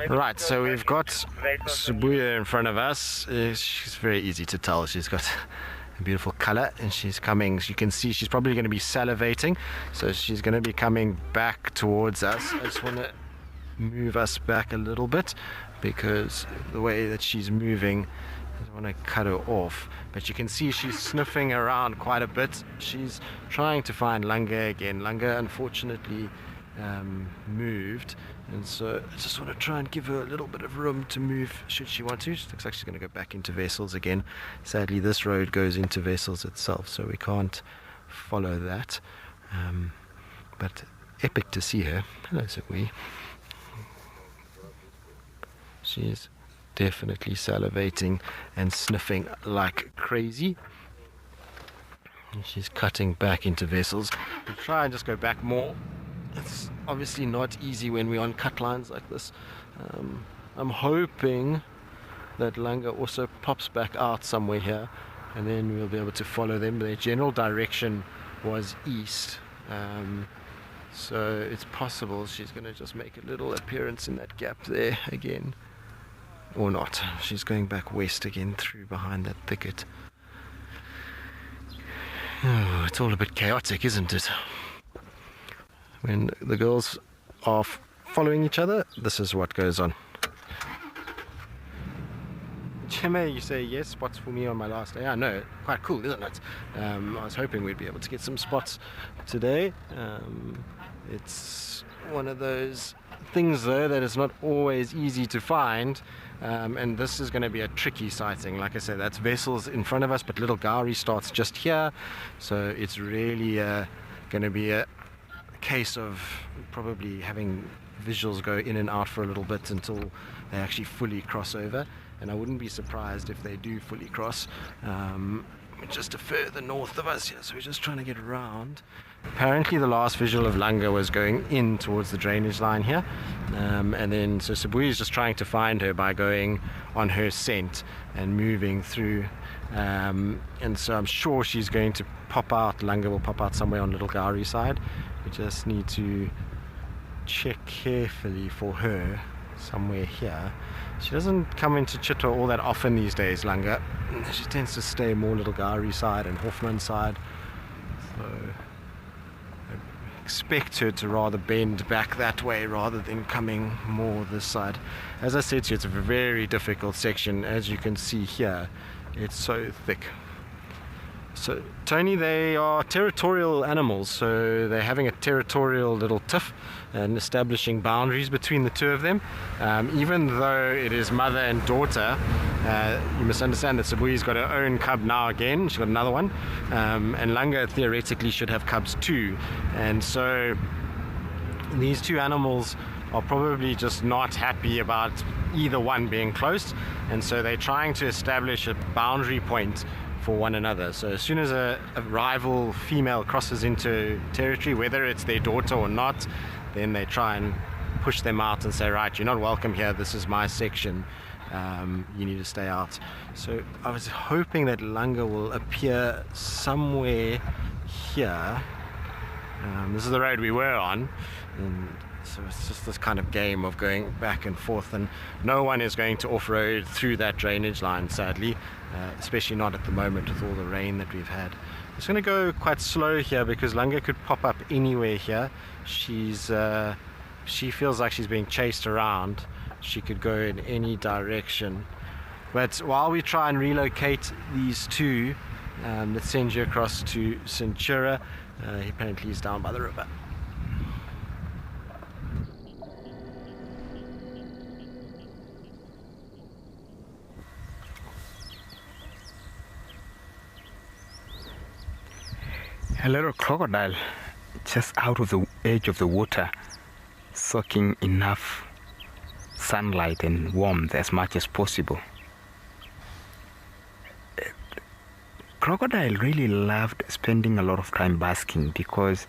Right, so we've got Sabuya in front of us. She's very easy to tell. She's got a beautiful color and she's coming. You can see she's probably going to be salivating, so she's going to be coming back towards us. I just want to move us back a little bit because the way that she's moving, I don't want to cut her off, but you can see she's sniffing around quite a bit. She's trying to find Langa again. Langa unfortunately moved, and so I just want to try and give her a little bit of room to move should she want to. She looks like she's going to go back into Vessels again. Sadly, this road goes into Vessels itself, so we can't follow that, but epic to see her. Hello, Zigui. She's definitely salivating and sniffing like crazy. And she's cutting back into Vessels. We'll try and just go back more. It's obviously not easy when we're on cut lines like this. I'm hoping that Langa also pops back out somewhere here, and then we'll be able to follow them. Their general direction was east, so it's possible she's going to just make a little appearance in that gap there again, or not. She's going back west again through behind that thicket. Oh, it's all a bit chaotic, isn't it? When the girls are following each other, this is what goes on. Chime, you say yes, spots for me on my last day. I know, quite cool, isn't it? I was hoping we'd be able to get some spots today. It's one of those things though that is not always easy to find, and this is going to be a tricky sighting. Like I said, that's Vessels in front of us, but Little Gowrie starts just here, so it's really going to be a case of probably having visuals go in and out for a little bit until they actually fully cross over, and I wouldn't be surprised if they do fully cross. Just a further north of us here, so we're just trying to get around. Apparently the last visual of Langa was going in towards the drainage line here, and then so Sabui is just trying to find her by going on her scent and moving through, and so I'm sure she's going to pop out. Langa will pop out somewhere on Little Gowrie side. We just need to check carefully for her somewhere here. She doesn't come into Chitwa all that often these days, Langa. She tends to stay more Little Gowrie side and Hoffman side, so I expect her to rather bend back that way rather than coming more this side. As I said to you, it's a very difficult section. As you can see here, it's so thick. So, Tony, they are territorial animals, so they're having a territorial little tiff and establishing boundaries between the two of them. Even though it is mother and daughter, you must understand that Sibuyi's got her own cub now again. She's got another one. And Langa theoretically should have cubs too. And so these two animals are probably just not happy about either one being close. And so they're trying to establish a boundary point for one another. So as soon as a rival female crosses into territory, whether it's their daughter or not, then they try and push them out and say, right, you're not welcome here, this is my section, you need to stay out. So I was hoping that Langa will appear somewhere here. This is the road we were on, and so it's just this kind of game of going back and forth, and no one is going to off-road through that drainage line, sadly, especially not at the moment with all the rain that we've had. It's going to go quite slow here because Langa could pop up anywhere here. She feels like she's being chased around. She could go in any direction. But while we try and relocate these two, let's send you across to Centura. He apparently is down by the river. A little crocodile just out of the edge of the water, soaking enough sunlight and warmth as much as possible. Crocodile really loved spending a lot of time basking because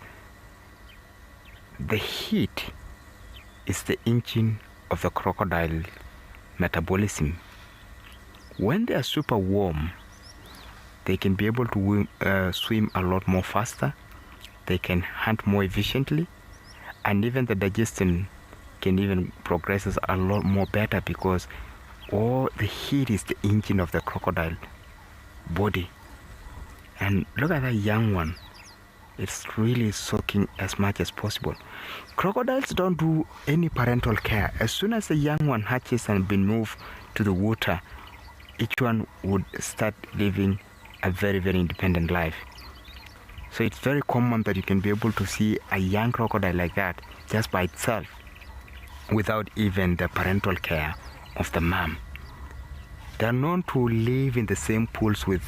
the heat is the engine of the crocodile metabolism. When they are super warm, they can be able to swim a lot more faster, they can hunt more efficiently, and even the digestion can even progress a lot more better because all the heat is the engine of the crocodile body. And look at that young one, it's really soaking as much as possible. Crocodiles don't do any parental care. As soon as the young one hatches and been moved to the water, each one would start living a very, very independent life. So it's very common that you can be able to see a young crocodile like that just by itself without even the parental care of the mom. They are known to live in the same pools with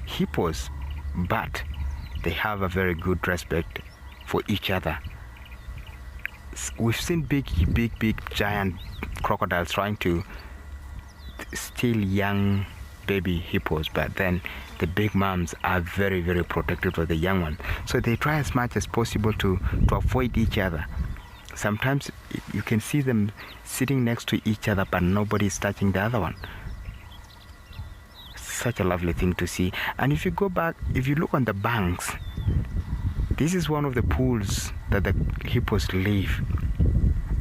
hippos, but they have a very good respect for each other. We've seen big giant crocodiles trying to steal young baby hippos, but then the big moms are very, very protective of the young one. So they try as much as possible to avoid each other. Sometimes you can see them sitting next to each other, but nobody is touching the other one. Such a lovely thing to see. And if you go back, if you look on the banks, this is one of the pools that the hippos live.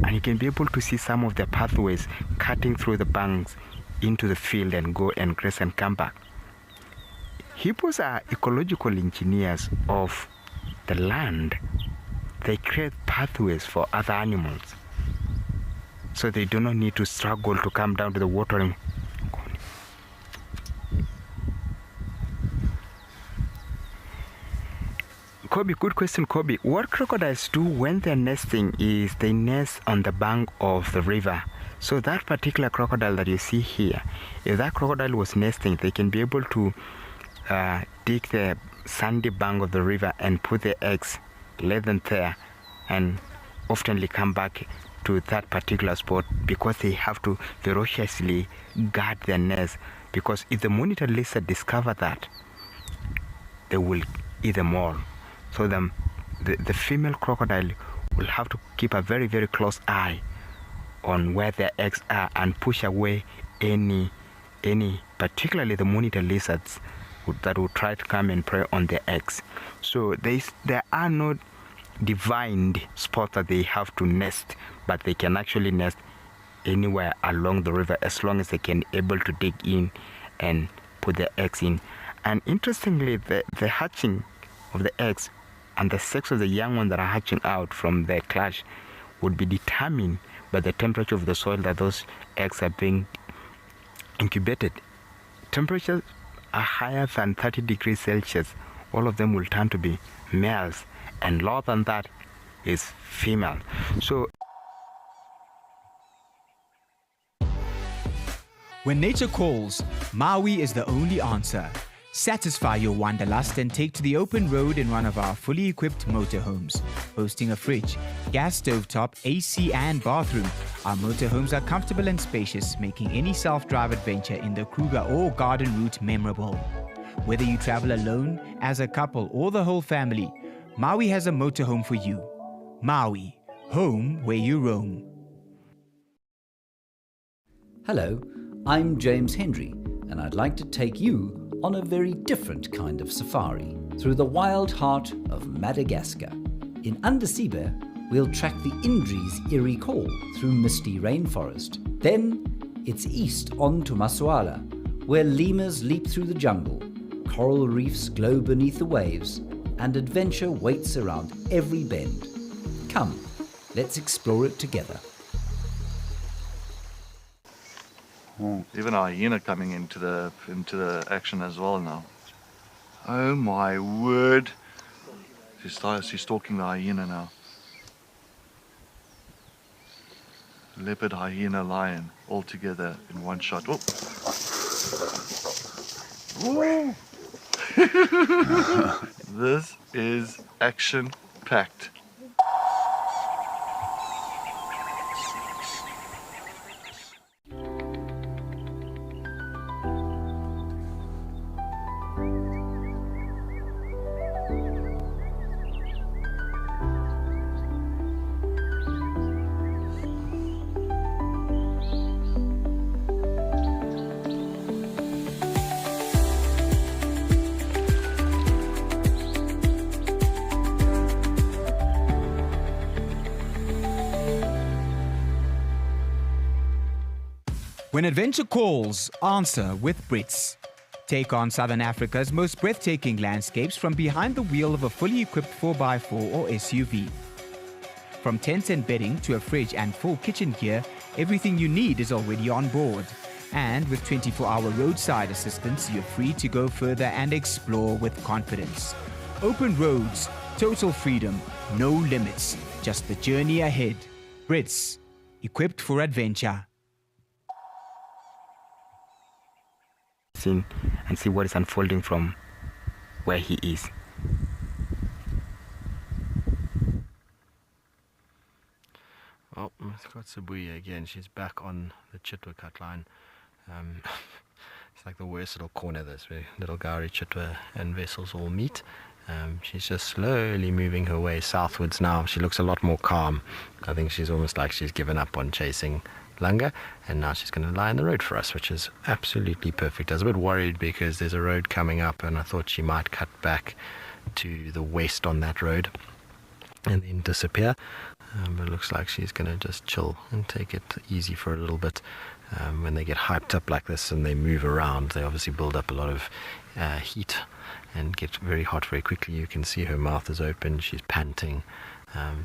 And you can be able to see some of the pathways cutting through the banks into the field and go and graze and come back. Hippos are ecological engineers of the land. They create pathways for other animals, so they do not need to struggle to come down to the watering. Kobe, good question, Kobe. What crocodiles do when they're nesting is they nest on the bank of the river. So that particular crocodile that you see here, if that crocodile was nesting, they can be able to dig the sandy bank of the river and put their eggs, lay them there, and oftenly come back to that particular spot because they have to ferociously guard their nest. Because if the monitor lizard discover that, they will eat them all. So the female crocodile will have to keep a very, very close eye on where their eggs are and push away any particularly the monitor lizards that will try to come and prey on their eggs. So there are no defined spots that they have to nest, but they can actually nest anywhere along the river as long as they can able to dig in and put their eggs in. And interestingly, the hatching of the eggs and the sex of the young ones that are hatching out from their clash would be determined by the temperature of the soil that those eggs are being incubated. Temperatures are higher than 30 degrees Celsius, all of them will turn to be males, and lower than that is female. So when nature calls, Maui is the only answer. Satisfy your wanderlust and take to the open road in one of our fully equipped motorhomes. Boasting a fridge, gas stovetop, AC and bathroom, our motorhomes are comfortable and spacious, making any self-drive adventure in the Kruger or garden route memorable. Whether you travel alone, as a couple or the whole family, Maui has a motorhome for you. Maui, home where you roam. Hello, I'm James Hendry, and I'd like to take you on a very different kind of safari through the wild heart of Madagascar. In Undersea, we'll track the Indri's eerie call through misty rainforest. Then it's east on to Masuala, where lemurs leap through the jungle, coral reefs glow beneath the waves, and adventure waits around every bend. Come, let's explore it together. Even a hyena coming into the action as well now. Oh my word! She's stalking the hyena now. Leopard, hyena, lion, all together in one shot. Oh. This is action-packed. When adventure calls, answer with Brits. Take on Southern Africa's most breathtaking landscapes from behind the wheel of a fully equipped 4x4 or SUV. From tents and bedding to a fridge and full kitchen gear, everything you need is already on board. And with 24-hour roadside assistance, you're free to go further and explore with confidence. Open roads, total freedom, no limits, just the journey ahead. Brits, equipped for adventure. And see what is unfolding from where he is. Well, it's got Sibuya again. She's back on the Chitwa cut line. It's like the worst little corner this where little Gowrie, Chitwa and Vessels all meet. She's just slowly moving her way southwards now. She looks a lot more calm. I think she's almost like she's given up on chasing Lunga, and now she's going to lie in the road for us, which is absolutely perfect. I was a bit worried because there's a road coming up and I thought she might cut back to the west on that road and then disappear, but it looks like she's going to just chill and take it easy for a little bit. When they get hyped up like this and they move around, they obviously build up a lot of heat and get very hot very quickly. You can see her mouth is open, she's panting,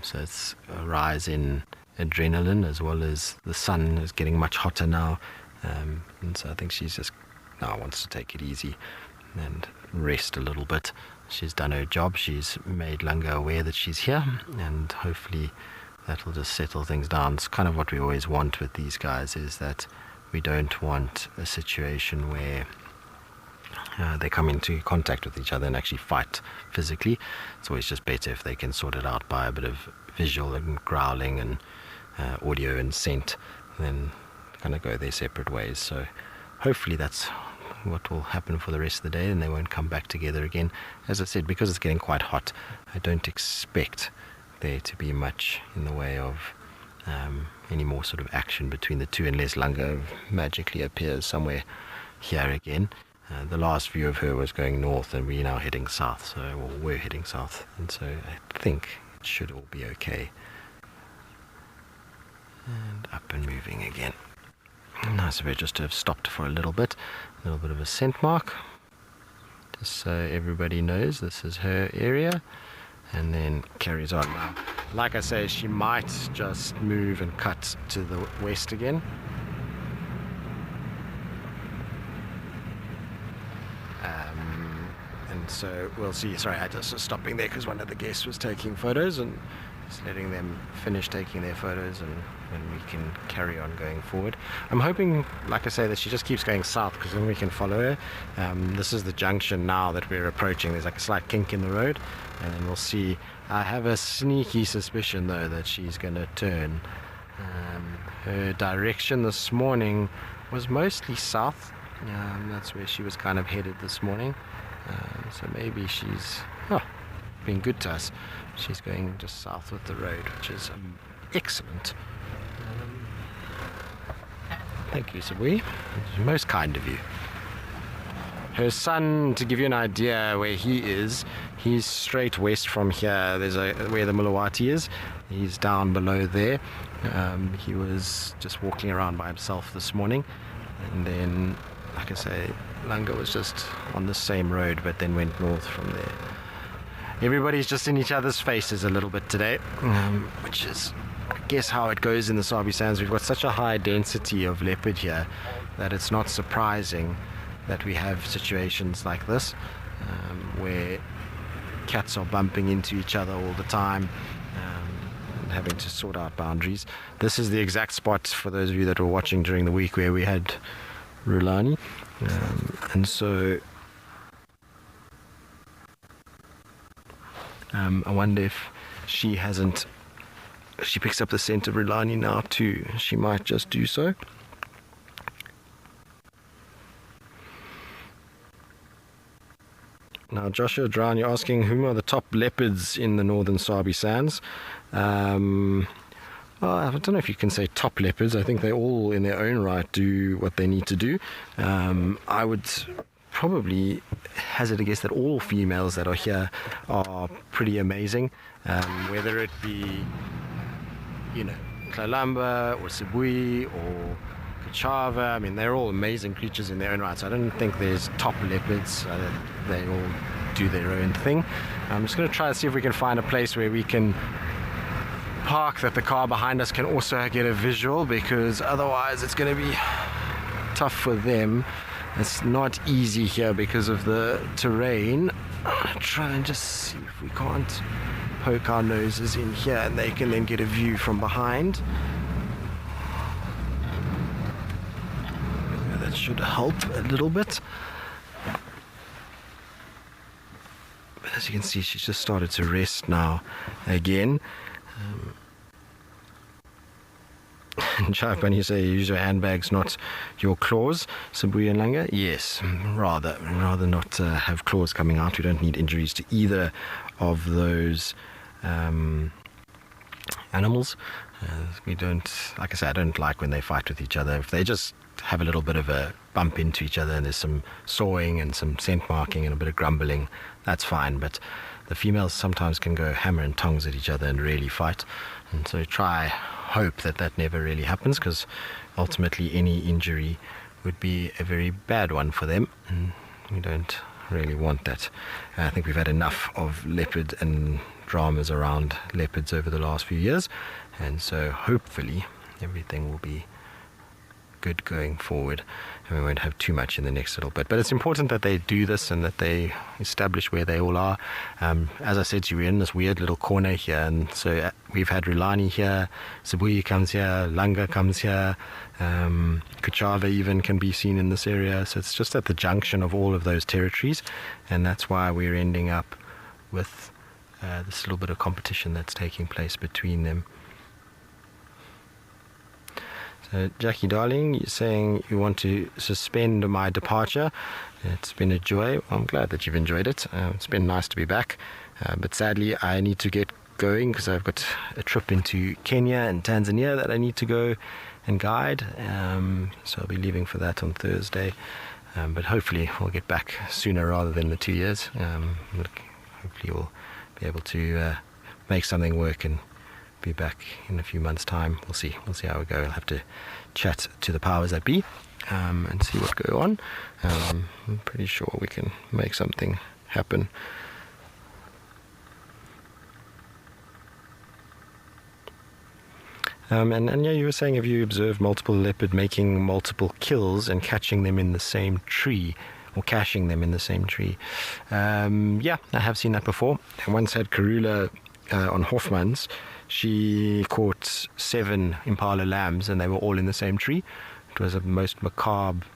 so it's a rise in adrenaline, as well as the sun is getting much hotter now, and so I think she's just now wants to take it easy and rest a little bit. She's done her job, she's made Lunga aware that she's here, and hopefully that will just settle things down. It's kind of what we always want with these guys, is that we don't want a situation where they come into contact with each other and actually fight physically. It's always just better if they can sort it out by a bit of visual and growling and audio and scent, then kind of go their separate ways. So hopefully that's what will happen for the rest of the day, and they won't come back together again. As I said, because it's getting quite hot, I don't expect there to be much in the way of any more sort of action between the two, unless Lunga magically appears somewhere here again. The last view of her was going north, and we're now heading south, we're heading south, and so I think it should all be okay. And up and moving again. Nice of her just to have stopped for a little bit of a scent mark, just so everybody knows this is her area, and then carries on. Now, like I say, she might just move and cut to the west again, And so we'll see. Sorry, I just was stopping there because one of the guests was taking photos, and just letting them finish taking their photos, and then we can carry on going forward. I'm hoping, like I say, that she just keeps going south, because then we can follow her. This is the junction now that we're approaching. There's like a slight kink in the road, and then we'll see. I have a sneaky suspicion though that she's going to turn. Her direction this morning was mostly south. That's where she was kind of headed this morning. So maybe she's been good to us. She's going just south with the road, which is excellent. Thank you, Sabui. Most kind of you. Her son, to give you an idea where he is, he's straight west from here. There's where the Mulawati is. He's down below there. He was just walking around by himself this morning, and then, like I say, Langa was just on the same road, but then went north from there. Everybody's just in each other's faces a little bit today, which is, I guess, how it goes in the Sabi Sands. We've got such a high density of leopard here that it's not surprising that we have situations like this, where cats are bumping into each other all the time, and having to sort out boundaries. This is the exact spot, for those of you that were watching during the week, where we had Rulani, and so I wonder if she picks up the scent of Rulani now too. She might just do so. Now, Joshua Drown, you're asking, whom are the top leopards in the northern Sabi Sands? Well, I don't know if you can say top leopards. I think they all, in their own right, do what they need to do. I would probably hazard a guess that all females that are here are pretty amazing. Whether it be, Kalamba or Sibui or Kachava, I mean, they're all amazing creatures in their own right. So I don't think there's top leopards. They all do their own thing. I'm just going to try to see if we can find a place where we can park, that the car behind us can also get a visual, because otherwise it's going to be tough for them. It's not easy here because of the terrain. I'll try and just see if we can't poke our noses in here and they can then get a view from behind. That should help a little bit. But as you can see, she's just started to rest now again. Chap, when you say use your handbags, not your claws, Sabui and Langa, yes, rather not have claws coming out. We don't need injuries to either of those animals. We don't, like I said, I don't like when they fight with each other. If they just have a little bit of a bump into each other and there's some sawing and some scent marking and a bit of grumbling, that's fine. But the females sometimes can go hammer and tongs at each other and really fight. And so hope that never really happens, because ultimately any injury would be a very bad one for them, and we don't really want that. I think we've had enough of leopard and dramas around leopards over the last few years, and so hopefully everything will be good going forward, and we won't have too much in the next little bit. But it's important that they do this and that they establish where they all are. As I said to you, we're in this weird little corner here, and so we've had Rulani here, Sabui comes here, Langa comes here, Kachava even can be seen in this area. So it's just at the junction of all of those territories, and that's why we're ending up with this little bit of competition that's taking place between them. Jackie darling, you're saying you want to suspend my departure. It's been a joy. I'm glad that you've enjoyed it. It's been nice to be back, but sadly I need to get going because I've got a trip into Kenya and Tanzania that I need to go and guide, so I'll be leaving for that on Thursday, but hopefully we'll get back sooner rather than the 2 years. Hopefully we'll be able to make something work and be back in a few months' time. We'll see how we go. I'll have to chat to the powers that be and see what go on. I'm pretty sure we can make something happen. And yeah, you were saying, have you observed multiple leopard making multiple kills and catching them in the same tree? or caching them in the same tree. Yeah, I have seen that before. I once had Karula on Hoffman's. She caught 7 impala lambs and they were all in the same tree. It was the most macabre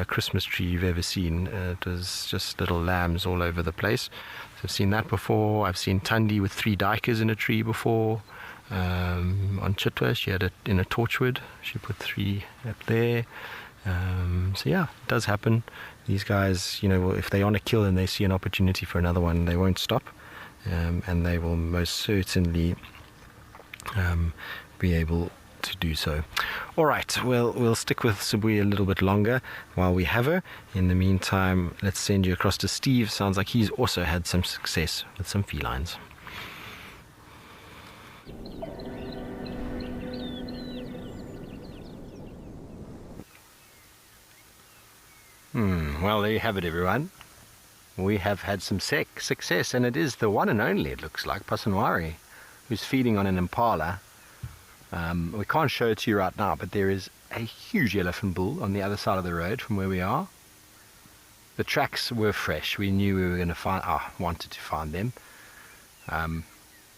Christmas tree you've ever seen. It was just little lambs all over the place. So I've seen that before. I've seen Tundi with 3 duikers in a tree before. On Chitwa, she had it in a torchwood. She put 3 up there. So yeah, it does happen. These guys, if they on a kill and they see an opportunity for another one, they won't stop, and they will most certainly be able to do so. All right, well, we'll stick with Sibui a little bit longer while we have her. In the meantime, let's send you across to Steve. Sounds like he's also had some success with some felines. Well, there you have it, everyone. We have had some success, and it is the one and only, it looks like, Pasanwari, who's feeding on an impala. We can't show it to you right now, but there is a huge elephant bull on the other side of the road from where we are. The tracks were fresh. We knew we were going to wanted to find them.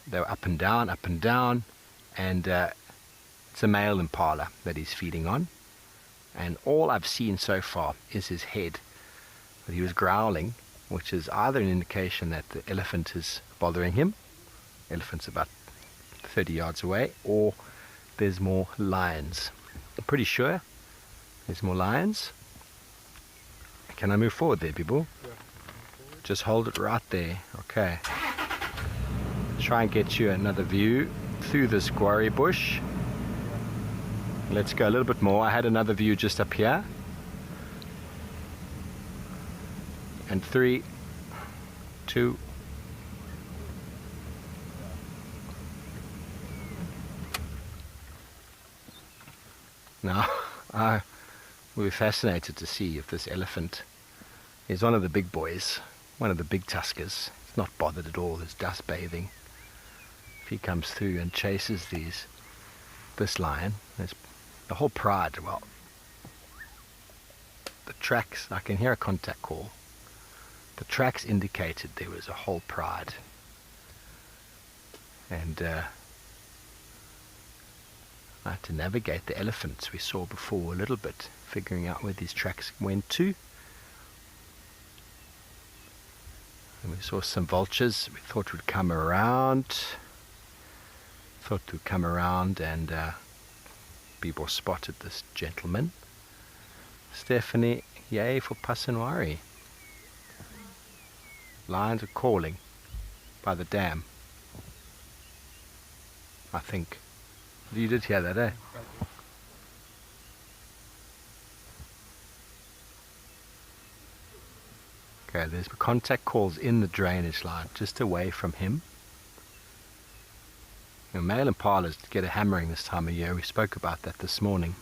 They were up and down, and it's a male impala that he's feeding on. And all I've seen so far is his head. But he was growling, which is either an indication that the elephant is bothering him. Elephant's about 30 yards away, or there's more lions. I'm pretty sure there's more lions. Can I move forward there, people? Yeah. Just hold it right there. Okay. Try and get you another view through this guarri bush. Let's go a little bit more. I had another view just up here. And 3, 2. Now, we were fascinated to see if this elephant is one of the big boys, one of the big tuskers. He's not bothered at all. There's dust bathing. If he comes through and chases this lion, there's the whole pride. Well, the tracks, I can hear a contact call. The tracks indicated there was a whole pride. And I had to navigate the elephants we saw before a little bit, figuring out where these tracks went to. And we saw some vultures. We thought would come around. And people spotted this gentleman. Stephanie, yay for Pasanwari. Lions are calling by the dam, I think. You did hear that, eh? Okay, there's contact calls in the drainage line, just away from him. Male impalas get a hammering this time of year. We spoke about that this morning.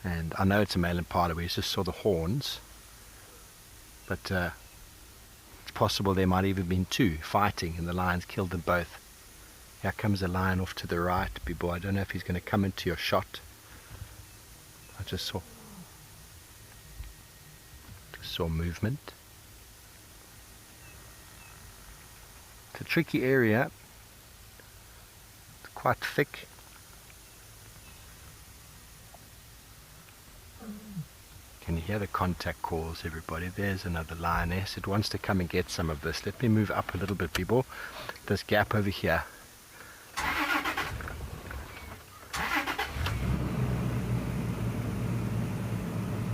And I know it's a male impala. We just saw the horns. But it's possible there might even been 2 fighting and the lions killed them both. Here comes a lion off to the right, people. I don't know if he's going to come into your shot. I just saw movement. It's a tricky area. It's quite thick. Can you hear the contact calls, everybody? There's another lioness. It wants to come and get some of this. Let me move up a little bit, people. This gap over here.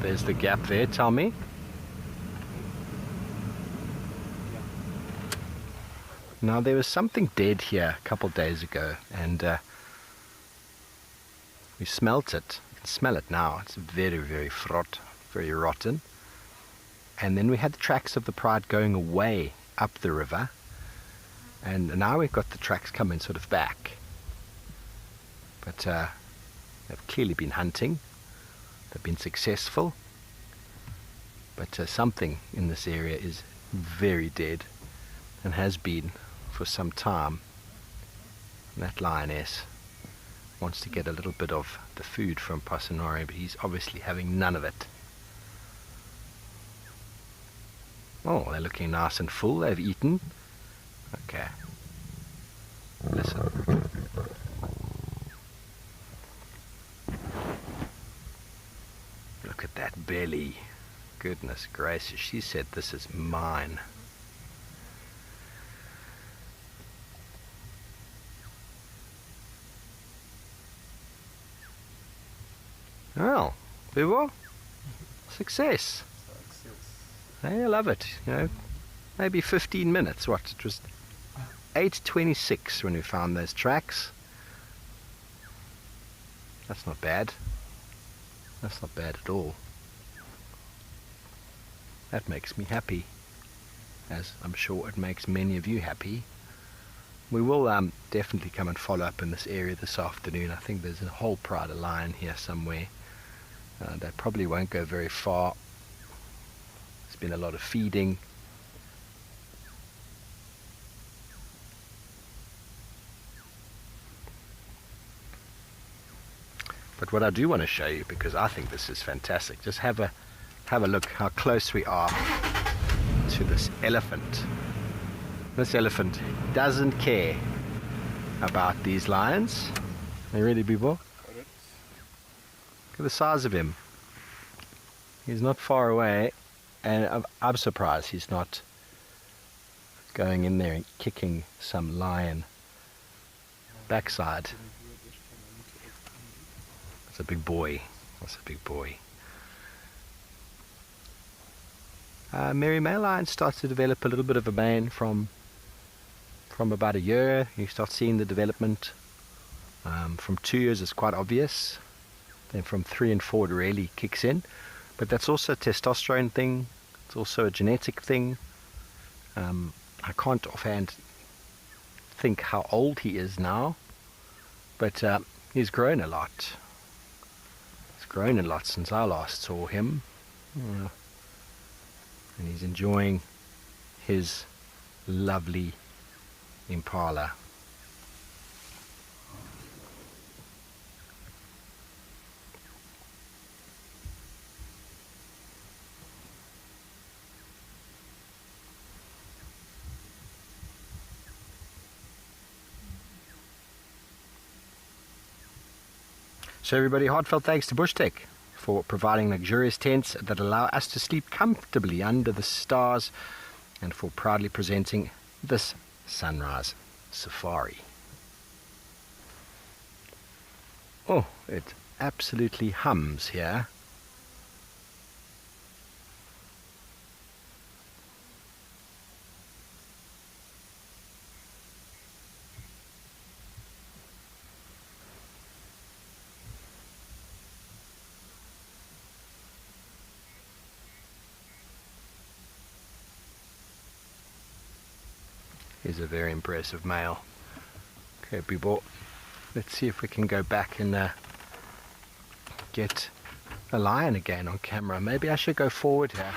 There's the gap there, tell me. Now there was something dead here a couple days ago, and we smelt it. You can smell it now. It's very, very fraught, very rotten. And then we had the tracks of the pride going away up the river, and now we've got the tracks coming sort of back. But they've clearly been hunting. They've been successful. But something in this area is very dead, and has been for some time. And that lioness wants to get a little bit of the food from Pasanwari, but he's obviously having none of it. Oh, they're looking nice and full. They've eaten. Okay. Listen. Look at that belly. Goodness gracious. She said this is mine. Well, people, success. I love it, you know. Maybe 15 minutes. What? It was 8:26 when we found those tracks. That's not bad. That's not bad at all. That makes me happy, as I'm sure it makes many of you happy. We will definitely come and follow up in this area this afternoon. I think there's a whole pride of lion here somewhere. They probably won't go very far. There's been a lot of feeding. But what I do want to show you, because I think this is fantastic, just have a look how close we are to this elephant. This elephant doesn't care about these lions. Are you ready, people? Look at the size of him. He's not far away, and I'm surprised he's not going in there and kicking some lion backside. That's a big boy. That's a big boy. Mary male lion starts to develop a little bit of a mane from about a year. You start seeing the development. From 2 years it's quite obvious. Then from 3 and 4 it really kicks in. But that's also a testosterone thing. It's also a genetic thing. I can't offhand think how old he is now, but he's grown a lot. He's grown a lot since I last saw him. And he's enjoying his lovely impala. So everybody, heartfelt thanks to BushTech for providing luxurious tents that allow us to sleep comfortably under the stars, and for proudly presenting this sunrise safari. Oh, it absolutely hums here. He's a very impressive male. Okay, people, let's see if we can go back and get a lion again on camera. Maybe I should go forward here.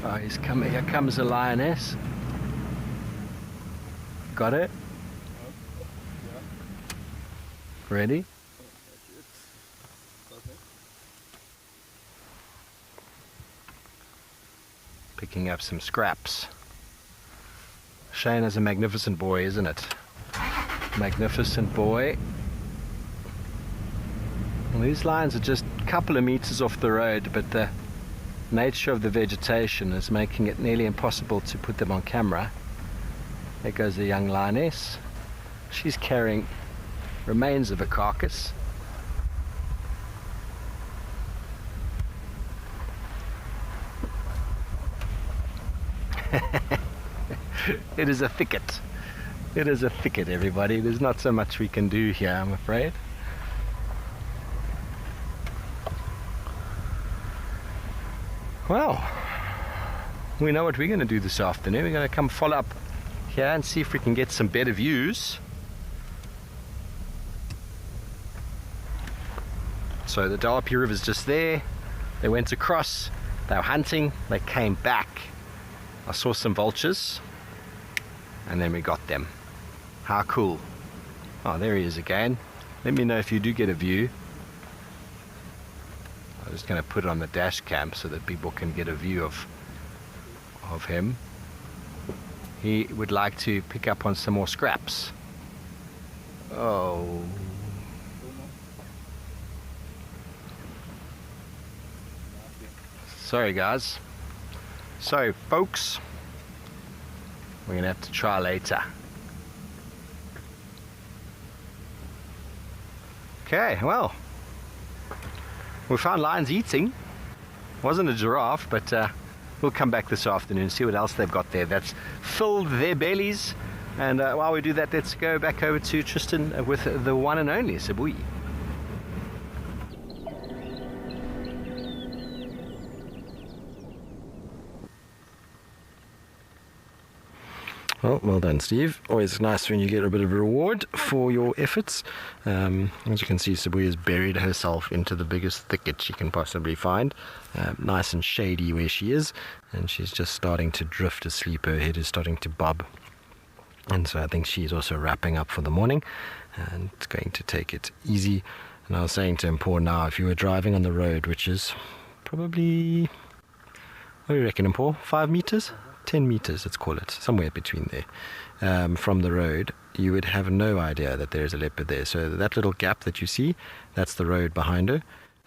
Oh, he's coming. Here comes a lioness. Got it? Ready? Picking up some scraps. Shane is a magnificent boy, isn't it? Magnificent boy. Well, these lions are just a couple of meters off the road, but the nature of the vegetation is making it nearly impossible to put them on camera. There goes the young lioness. She's carrying remains of a carcass. It is a thicket. It is a thicket, everybody. There's not so much we can do here, I'm afraid. Well, we know what we're going to do this afternoon. We're going to come follow up here and see if we can get some better views. So the Darpi River's just there. They went across. They were hunting. They came back. I saw some vultures. And then we got them. How cool. Oh, there he is again. Let me know if you do get a view. I'm just going to put it on the dash cam so that people can get a view of of him. He would like to pick up on some more scraps. Oh. Sorry guys. Sorry folks. We're gonna have to try later. Okay, well, we found lions eating. Wasn't a giraffe, but we'll come back this afternoon and see what else they've got there that's filled their bellies. And while we do that, let's go back over to Tristan with the one and only Sabui. Well done, Steve. Always nice when you get a bit of a reward for your efforts. As you can see, Sabui has buried herself into the biggest thicket she can possibly find. Nice and shady where she is, and she's just starting to drift asleep. Her head is starting to bob. And so I think she's also wrapping up for the morning and going to take it easy. And I was saying to him, poor now, if you were driving on the road, which is probably, what do you reckon, Paul? 5 meters? 10 meters, let's call it, somewhere between there, from the road, you would have no idea that there's a leopard there. So that little gap that you see, that's the road behind her,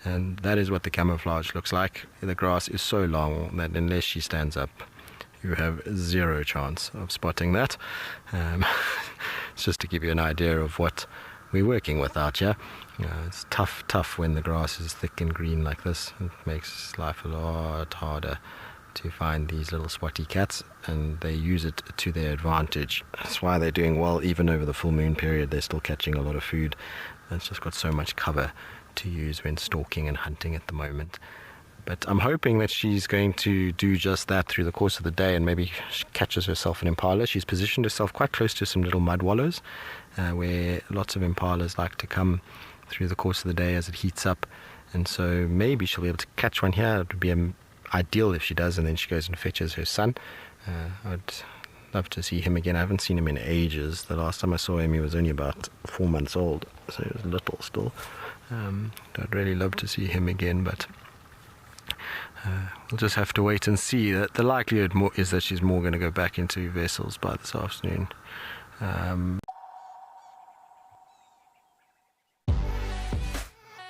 and that is what the camouflage looks like. The grass is so long that unless she stands up, you have zero chance of spotting that. It's just to give you an idea of what we're working with out here. It's tough when the grass is thick and green like this. It makes life a lot harder to find these little spotty cats, and they use it to their advantage. That's why they're doing well even over the full moon period. They're still catching a lot of food. It's just got so much cover to use when stalking and hunting at the moment. But I'm hoping that she's going to do just that through the course of the day, and maybe she catches herself an impala. She's positioned herself quite close to some little mud wallows where lots of impalas like to come through the course of the day as it heats up, and so maybe she'll be able to catch one here. It would be ideal if she does, and then she goes and fetches her son. I'd love to see him again. I haven't seen him in ages. The last time I saw him he was only about 4 months old, so he was little still. I'd really love to see him again, but we'll just have to wait and see. That the likelihood is that she's more going to go back into vessels by this afternoon.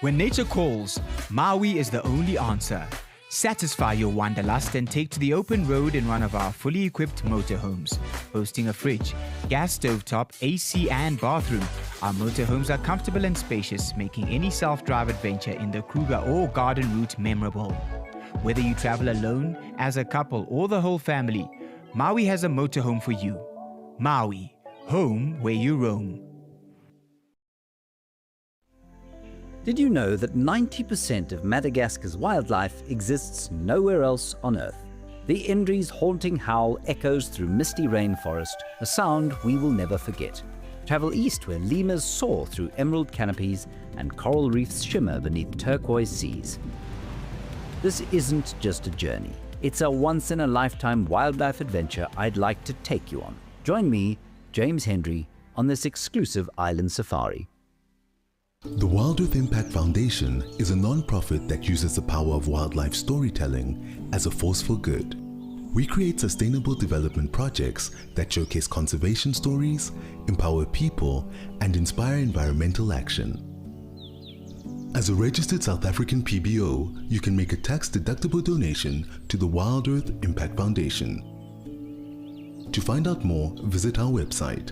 When nature calls, Maui is the only answer. Satisfy your wanderlust and take to the open road in one of our fully equipped motorhomes. Boasting a fridge, gas stovetop, AC and bathroom, our motorhomes are comfortable and spacious, making any self-drive adventure in the Kruger or garden route memorable. Whether you travel alone, as a couple or the whole family, Maui has a motorhome for you. Maui, home where you roam. Did you know that 90% of Madagascar's wildlife exists nowhere else on Earth? The Indri's haunting howl echoes through misty rainforest, a sound we will never forget. Travel east where lemurs soar through emerald canopies and coral reefs shimmer beneath turquoise seas. This isn't just a journey. It's a once-in-a-lifetime wildlife adventure I'd like to take you on. Join me, James Hendry, on this exclusive island safari. The Wild Earth Impact Foundation is a non-profit that uses the power of wildlife storytelling as a force for good. We create sustainable development projects that showcase conservation stories, empower people, and inspire environmental action. As a registered South African PBO, you can make a tax-deductible donation to the Wild Earth Impact Foundation. To find out more, visit our website.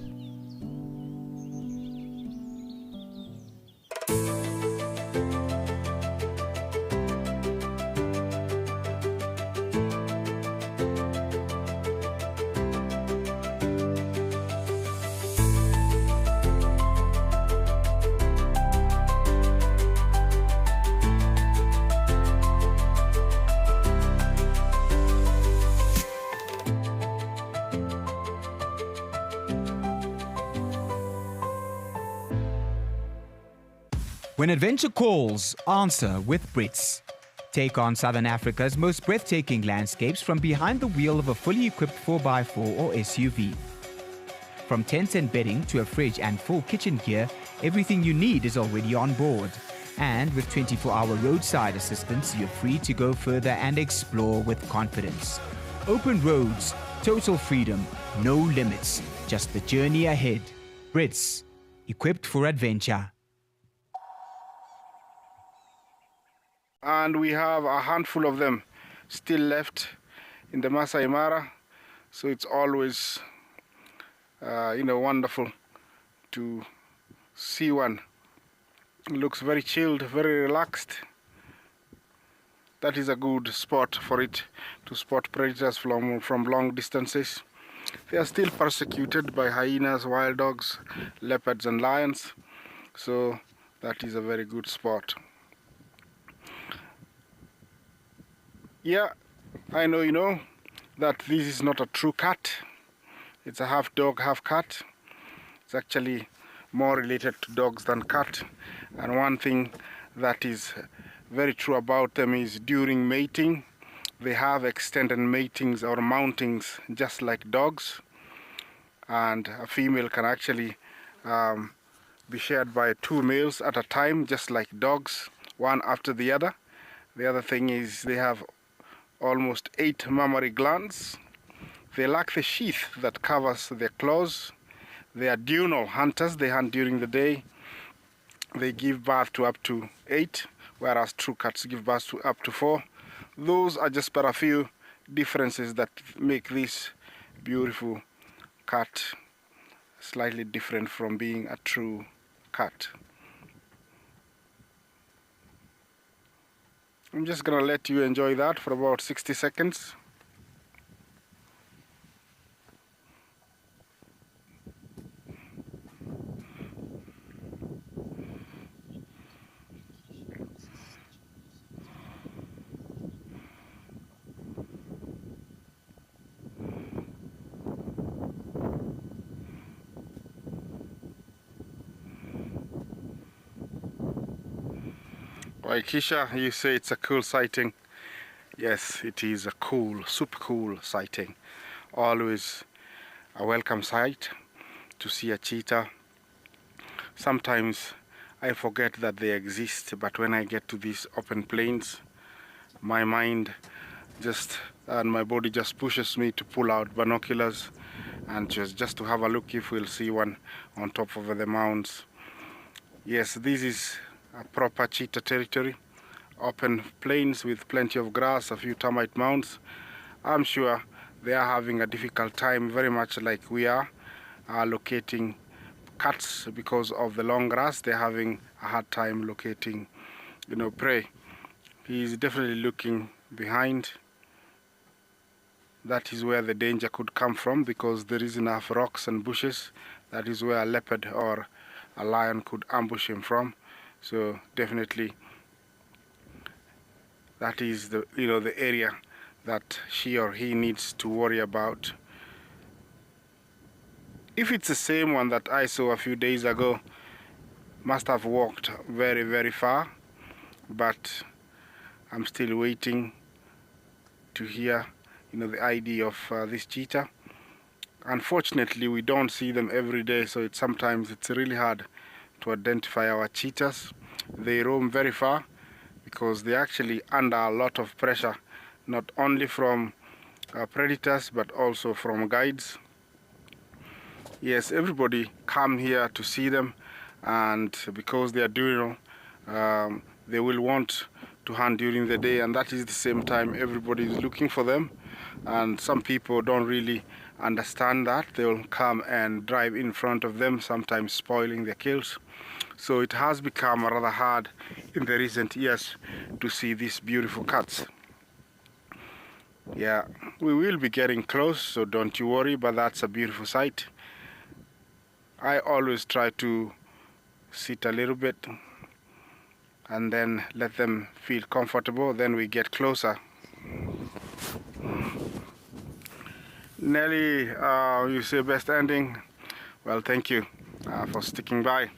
When adventure calls, answer with Brits. Take on Southern Africa's most breathtaking landscapes from behind the wheel of a fully equipped 4x4 or SUV. From tents and bedding to a fridge and full kitchen gear, everything you need is already on board. And with 24-hour roadside assistance, you're free to go further and explore with confidence. Open roads, total freedom, no limits, just the journey ahead. Brits, equipped for adventure. And we have a handful of them still left in the Masai Mara, so it's always wonderful to see one. It looks very chilled, very relaxed. That is a good spot for it to spot predators from long distances. They are still persecuted by hyenas, wild dogs, leopards and lions, so that is a very good spot. Yeah, I know you know that this is not a true cat. It's a half dog, half cat. It's actually more related to dogs than cat. And one thing that is very true about them is during mating, they have extended matings or mountings just like dogs. And a female can actually be shared by 2 males at a time, just like dogs, one after the other. The other thing is they have almost 8 mammary glands. They lack the sheath that covers their claws. They are diurnal hunters. They hunt during the day. They give birth to up to 8, whereas true cats give birth to up to 4. Those are just but a few differences that make this beautiful cat slightly different from being a true cat. I'm just gonna let you enjoy that for about 60 seconds. Waikisha, you say it's a cool sighting. Yes, it is a cool, super cool sighting. Always a welcome sight to see a cheetah. Sometimes I forget that they exist, but when I get to these open plains, my mind and my body just pushes me to pull out binoculars and just to have a look if we'll see one on top of the mounds. Yes, this is a proper cheetah territory. Open plains with plenty of grass, a few termite mounds. I'm sure they are having a difficult time, very much like we are locating cats because of the long grass. They're having a hard time locating, prey. He's definitely looking behind. That is where the danger could come from, because there is enough rocks and bushes. That is where a leopard or a lion could ambush him from. So definitely that is the the area that she or he needs to worry about. If it's the same one that I saw a few days ago, must have walked very, very far, but I'm still waiting to hear the ID of this cheetah. Unfortunately, we don't see them every day, so sometimes it's really hard to identify our cheetahs. They roam very far because they're actually under a lot of pressure, not only from predators but also from guides. Yes, everybody come here to see them, and because they are diurnal, they will want to hunt during the day, and that is the same time everybody is looking for them. And some people don't really understand that. They will come and drive in front of them, sometimes spoiling their kills. So it has become rather hard in the recent years to see these beautiful cats. Yeah, we will be getting close, so don't you worry, but that's a beautiful sight. I always try to sit a little bit and then let them feel comfortable, then we get closer. Nelly, you say best ending? Well, thank you for sticking by.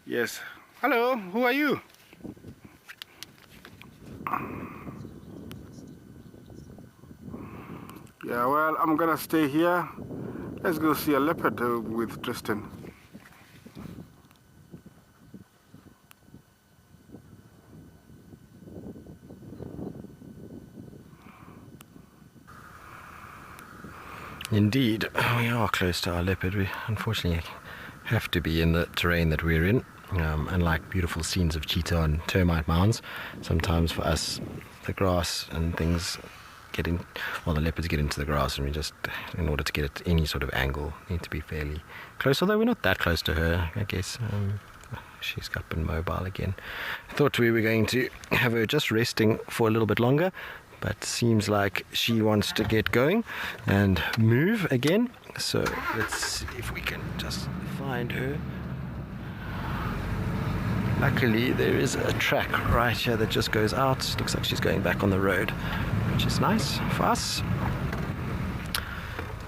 Yes. Hello, who are you? Yeah, well, I'm gonna stay here. Let's go see a leopard with Tristan. Indeed, we are close to our leopard. We unfortunately have to be in the terrain that we're in. Unlike beautiful scenes of cheetah on termite mounds, sometimes for us the grass and things get in, well, the leopards get into the grass, and we just, in order to get at any sort of angle, need to be fairly close, although we're not that close to her, I guess. She's up and mobile again. I thought we were going to have her just resting for a little bit longer, but seems like she wants to get going and move again. So let's see if we can just find her. Luckily there is a track right here that just goes out. Looks like she's going back on the road, which is nice for us.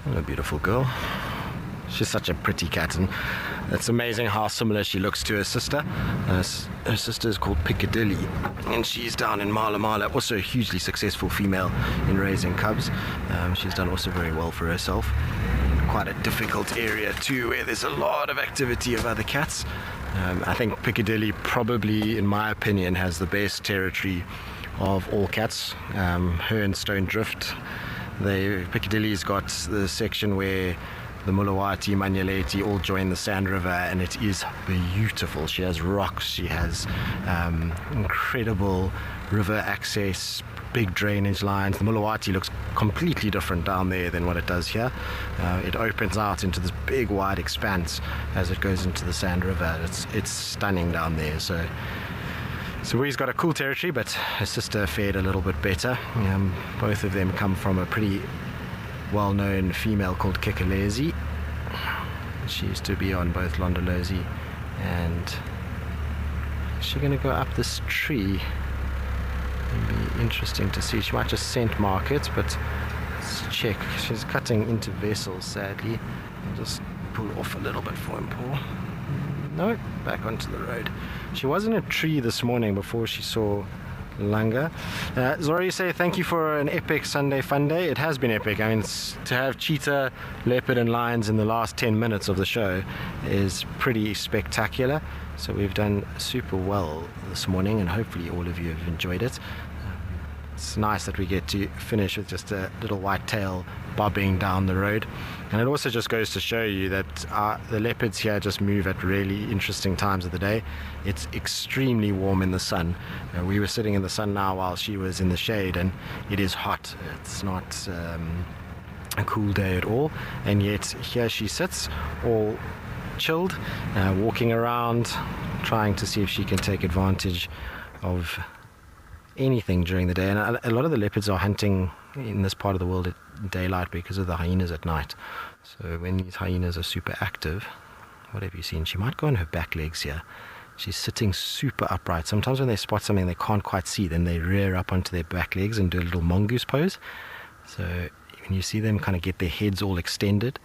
What a beautiful girl. She's such a pretty cat, and it's amazing how similar she looks to her sister. Her sister is called Piccadilly, and she's down in Mala Mala, also a hugely successful female in raising cubs. She's done also very well for herself. Quite a difficult area too, where there's a lot of activity of other cats. I think Piccadilly probably, in my opinion, has the best territory of all cats. Her and Stone Drift. Piccadilly's got the section where the Mulawati, Manyaleti all join the Sand River, and it is beautiful. She has rocks, she has incredible river access, big drainage lines. The Mulawati looks completely different down there than what it does here. It opens out into this big wide expanse as it goes into the Sand River. It's stunning down there. So we've got a cool territory, but her sister fared a little bit better. Both of them come from a pretty well-known female called Kekalezi. She used to be on both Londolozi, and she's going to go up this tree. It'll be interesting to see. She might just scent mark it, but let's check. She's cutting into vessels, sadly. I'll just pull off a little bit for him, Paul. No, back onto the road. She was in a tree this morning before she saw Langa. Zori, say thank you for an epic Sunday fun day. It has been epic. I mean, to have cheetah, leopard and lions in the last 10 minutes of the show is pretty spectacular. So we've done super well this morning, and hopefully all of you have enjoyed it. It's nice that we get to finish with just a little white tail bobbing down the road. And it also just goes to show you that the leopards here just move at really interesting times of the day. It's extremely warm in the sun. We were sitting in the sun now while she was in the shade, and it is hot. It's not a cool day at all, and yet here she sits all chilled, walking around, trying to see if she can take advantage of anything during the day. And a lot of the leopards are hunting in this part of the world at daylight because of the hyenas at night. So when these hyenas are super active, what have you seen? She might go on her back legs here. She's sitting super upright. Sometimes when they spot something they can't quite see, then they rear up onto their back legs and do a little mongoose pose. So when you see them kind of get their heads all extended,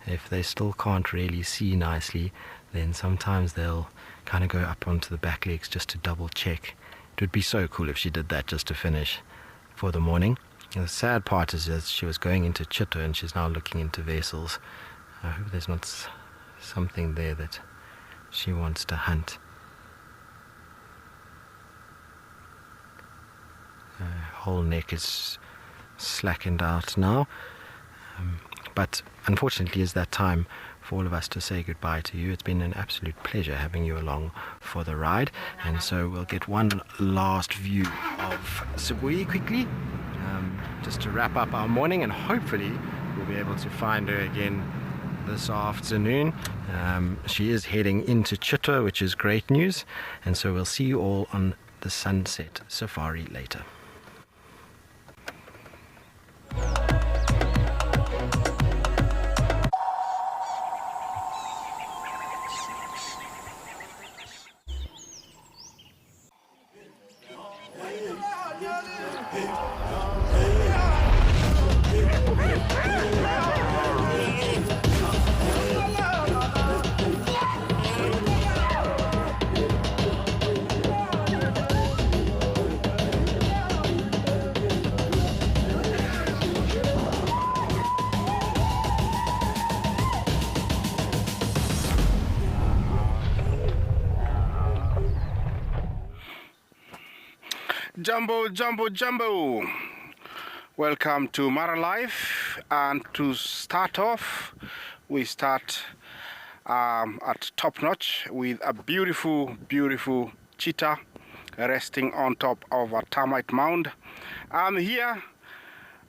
if they still can't really see nicely, then sometimes they'll kind of go up onto the back legs just to double check. It would be so cool if she did that just to finish for the morning. And the sad part is that she was going into Chitto and she's now looking into vessels. I hope there's not something there that she wants to hunt. Her whole neck is slackened out now. But unfortunately it's that time for all of us to say goodbye to you. It's been an absolute pleasure having you along for the ride, and so we'll get one last view of Sibuyi quickly, just to wrap up our morning, and hopefully we'll be able to find her again this afternoon. She is heading into Chitto, which is great news, and so we'll see you all on the Sunset Safari later. Jumbo, jumbo, jumbo. Welcome to SafariLIVE, and to start off, we start at top notch with a beautiful cheetah resting on top of a termite mound. I'm here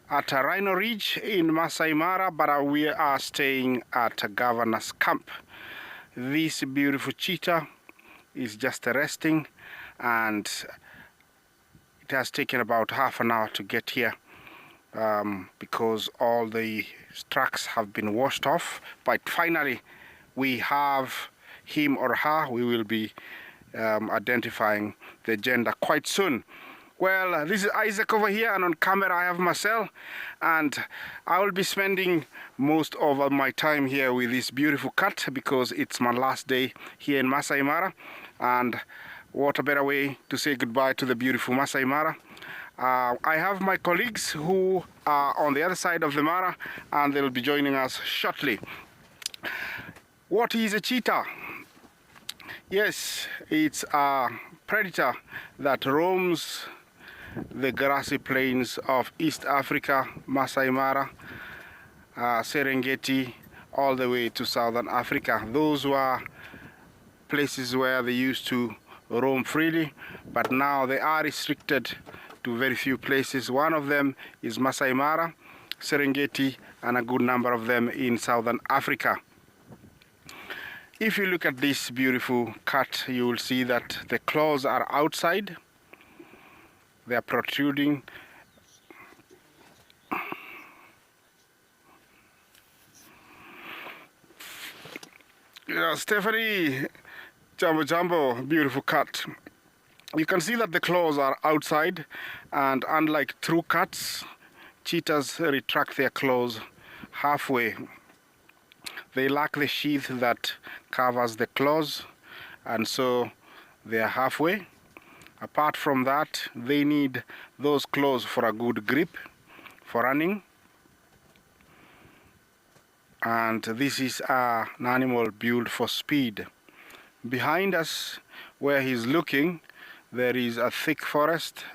at a Rhino Ridge in Masai Mara, but we are staying at a governor's camp. This beautiful cheetah is just resting, and it has taken about half an hour to get here because all the tracks have been washed off. But finally we have him or her. We will be identifying the gender quite soon. Well, this is Isaac over here, and on camera I have Marcel, and I will be spending most of my time here with this beautiful cat because it's my last day here in Masai Mara, and what a better way to say goodbye to the beautiful Masai Mara. I have my colleagues who are on the other side of the Mara, and they'll be joining us shortly. What is a cheetah? Yes, it's a predator that roams the grassy plains of East Africa, Masai Mara, Serengeti, all the way to Southern Africa. Those were places where they used to roam freely, but now they are restricted to very few places. One of them is Masai Mara, Serengeti, and a good number of them in Southern Africa. If you look at this beautiful cat, you will see that the claws are outside. They are protruding. Yeah, Stephanie, Jambo, beautiful cat. You can see that the claws are outside, and unlike true cats, cheetahs retract their claws halfway. They lack the sheath that covers the claws, and so they are halfway. Apart from that, they need those claws for a good grip, for running. And this is an animal built for speed. Behind us, where he's looking, there is a thick forest,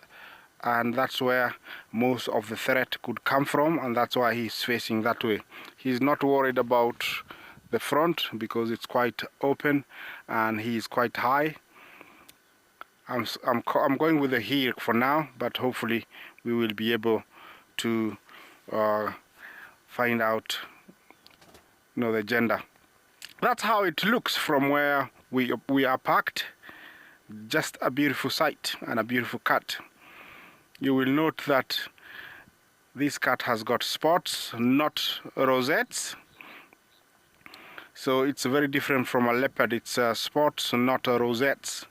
and that's where most of the threat could come from, and that's why he's facing that way. He's not worried about the front because it's quite open and he's quite high. I'm going with the heel for now, but hopefully we will be able to find out, the gender. That's how it looks from where we are parked. Just a beautiful sight and a beautiful cat. You will note that this cat has got spots, not rosettes. So it's very different from a leopard. It's spots, not rosettes.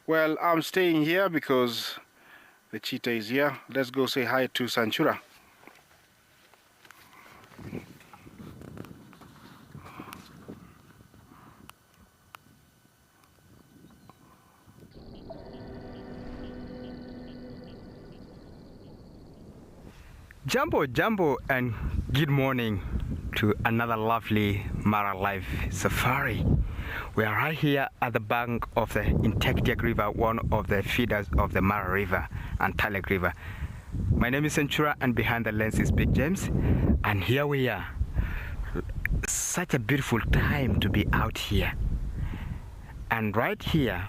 Well, I'm staying here because the cheetah is here. Let's go say hi to Sanchura. Jumbo, and good morning to another lovely SafariLIVE safari. We are right here at the bank of the Intectiac River, one of the feeders of the Mara River and Talek River. My name is Centura, and behind the lens is Big James, and here we are. Such a beautiful time to be out here. And right here,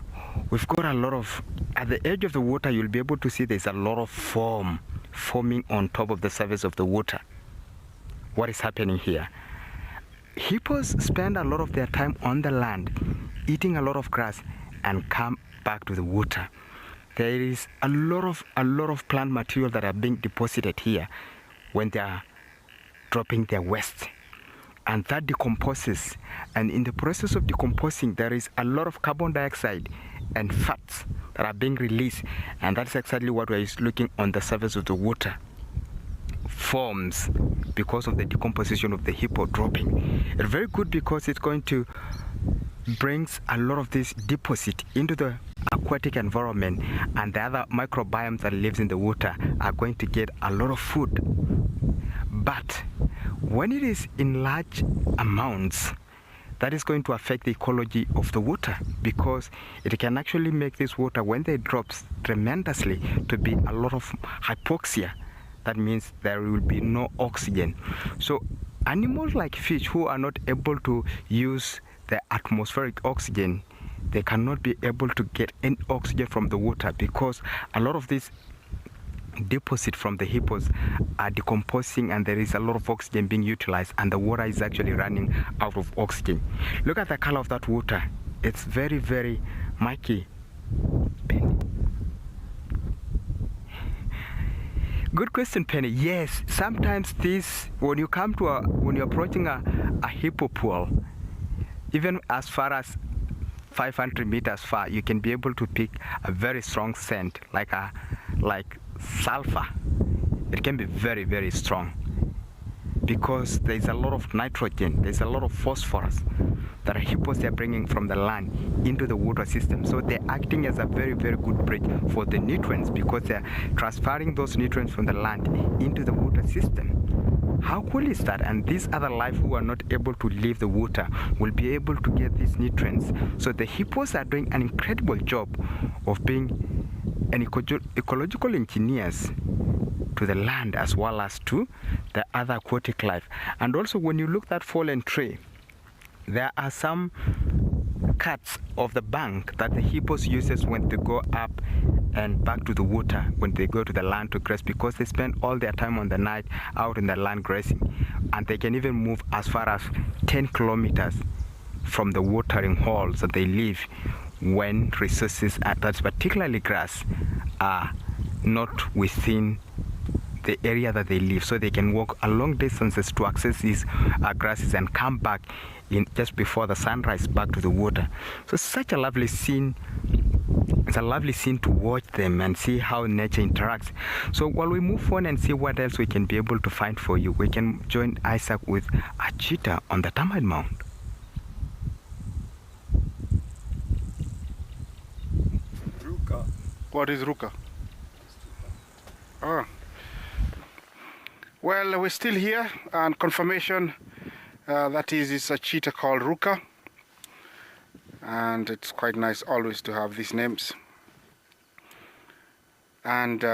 we've got a lot of, at the edge of the water, you'll be able to see there's a lot of foam forming on top of the surface of the water. What is happening here? Hippos spend a lot of their time on the land, eating a lot of grass, and come back to the water. There is a lot of plant material that are being deposited here when they are dropping their waste, and that decomposes. And in the process of decomposing, there is a lot of carbon dioxide and fats that are being released, and that's exactly what we're looking on the surface of the water. Forms because of the decomposition of the hippo dropping. It's very good because it's going to brings a lot of this deposit into the aquatic environment, and the other microbiomes that lives in the water are going to get a lot of food. But when it is in large amounts, that is going to affect the ecology of the water, because it can actually make this water, when they drops tremendously, to be a lot of hypoxia that means there will be no oxygen. So animals like fish who are not able to use the atmospheric oxygen, they cannot be able to get any oxygen from the water, because a lot of these deposits from the hippos are decomposing and there is a lot of oxygen being utilized, and the water is actually running out of oxygen. Look at the color of that water. It's very, very murky. Penny. Good question, Penny. Yes, sometimes this, when you come to when you're approaching a hippo pool, even as far as 500 meters far, you can be able to pick a very strong scent, like sulfur. It can be very, very strong, because there's a lot of nitrogen, there's a lot of phosphorus that hippos are bringing from the land into the water system. So they're acting as a very, very good bridge for the nutrients, because they're transferring those nutrients from the land into the water system. How cool is that? And these other life who are not able to leave the water will be able to get these nutrients. So the hippos are doing an incredible job of being an ecological engineers to the land as well as to the other aquatic life. And also, when you look at that fallen tree, there are some cuts of the bank that the hippos uses when they go up and back to the water, when they go to the land to graze, because they spend all their time on the night out in the land grazing, and they can even move as far as 10 kilometers from the watering holes that they live when resources, that's particularly grass, are not within the area that they live. So they can walk a long distances to access these grasses and come back in just before the sunrise back to the water. So it's such a lovely scene. It's a lovely scene to watch them and see how nature interacts. So while we move on and see what else we can be able to find for you, we can join Isaac with a cheetah on the termite mound. Ruka. What is Ruka? Ah. Well, we're still here, and confirmation that is a cheetah called Ruka, and it's quite nice always to have these names. And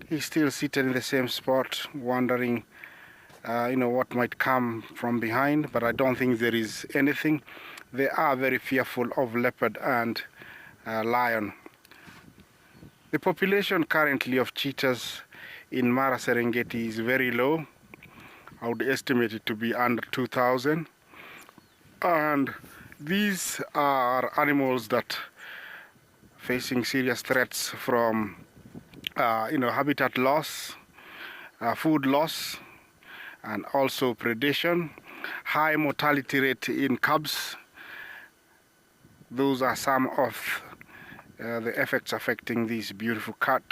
he's still seated in the same spot, wondering what might come from behind, but I don't think there is anything. They are very fearful of leopard and lion. The population currently of cheetahs in Mara Serengeti is very low. I would estimate it to be under 2,000. And these are animals that facing serious threats from habitat loss, food loss, and also predation. High mortality rate in cubs. Those are some of the effects affecting this beautiful cat.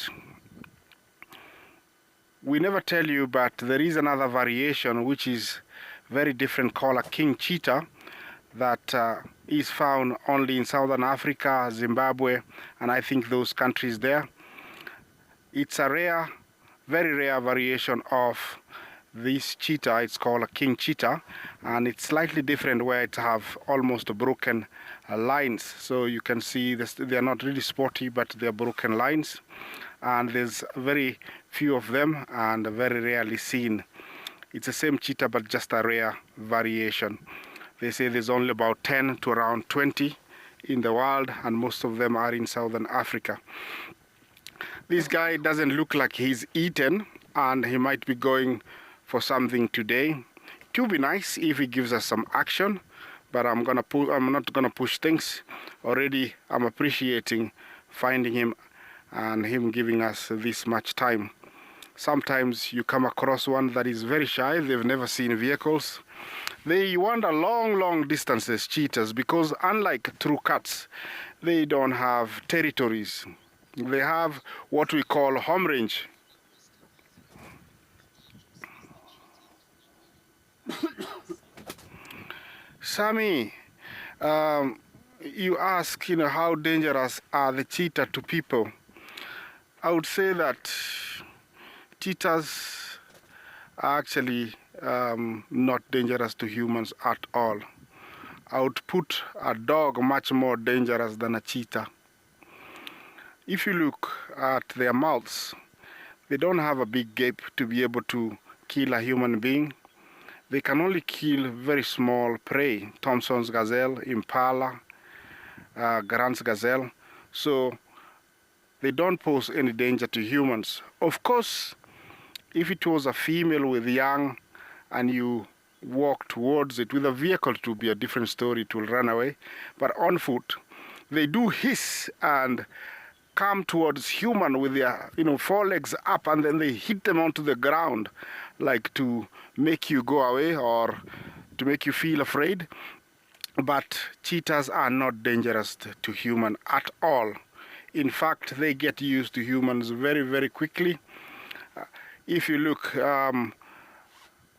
We never tell you, but there is another variation which is very different, called a king cheetah, that is found only in Southern Africa, Zimbabwe, and I think those countries there. It's a rare, very rare variation of this cheetah. It's called a king cheetah, and it's slightly different where it have almost broken lines. So you can see this, they're not really sporty, but they're broken lines, and there's very few of them and very rarely seen. It's the same cheetah, but just a rare variation. They say there's only about 10 to around 20 in the world, and most of them are in Southern Africa. This guy doesn't look like he's eaten, and he might be going for something today. It would be nice if he gives us some action, but I'm not gonna push things. Already I'm appreciating finding him and him giving us this much time. Sometimes you come across one that is very shy, they've never seen vehicles. They wander long distances, cheetahs, because unlike true cats, they don't have territories. They have what we call home range. Sammy, you ask, how dangerous are the cheetah to people? I would say that cheetahs are actually not dangerous to humans at all. I would put a dog much more dangerous than a cheetah. if you look at their mouths, they don't have a big gape to be able to kill a human being. They can only kill very small prey, Thompson's gazelle, impala, Grant's gazelle. So they don't pose any danger to humans. Of course, if it was a female with young and you walk towards it with a vehicle, to be a different story, it will run away. But on foot, they do hiss and come towards human with their forelegs up, and then they hit them onto the ground, like to make you go away or to make you feel afraid. But cheetahs are not dangerous to human at all. In fact, they get used to humans very, very quickly. If you look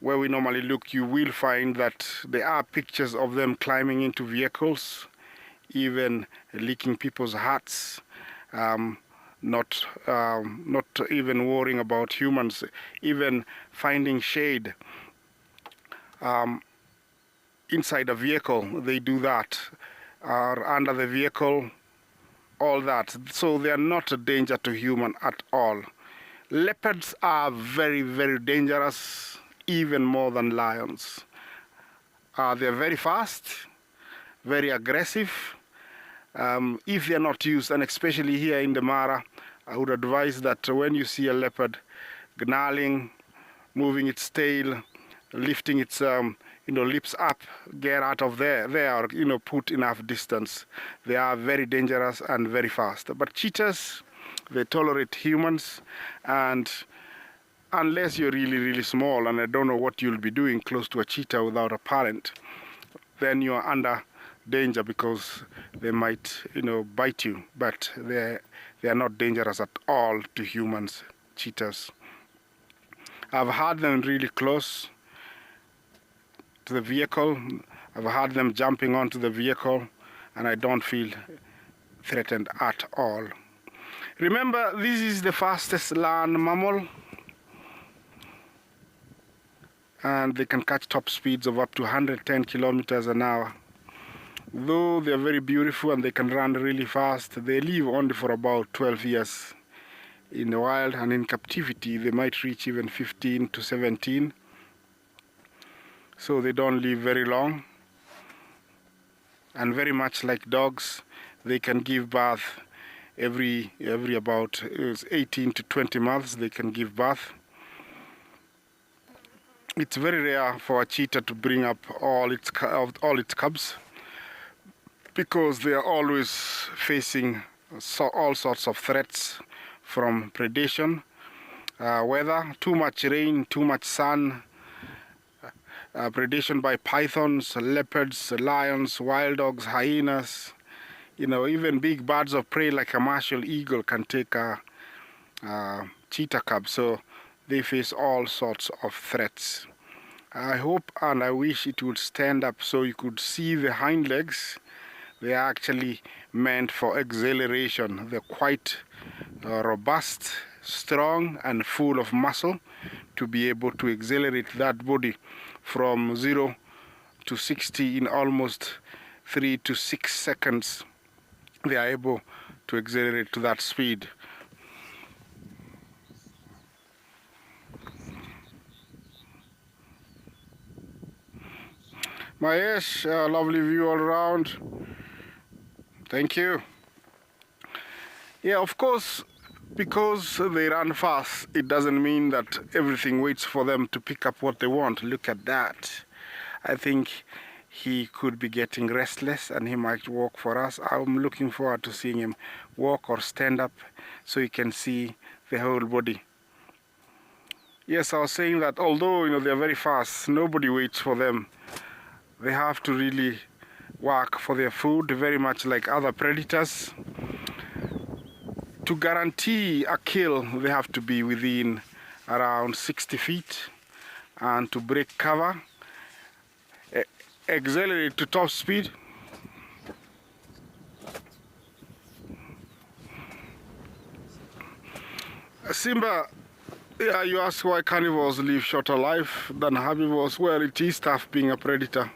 where we normally look, you will find that there are pictures of them climbing into vehicles, even licking people's hats, not even worrying about humans, even finding shade inside a vehicle. They do that, or under the vehicle, all that. So they are not a danger to human at all. Leopards are very, very dangerous, even more than lions. They're very fast, very aggressive. If they're not used, and especially here in the Mara, I would advise that when you see a leopard gnarling, moving its tail, lifting its lips up, get out of there or put enough distance. They are very dangerous and very fast. But cheetahs, they tolerate humans, and unless you're really, really small, and I don't know what you'll be doing close to a cheetah without a parent, then you're under danger because they might, bite you. But they are not dangerous at all to humans, cheetahs. I've had them really close to the vehicle. I've had them jumping onto the vehicle, and I don't feel threatened at all. Remember, this is the fastest land mammal, and they can catch top speeds of up to 110 kilometers an hour. Though they are very beautiful and they can run really fast, they live only for about 12 years in the wild, and in captivity they might reach even 15 to 17. So they don't live very long. And very much like dogs, they can give birth every about 18 to 20 months. They can give birth. It's very rare for a cheetah to bring up all its cubs, because they are always facing all sorts of threats from predation, weather, too much rain, too much sun, predation by pythons, leopards, lions, wild dogs, hyenas. Even big birds of prey like a martial eagle can take a cheetah cub. So they face all sorts of threats. I hope and I wish it would stand up so you could see the hind legs. They are actually meant for acceleration. They're quite robust, strong, and full of muscle to be able to accelerate that body from 0 to 60 in almost 3 to 6 seconds. They are able to accelerate to that speed. Mahesh, lovely view all around. Thank you. Yeah, of course, because they run fast, it doesn't mean that everything waits for them to pick up what they want. Look at that. I think he could be getting restless and he might walk for us. I'm looking forward to seeing him walk or stand up so you can see the whole body. Yes, I was saying that although they're very fast, nobody waits for them. They have to really work for their food, very much like other predators. To guarantee a kill, they have to be within around 60 feet, and to break cover, accelerate to top speed. Simba, yeah, you ask why carnivores live shorter life than herbivores. Well, it is tough being a predator.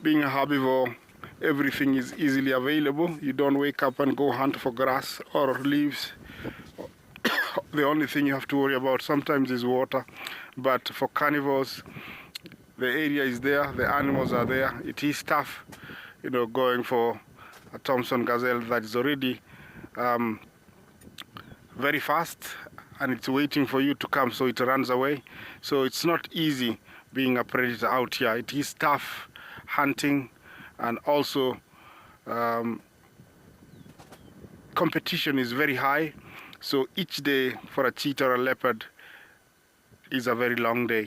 Being a herbivore, everything is easily available. You don't wake up and go hunt for grass or leaves. The only thing you have to worry about sometimes is water. But for carnivores, the area is there, the animals are there. It is tough, you know, going for a Thompson gazelle that is already very fast and it's waiting for you to come, so it runs away. So it's not easy being a predator out here. It is tough hunting, and also competition is very high. So each day for a cheetah or a leopard is a very long day.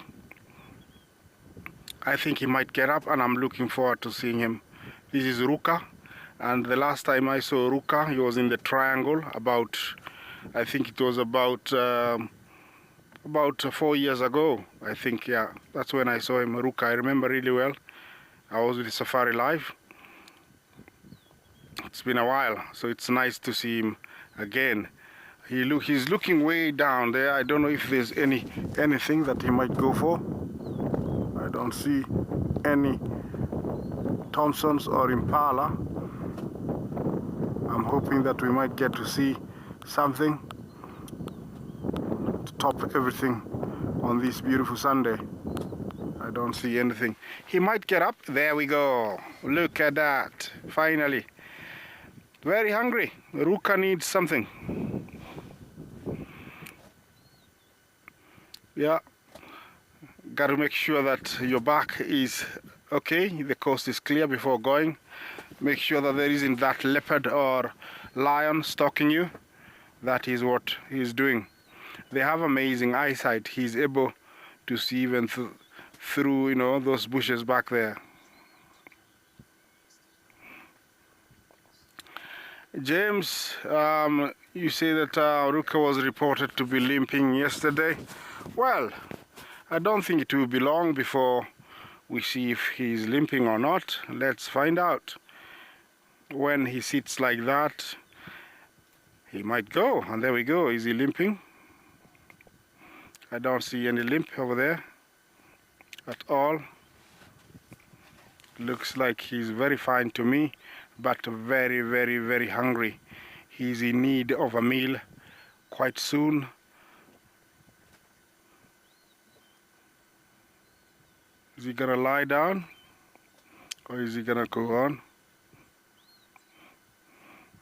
I think he might get up, and I'm looking forward to seeing him. This is Ruka, and the last time I saw Ruka, he was in the triangle about, I think it was about 4 years ago. I think, yeah, that's when I saw him, Ruka. I remember really well. I was with SafariLIVE. It's been a while, so it's nice to see him again. He's looking way down there. I don't know if there's anything that he might go for. I don't see any Thompsons or Impala. I'm hoping that we might get to see something to top everything on this beautiful Sunday. I don't see anything. He might get up. There we go. Look at that. Finally. Very hungry. Ruka needs something. Yeah. Got to make sure that your back is okay. The coast is clear before going. Make sure that there isn't that leopard or lion stalking you. That is what he's doing. They have amazing eyesight. He's able to see even through, you know, those bushes back there. James, you say that Ruka was reported to be limping yesterday. Well, I don't think it will be long before we see if he's limping or not. Let's find out. When he sits like that, he might go. And there we go. Is he limping? I don't see any limp over there at all. Looks like he's very fine to me, but very, very, very hungry. He's in need of a meal quite soon. Is he gonna lie down, or is he gonna go on?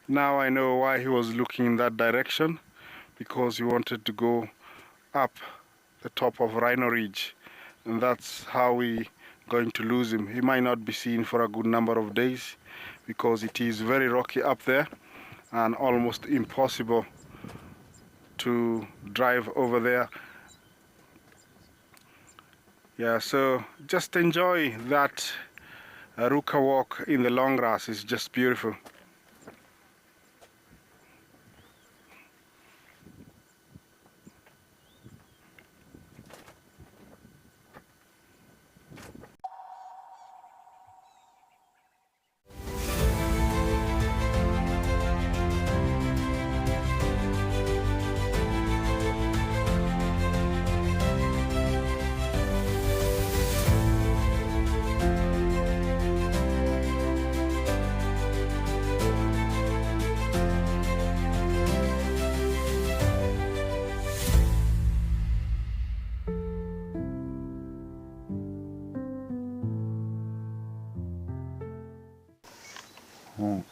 Now I know why he was looking in that direction, because he wanted to go up the top of Rhino Ridge, and that's how we going to lose him. He might not be seen for a good number of days, because it is very rocky up there and almost impossible to drive over there. Yeah, so just enjoy that Ruka walk in the long grass. It's just beautiful.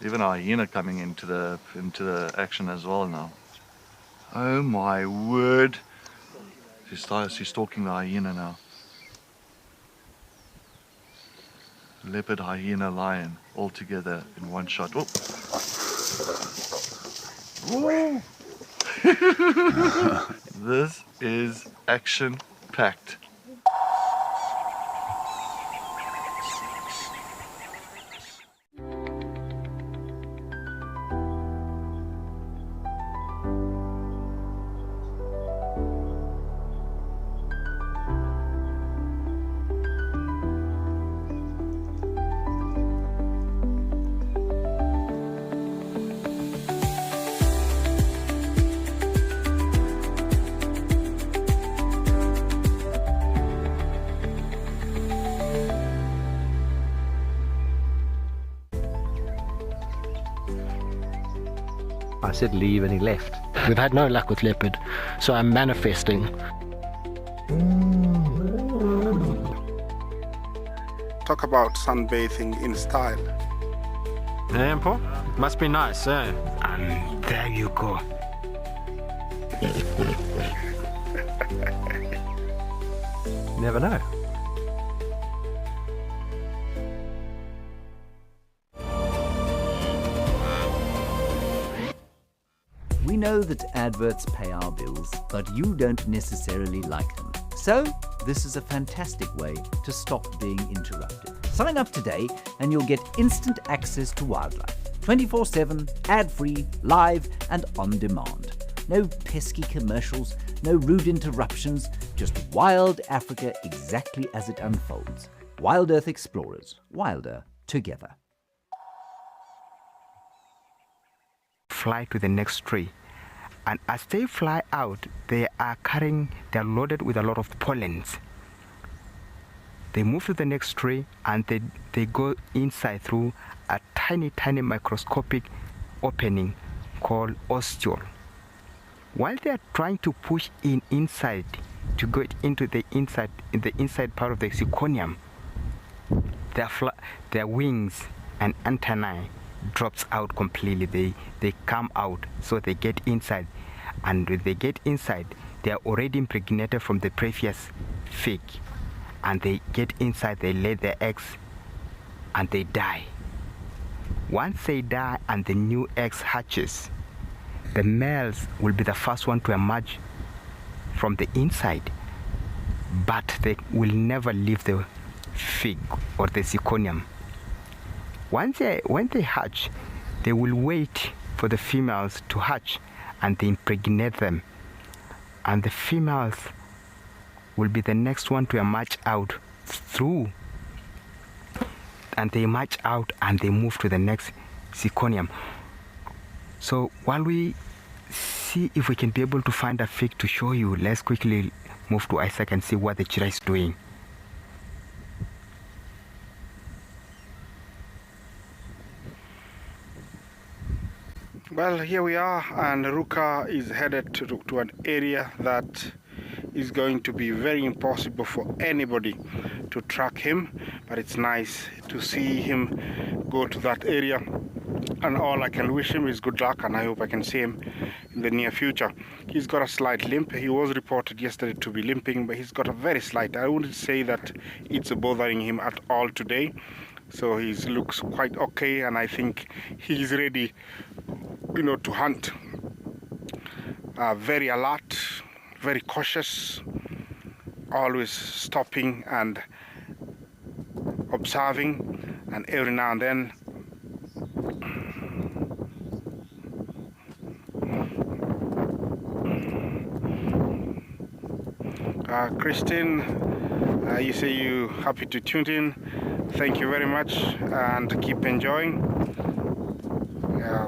Even a hyena coming into the action as well now. Oh my word! She's stalking the hyena now. Leopard, hyena, lion, all together in one shot. Whoop. Whoa. This is action-packed. said leave and he left. We've had no luck with leopard, so I'm manifesting. Talk about sunbathing in style. Yeah, Paul? Must be nice, eh? And there you go. Never know. We know that adverts pay our bills, but you don't necessarily like them. So, this is a fantastic way to stop being interrupted. Sign up today and you'll get instant access to wildlife. 24/7, ad-free, live and on demand. No pesky commercials, no rude interruptions, just wild Africa exactly as it unfolds. Wild Earth Explorers, wilder together. Fly to the next tree, and as they fly out, they're loaded with a lot of pollens. They move to the next tree and they go inside through a tiny microscopic opening called ostiole. While they are trying to push inside to go into the inside part of the zirconium, their wings and antennae drops out completely. They come out, so they get inside, and when they get inside, they are already impregnated from the previous fig, and they get inside, they lay their eggs, and they die. Once they die and the new eggs hatches, the males will be the first one to emerge from the inside, but they will never leave the fig or the zirconium. When they hatch, they will wait for the females to hatch and they impregnate them, and the females will be the next one to emerge out through, and they emerge out and they move to the next zirconium. So while we see if we can be able to find a fig to show you, let's quickly move to Isaac and see what the cheetah is doing. Well, here we are, and Ruka is headed to an area that is going to be very impossible for anybody to track him, but it's nice to see him go to that area, and all I can wish him is good luck, and I hope I can see him in the near future. He's got a slight limp. He was reported yesterday to be limping, but he's got a very slight. I wouldn't say that it's bothering him at all today, so he looks quite okay, and I think he's ready, to hunt. Very alert, very cautious, always stopping and observing, and every now and then Christine, you say you happy to tune in. Thank you very much, and keep enjoying.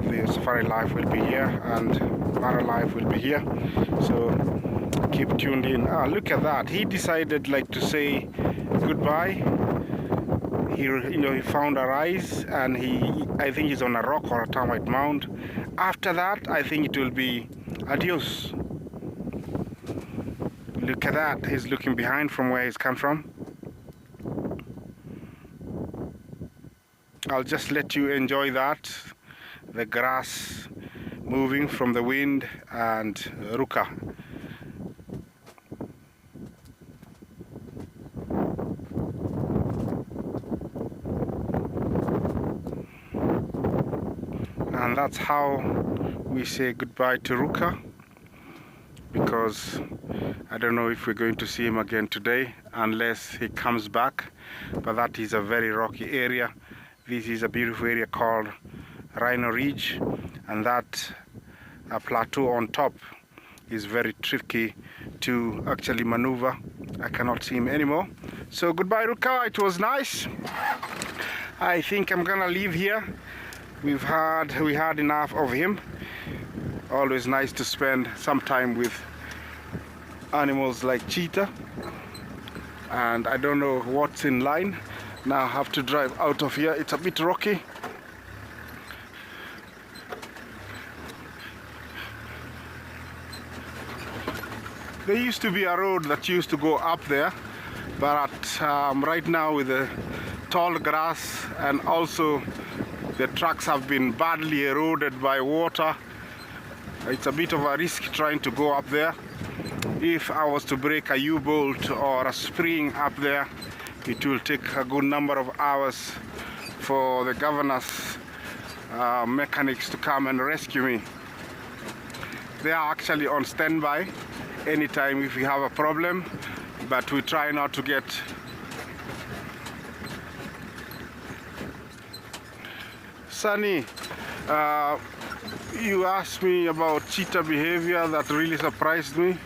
The SafariLIVE will be here and SafariLIVE will be here, so keep tuned in. Look at that, he decided to say goodbye. He found a rise, and I think he's on a rock or a termite mound. After that, I think it will be adios. Look at that, he's looking behind from where he's come from. I'll just let you enjoy that, the grass moving from the wind and Ruka. And that's how we say goodbye to Ruka, because I don't know if we're going to see him again today unless he comes back, but that is a very rocky area. This is a beautiful area called Rhino Ridge, and that plateau on top is very tricky to actually maneuver. I cannot see him anymore. So goodbye Ruka, it was nice. I think I'm gonna leave here. We had enough of him. Always nice to spend some time with animals like cheetah, and I don't know what's in line. Now I have to drive out of here. It's a bit rocky. There used to be a road that used to go up there, but right now with the tall grass and also the tracks have been badly eroded by water, it's a bit of a risk trying to go up there. If I was to break a U-bolt or a spring up there, it will take a good number of hours for the governor's mechanics to come and rescue me. They are actually on standby anytime if we have a problem, but we try not to get Sunny. You asked me about cheetah behavior. That really surprised me.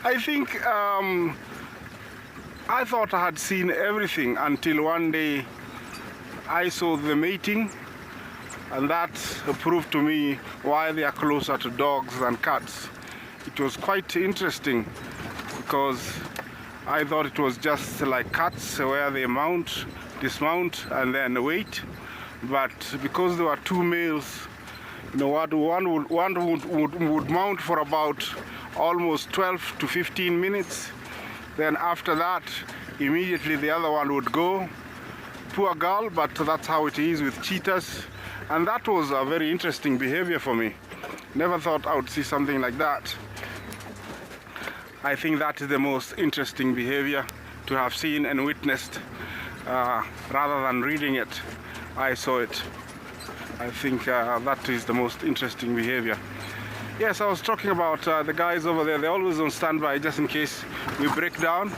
I think I thought I had seen everything until one day I saw the mating, and that proved to me why they are closer to dogs than cats. It was quite interesting because I thought it was just like cats where they mount, dismount and then wait, but because there were two males, you know what, one would mount for about almost 12 to 15 minutes. Then after that, immediately the other one would go. Poor girl, but that's how it is with cheetahs. And that was a very interesting behavior for me. Never thought I would see something like that. I think that is the most interesting behavior to have seen and witnessed. Rather than reading it, I saw it. I think that is the most interesting behavior. Yes, I was talking about the guys over there. They're always on standby just in case we break down,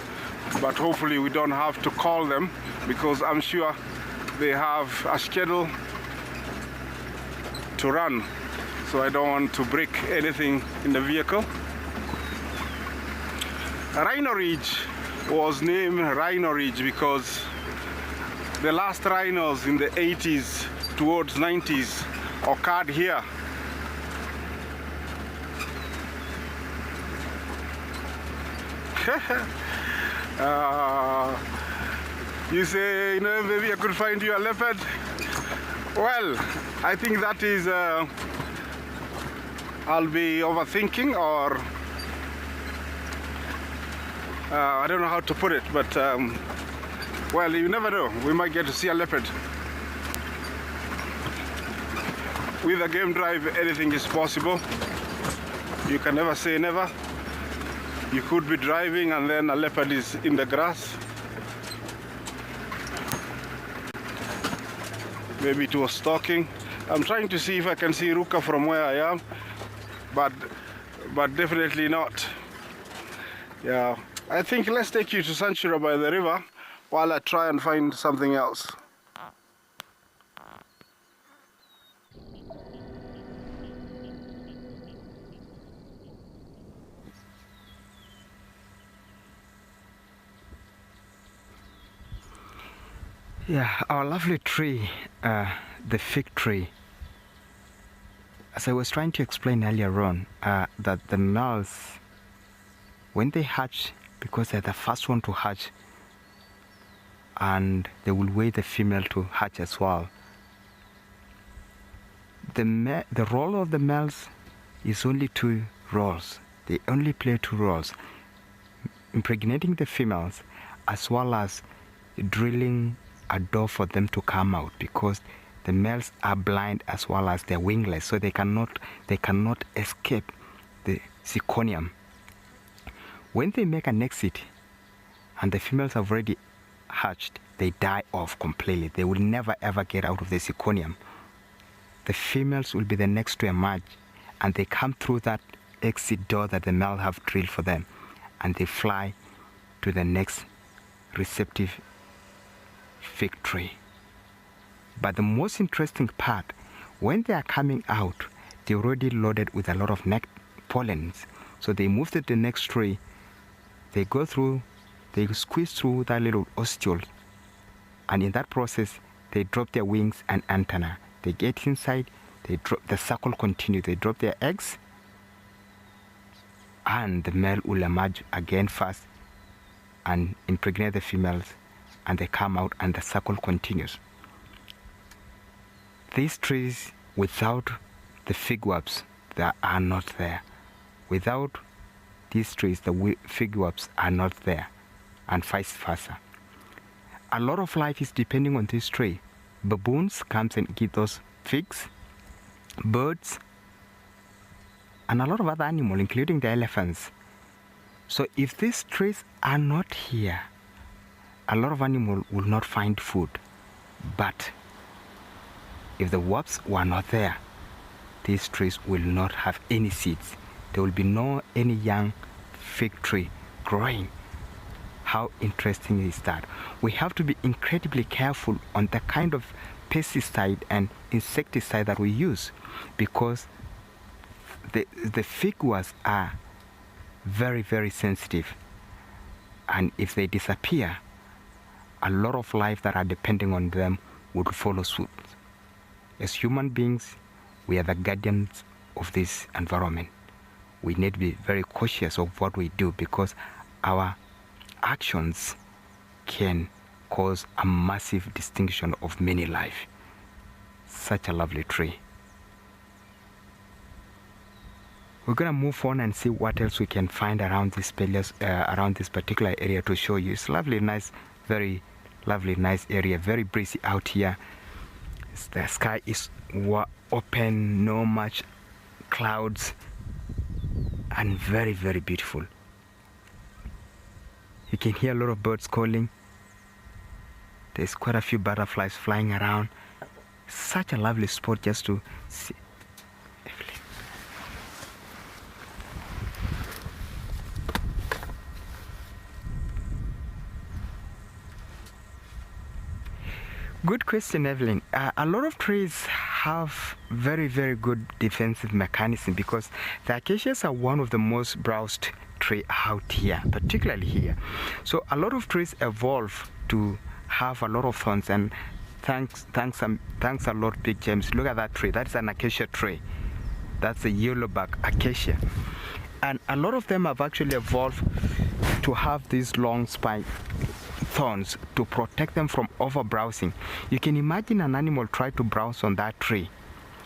but hopefully we don't have to call them because I'm sure they have a schedule to run, so I don't want to break anything in the vehicle. Rhino Ridge was named Rhino Ridge because the last rhinos in the 80s towards 90s occurred here. You say, you know, maybe I could find you a leopard. Well, I think that is I'll be overthinking, or I don't know how to put it, but well, you never know, we might get to see a leopard. With a game drive, anything is possible. You can never say never. You could be driving and then a leopard is in the grass. Maybe it was stalking. I'm trying to see if I can see Ruka from where I am, but definitely not. Yeah, I think let's take you to Sanchura by the river while I try and find something else. Yeah, our lovely tree, the fig tree. As I was trying to explain earlier on, that the males, when they hatch, because they're the first one to hatch, and they will wait the female to hatch as well. The role of the males is only two roles. They only play two roles: impregnating the females, as well as drilling a door for them to come out, because the males are blind as well as they're wingless, so they cannot escape the zirconium. When they make an exit and the females have already hatched, they die off completely. They will never ever get out of the zirconium. The females will be the next to emerge, and they come through that exit door that the male have drilled for them, and they fly to the next receptive fig tree. But the most interesting part, when they are coming out, they're already loaded with a lot of pollens. So they move to the next tree, they go through, they squeeze through that little ostiole, and in that process, they drop their wings and antenna. They get inside, they drop, the cycle continues, they drop their eggs, and the male will emerge again first and impregnate the females, and they come out and the cycle continues. These trees, without the fig webs, they are not there. Without these trees, the fig webs are not there, and vice versa. A lot of life is depending on this tree. Baboons comes and eat those figs, birds, and a lot of other animals, including the elephants. So if these trees are not here, a lot of animals will not find food. But if the webs were not there, these trees will not have any seeds. There will be any young fig tree growing. How interesting is that? We have to be incredibly careful on the kind of pesticide and insecticide that we use, because the fig webs are very, very sensitive, and if they disappear, a lot of life that are depending on them would follow suit. As human beings, we are the guardians of this environment. We need to be very cautious of what we do, because our actions can cause a massive extinction of many life. Such a lovely tree. We're gonna move on and see what else we can find around this particular area to show you. It's lovely, nice, very lovely, nice area. Very breezy out here. The sky is open, no much clouds, and very, very beautiful. You can hear a lot of birds calling. There's quite a few butterflies flying around. Such a lovely spot just to see. Good question, Evelyn. A lot of trees have very, very good defensive mechanism, because the acacias are one of the most browsed tree out here, particularly here. So a lot of trees evolve to have a lot of thorns, and thanks a lot, Big James. Look at that tree. That's an acacia tree. That's a yellowback acacia, and a lot of them have actually evolved to have these long spine thorns to protect them from over browsing. You can imagine an animal try to browse on that tree.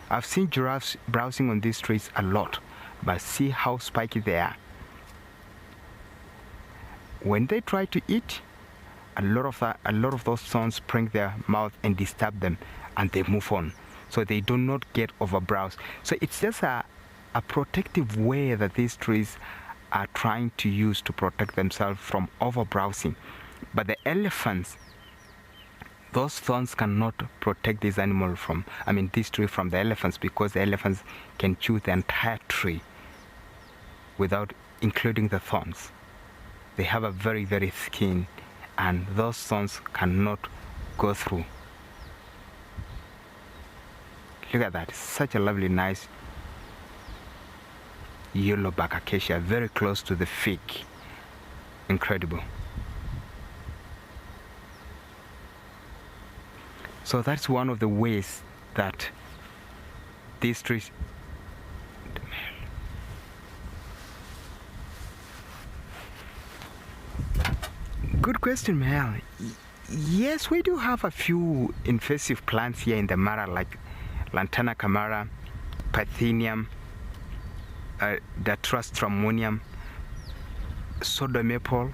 I've seen giraffes browsing on these trees a lot, but see how spiky they are. When they try to eat, a lot of those thorns spring their mouth and disturb them, and they move on, so they do not get over browse. So it's just a protective way that these trees are trying to use to protect themselves from over browsing. But the elephants, those thorns cannot protect this tree from the elephants, because the elephants can chew the entire tree without including the thorns. They have a very, very skin, and those thorns cannot go through. Look at that. It's such a lovely, nice yellowback acacia, very close to the fig. Incredible. So that's one of the ways that these trees. Good question, Mel. Yes, we do have a few invasive plants here in the Mara, like Lantana camara, Parthenium, Datura stramonium, soda maple.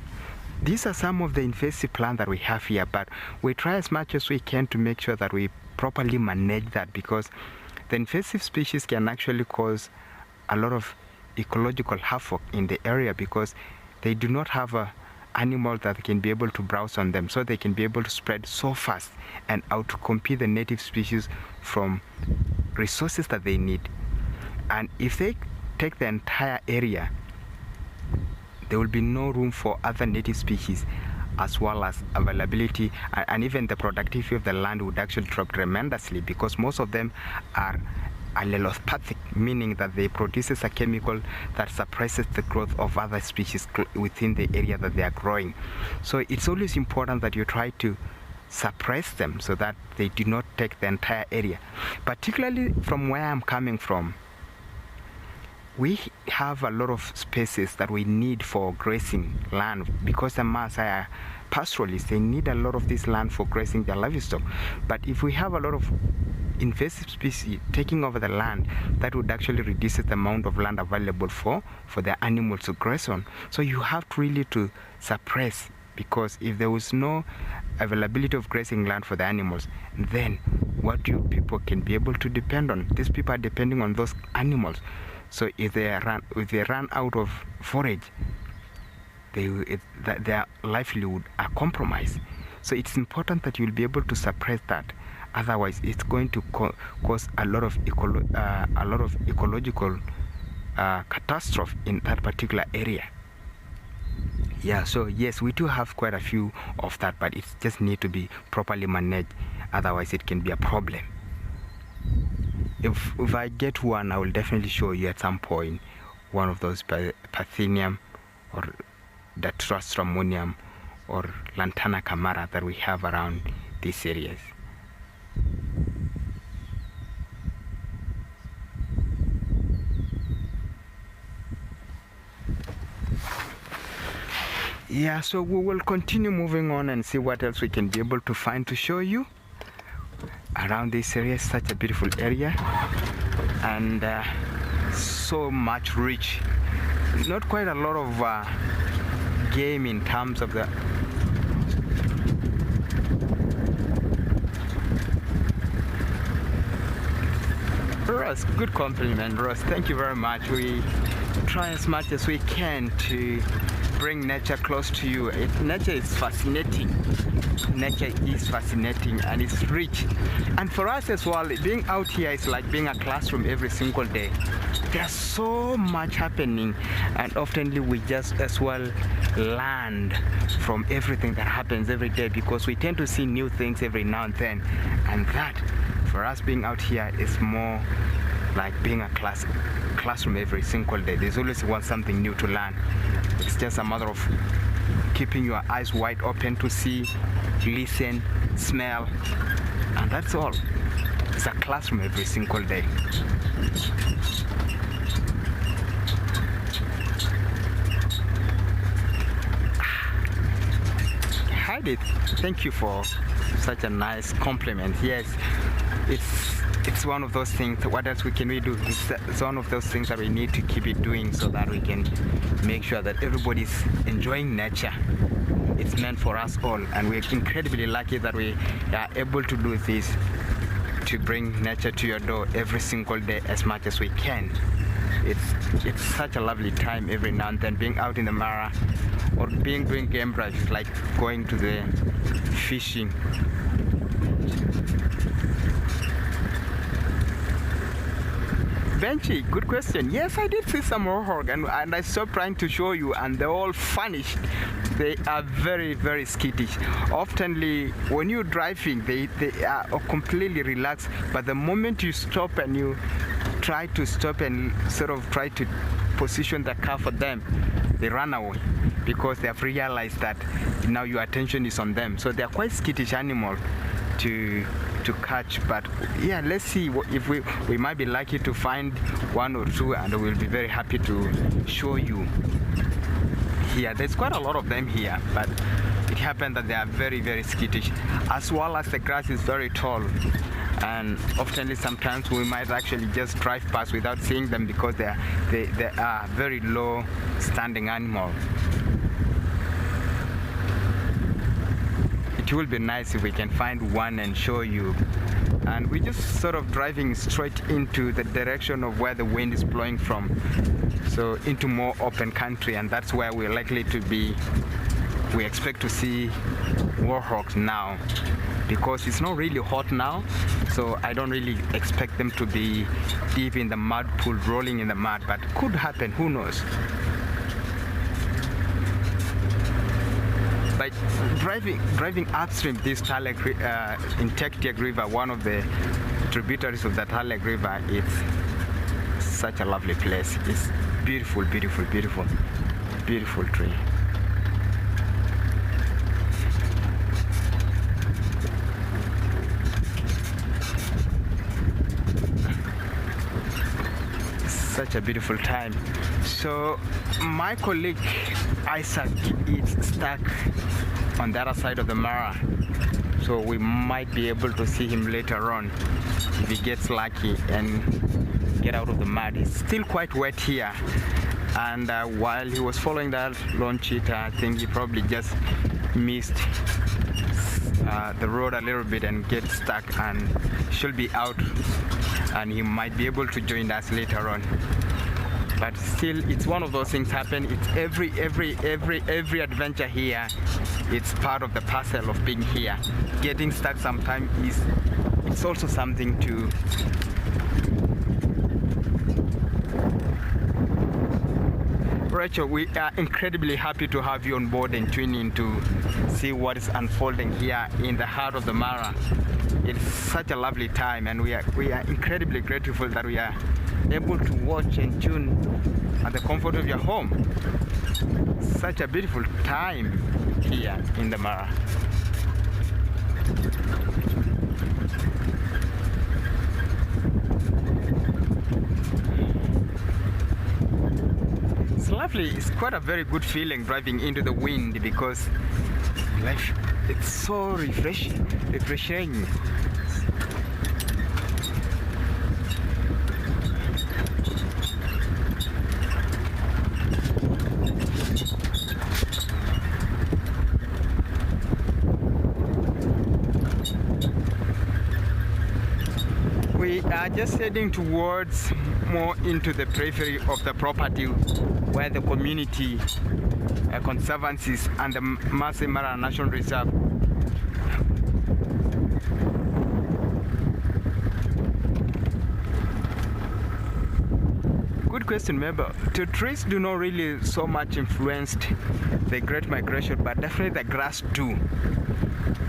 These are some of the invasive plants that we have here, but we try as much as we can to make sure that we properly manage that, because the invasive species can actually cause a lot of ecological havoc in the area, because they do not have a animal that can be able to browse on them, so they can be able to spread so fast and outcompete the native species from resources that they need. And if they take the entire area, there will be no room for other native species, as well as availability, and even the productivity of the land would actually drop tremendously, because most of them are allelopathic, meaning that they produces a chemical that suppresses the growth of other species within the area that they are growing. So it's always important that you try to suppress them so that they do not take the entire area. Particularly from where I'm coming from, we have a lot of spaces that we need for grazing land, because the Maasai are pastoralists. They need a lot of this land for grazing their livestock. But if we have a lot of invasive species taking over the land, that would actually reduce the amount of land available for the animals to graze on. So you have to really to suppress, because if there was no availability of grazing land for the animals, then what you people can be able to depend on? These people are depending on those animals. So if they run out of forage, their livelihood are compromised. So it's important that you'll be able to suppress that. Otherwise, it's going to cause a lot of ecological catastrophe in that particular area. Yeah, so yes, we do have quite a few of that, but it just need to be properly managed. Otherwise, it can be a problem. If I get one, I will definitely show you at some point one of those Parthenium or Datrostramonium or Lantana camara that we have around these areas. Yeah, so we will continue moving on and see what else we can be able to find to show you around this area. Such a beautiful area, and so much rich. Not quite a lot of game in terms of the Ross. Good compliment, Ross. Thank you very much. We try as much as we can to bring nature close to you. Nature is fascinating. Nature is fascinating and it's rich. And for us as well, being out here is like being a classroom every single day. There's so much happening, and oftenly we just as well learn from everything that happens every day, because we tend to see new things every now and then. And that, for us being out here, is more like being a classroom every single day. There's always something new to learn. It's just a matter of keeping your eyes wide open to see, listen, smell, and that's all. It's a classroom every single day. Hi, Dave. Thank you for such a nice compliment. Yes, it's one of those things. What else can we do? It's one of those things that we need to keep it doing, so that we can make sure that everybody's enjoying nature. It's meant for us all, and we're incredibly lucky that we are able to do this, to bring nature to your door every single day as much as we can. It's such a lovely time every now and then, being out in the Mara or doing game drives, like going to the fishing. Benchy, good question. Yes, I did see some warhog, and I stopped trying to show you, and they're all furnished. They are very, very skittish. Oftenly, when you're driving, they are completely relaxed, but the moment you stop and you try to stop and sort of try to position the car for them, they run away, because they have realized that now your attention is on them. So they're quite skittish animals to catch. But yeah, let's see if we might be lucky to find one or two, and we'll be very happy to show you here. There's quite a lot of them here, but it happened that they are very, very skittish, as well as the grass is very tall, and often sometimes we might actually just drive past without seeing them, because they are very low standing animals. It will be nice if we can find one and show you. And we're just sort of driving straight into the direction of where the wind is blowing from, so into more open country, and that's where we're likely to be. We expect to see warhawks now, because it's not really hot now, so I don't really expect them to be deep in the mud pool, rolling in the mud, but could happen, who knows. By driving upstream this Talek in Tektiak River, one of the tributaries of the Talek River, it's such a lovely place. It's beautiful, beautiful, beautiful, beautiful tree. Such a beautiful time. So my colleague Isaac is stuck on the other side of the Mara, So we might be able to see him later on if he gets lucky and get out of the mud. It's still quite wet here. And while he was following that lone cheetah, I think he probably just missed the road a little bit and get stuck, and should be out, and he might be able to join us later on. But still, it's one of those things happen. It's every adventure here. It's part of the parcel of being here. Getting stuck sometimes it's also something to Rachel, we are incredibly happy to have you on board and tune in to see what is unfolding here in the heart of the Mara. It's such a lovely time, and we are incredibly grateful that we are able to watch and tune at the comfort of your home. Such a beautiful time here in the Mara. It's lovely. It's quite a very good feeling driving into the wind, because life, it's so refreshing. We are just heading towards more into the periphery of the property, where the community conservancies and the Masai Mara National Reserve Good question, member. The trees do not really so much influence the Great Migration, but definitely the grass do.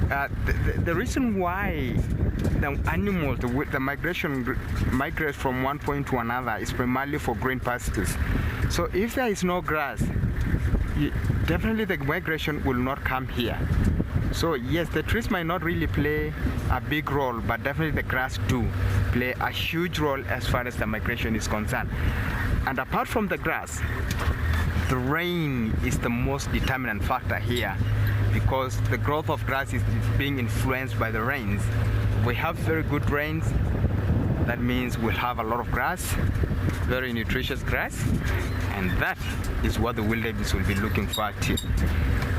The reason why the animals, the migration migrate from one point to another is primarily for green pastures. So if there is no grass, definitely the migration will not come here. So yes, the trees might not really play a big role, but definitely the grass do play a huge role as far as the migration is concerned. And apart from the grass, the rain is the most determinant factor here, because the growth of grass is being influenced by the rains. If we have very good rains, that means we'll have a lot of grass, very nutritious grass, and that is what the wildebeest will be looking for too.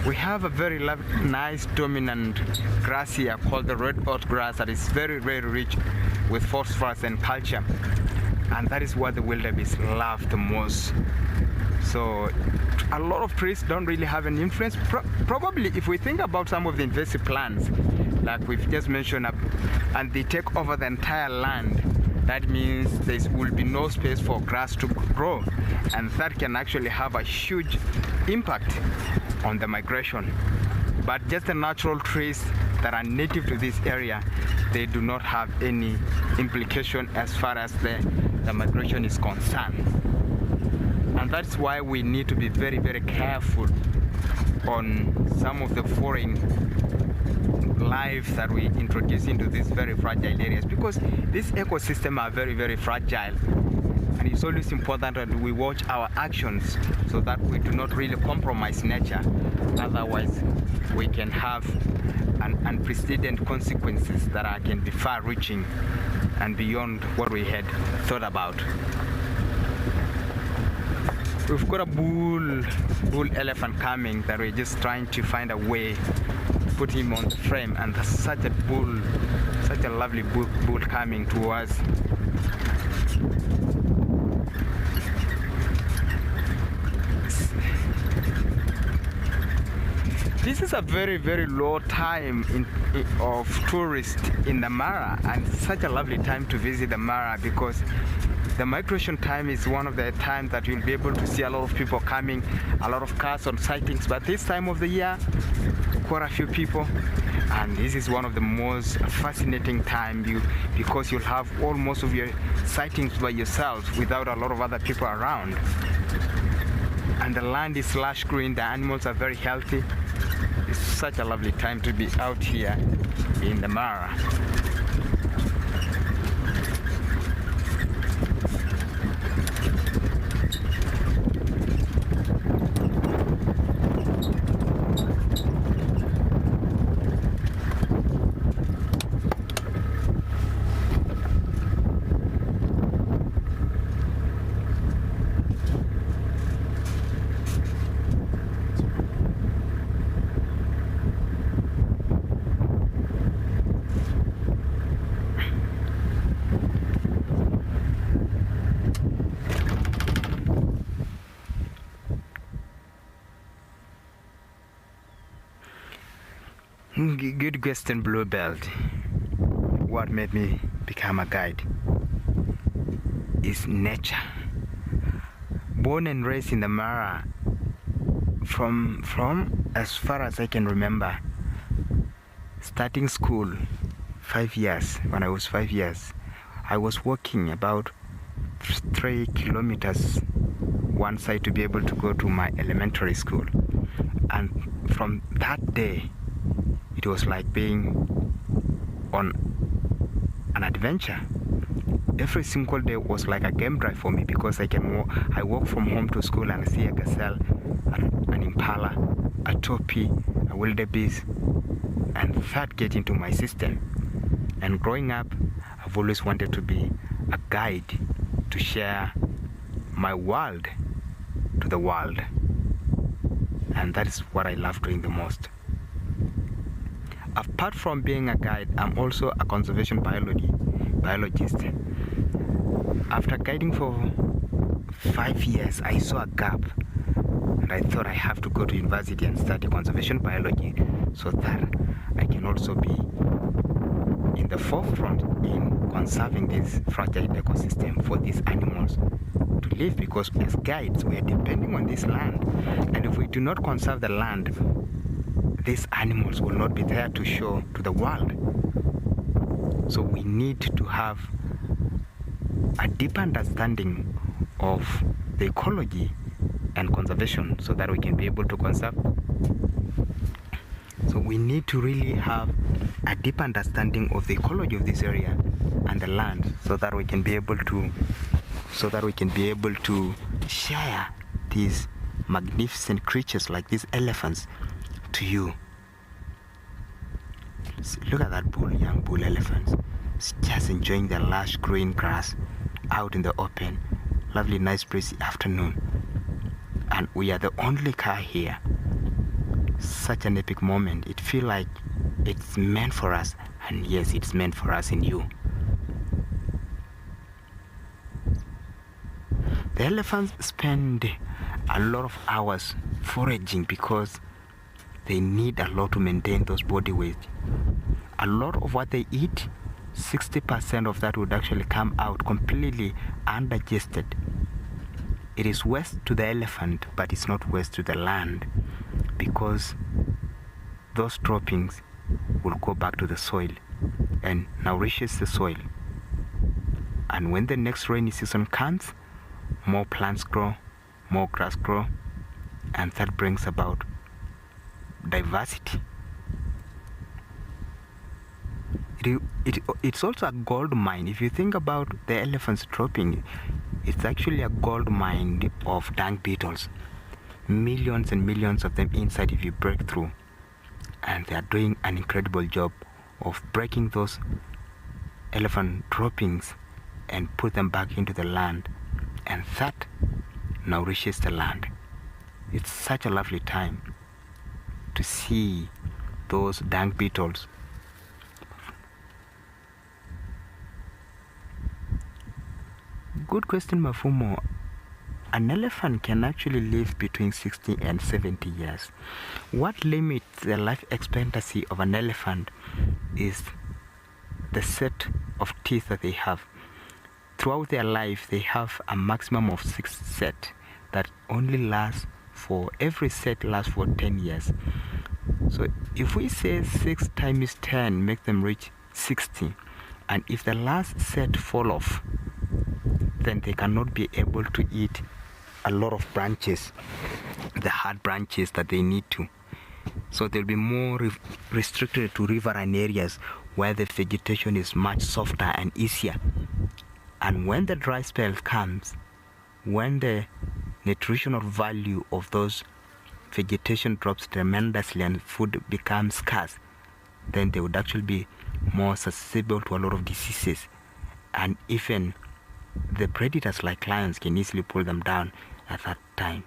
We have a very nice dominant grass here called the red earth grass that is very, very rich with phosphorus and calcium, and that is what the wildebeest love the most. So a lot of trees don't really have an influence. Probably if we think about some of the invasive plants, like we've just mentioned, and they take over the entire land, that means there will be no space for grass to grow, and that can actually have a huge impact on the migration. But just the natural trees that are native to this area, they do not have any implication as far as the migration is concerned. And that's why we need to be very, very careful on some of the foreign life that we introduce into these very fragile areas, because these ecosystems are very, very fragile, and it's always important that we watch our actions so that we do not really compromise nature. Otherwise we can have unprecedented consequences that can be far-reaching and beyond what we had thought about. We've got a bull elephant coming that we're just trying to find a way to put him on the frame, and there's such a lovely bull coming to us. This is a very, very low time of tourists in the Mara, and such a lovely time to visit the Mara, because the migration time is one of the times that you'll be able to see a lot of people coming, a lot of cars on sightings. But this time of the year, quite a few people, and this is one of the most fascinating times because you'll have most of your sightings by yourself without a lot of other people around. And the land is lush green, the animals are very healthy. It's such a lovely time to be out here in the Mara. Good question, Blue Belt. What made me become a guide is nature. Born and raised in the Mara, from as far as I can remember, starting school 5 years. When I was 5 years, I was walking about 3 kilometers one side to be able to go to my elementary school. And from that day, it was like being on an adventure. Every single day was like a game drive for me, because I walk from home to school and see a gazelle, an impala, a topi, a wildebeest, and that get into my system. And growing up, I've always wanted to be a guide to share my world to the world. And that is what I love doing the most. Apart from being a guide, I'm also a conservation biologist. After guiding for 5 years, I saw a gap, and I thought I have to go to university and study conservation biology so that I can also be in the forefront in conserving this fragile ecosystem for these animals to live, because as guides we are depending on this land, and if we do not conserve the land, these animals will not be there to show to the world. So we need to have a deep understanding of the ecology and conservation so that we can be able to conserve. So we need to really have a deep understanding of the ecology of this area and the land, so that we can be able to share these magnificent creatures like these elephants to you. Look at that young bull elephants. It's just enjoying the lush green grass out in the open. Lovely, nice, breezy afternoon. And we are the only car here. Such an epic moment. It feels like it's meant for us. And yes, it's meant for us in you. The elephants spend a lot of hours foraging because they need a lot to maintain those body weight. A lot of what they eat, 60% of that would actually come out completely undigested. It is waste to the elephant, but it's not waste to the land, because those droppings will go back to the soil and nourishes the soil. And when the next rainy season comes, more plants grow, more grass grow, and that brings about diversity. It's also a gold mine. If you think about the elephants dropping, it's actually a gold mine of dung beetles. Millions and millions of them inside if you break through. And they are doing an incredible job of breaking those elephant droppings and put them back into the land. And that nourishes the land. It's such a lovely time to see those dung beetles. Good question, Mafumo. An elephant can actually live between 60 and 70 years. What limits the life expectancy of an elephant is the set of teeth that they have. Throughout their life, they have a maximum of 6 sets that only last for, every set lasts for 10 years. So if we say 6 times 10 make them reach 60, and if the last set fall off, then they cannot be able to eat a lot of branches, the hard branches that they need to. So they'll be more restricted to riverine areas where the vegetation is much softer and easier. And when the dry spell comes, when the nutritional value of those vegetation drops tremendously and food becomes scarce, then they would actually be more susceptible to a lot of diseases. And even the predators like lions can easily pull them down at that time.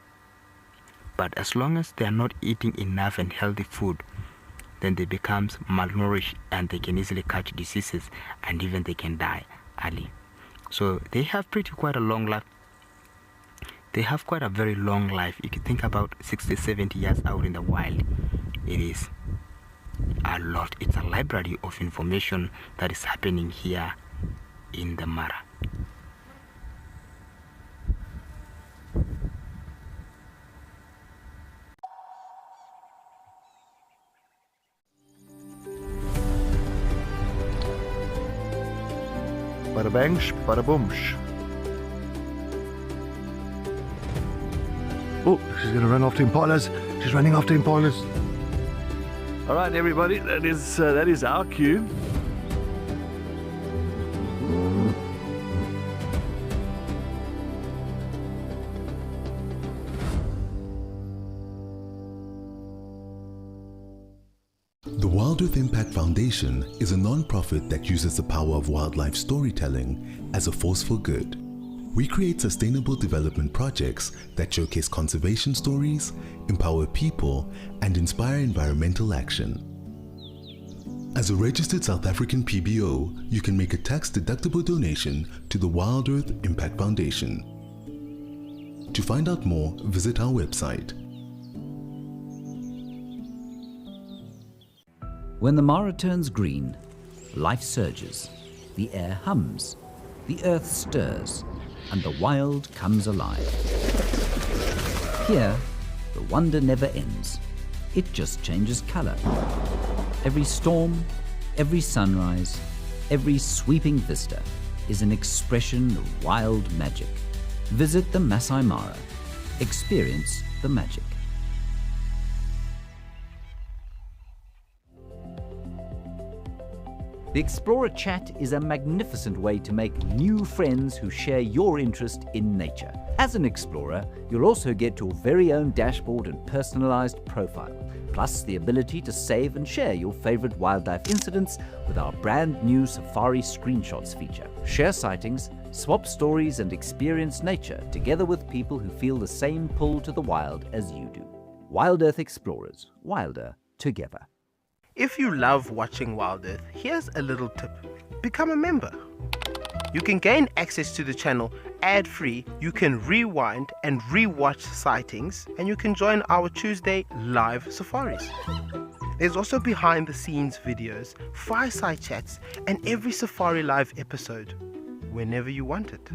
But as long as they are not eating enough and healthy food, then they become malnourished and they can easily catch diseases, and even they can die early. So they have quite a long life. They have quite a very long life. You can think about 60, 70 years out in the wild. It is a lot. It's a library of information that is happening here in the Mara. Bada bangsh, bada boomsh. Oh, she's going to run after impalas. She's running after impalas. All right, everybody, that is our cue. The Wild Earth Impact Foundation is a non-profit that uses the power of wildlife storytelling as a force for good. We create sustainable development projects that showcase conservation stories, empower people, and inspire environmental action. As a registered South African PBO, you can make a tax-deductible donation to the Wild Earth Impact Foundation. To find out more, visit our website. When the Mara turns green, life surges, the air hums, the earth stirs, and the wild comes alive. Here, the wonder never ends. It just changes color. Every storm, every sunrise, every sweeping vista is an expression of wild magic. Visit the Masai Mara. Experience the magic. The Explorer Chat is a magnificent way to make new friends who share your interest in nature. As an explorer, you'll also get your very own dashboard and personalized profile, plus the ability to save and share your favorite wildlife incidents with our brand new Safari Screenshots feature. Share sightings, swap stories, and experience nature together with people who feel the same pull to the wild as you do. Wild Earth Explorers, wilder together. If you love watching Wild Earth, here's a little tip. Become a member. You can gain access to the channel ad-free, you can rewind and re-watch sightings, and you can join our Tuesday live safaris. There's also behind the scenes videos, fireside chats, and every SafariLIVE episode, whenever you want it.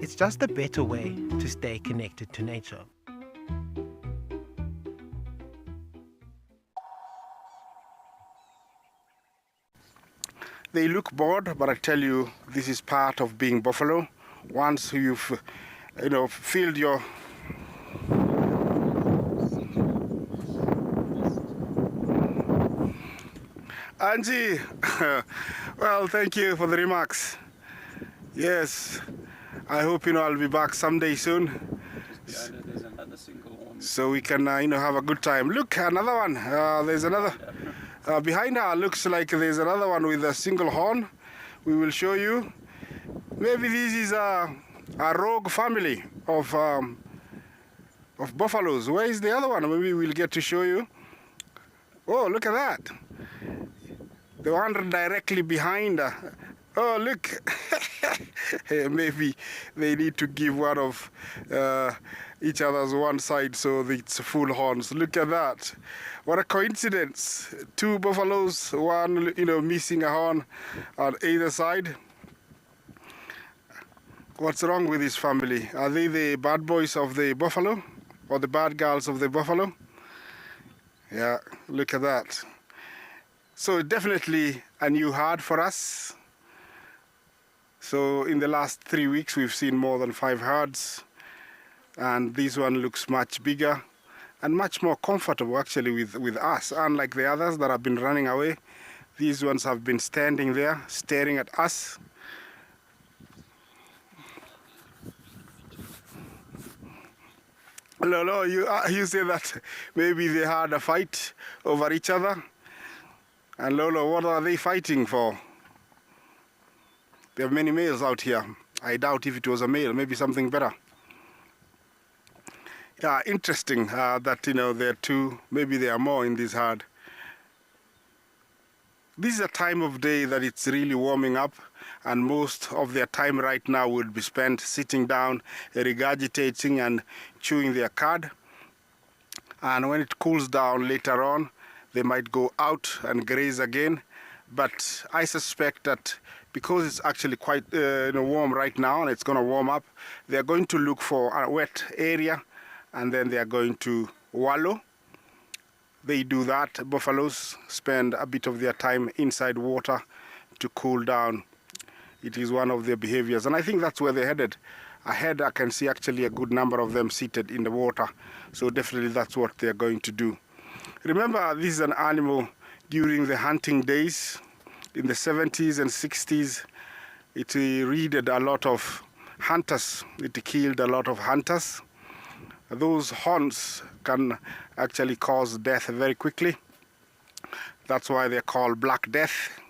It's just a better way to stay connected to nature. They look bored, but I tell you, this is part of being buffalo. Once you've, filled your... Angie, well, thank you for the remarks. Yes, I hope, I'll be back someday soon. So we can, have a good time. Look, another one. There's another... behind her looks like there's another one with a single horn. We will show you. Maybe this is a rogue family of buffaloes. Where is the other one? Maybe we'll get to show you. Oh, look at that. The one directly behind her. Oh, look. Maybe they need to give one of each other's one side so it's full horns. Look at that. What a coincidence. Two buffaloes, one, missing a horn on either side. What's wrong with this family? Are they the bad boys of the buffalo? Or the bad girls of the buffalo? Yeah, look at that. So definitely a new herd for us. So in the last 3 weeks, we've seen more than 5 herds. And this one looks much bigger and much more comfortable actually with us. Unlike the others that have been running away, these ones have been standing there, staring at us. No, you say that maybe they had a fight over each other. And Lolo, what are they fighting for? There are many males out here. I doubt if it was a male, maybe something better. Yeah, interesting that, there are two, maybe there are more in this herd. This is a time of day that it's really warming up, and most of their time right now would be spent sitting down, regurgitating and chewing their cud. And when it cools down later on, they might go out and graze again. But I suspect that because it's actually quite warm right now and it's going to warm up, they're going to look for a wet area and then they are going to wallow. They do that. Buffaloes spend a bit of their time inside water to cool down. It is one of their behaviors, and I think that's where they're headed. Ahead, I can see actually a good number of them seated in the water, so definitely that's what they're going to do. Remember, this is an animal during the hunting days in the 70s and 60s. It raided a lot of hunters. It killed a lot of hunters. Those horns can actually cause death very quickly. That's why they're called Black Death.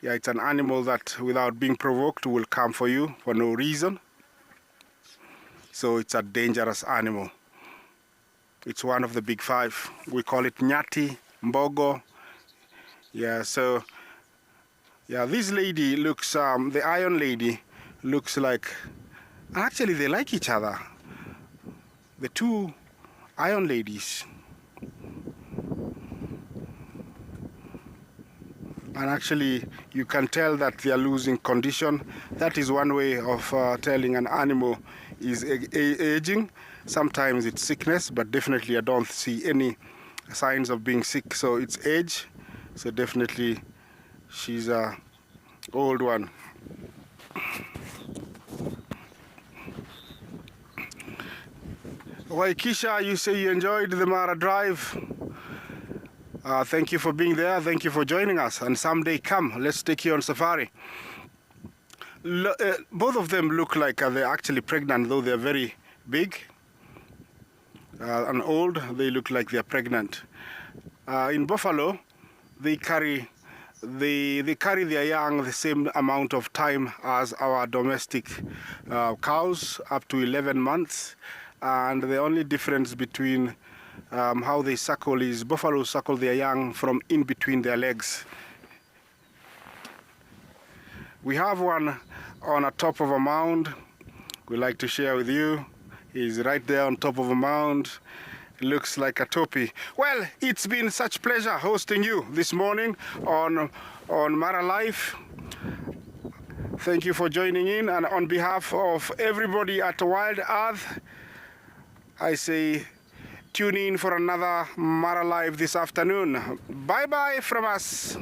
Yeah, it's an animal that without being provoked will come for you for no reason. So it's a dangerous animal. It's one of the big five. We call it Nyati, Mbogo. Yeah, so yeah, this lady looks, the Iron Lady looks like, actually they like each other. The two Iron Ladies. And actually you can tell that they are losing condition. That is one way of telling an animal is aging. Sometimes it's sickness, but definitely I don't see any signs of being sick. So it's age. So definitely she's a old one. Waikisha, you say you enjoyed the Mara Drive. Thank you for being there. Thank you for joining us. And someday come, let's take you on safari. Both of them look like they're actually pregnant, though they're very big and old. They look like they're pregnant. In buffalo, they carry their young the same amount of time as our domestic cows, up to 11 months. And the only difference between how they suckle is buffaloes suckle their young from in between their legs. We have one on the top of a mound we like to share with you. He's right there on top of a mound. Looks like a topi. Well, it's been such pleasure hosting you this morning on Mara Life. Thank you for joining in, and on behalf of everybody at Wild Earth, I say tune in for another Mara Live this afternoon. Bye-bye from us.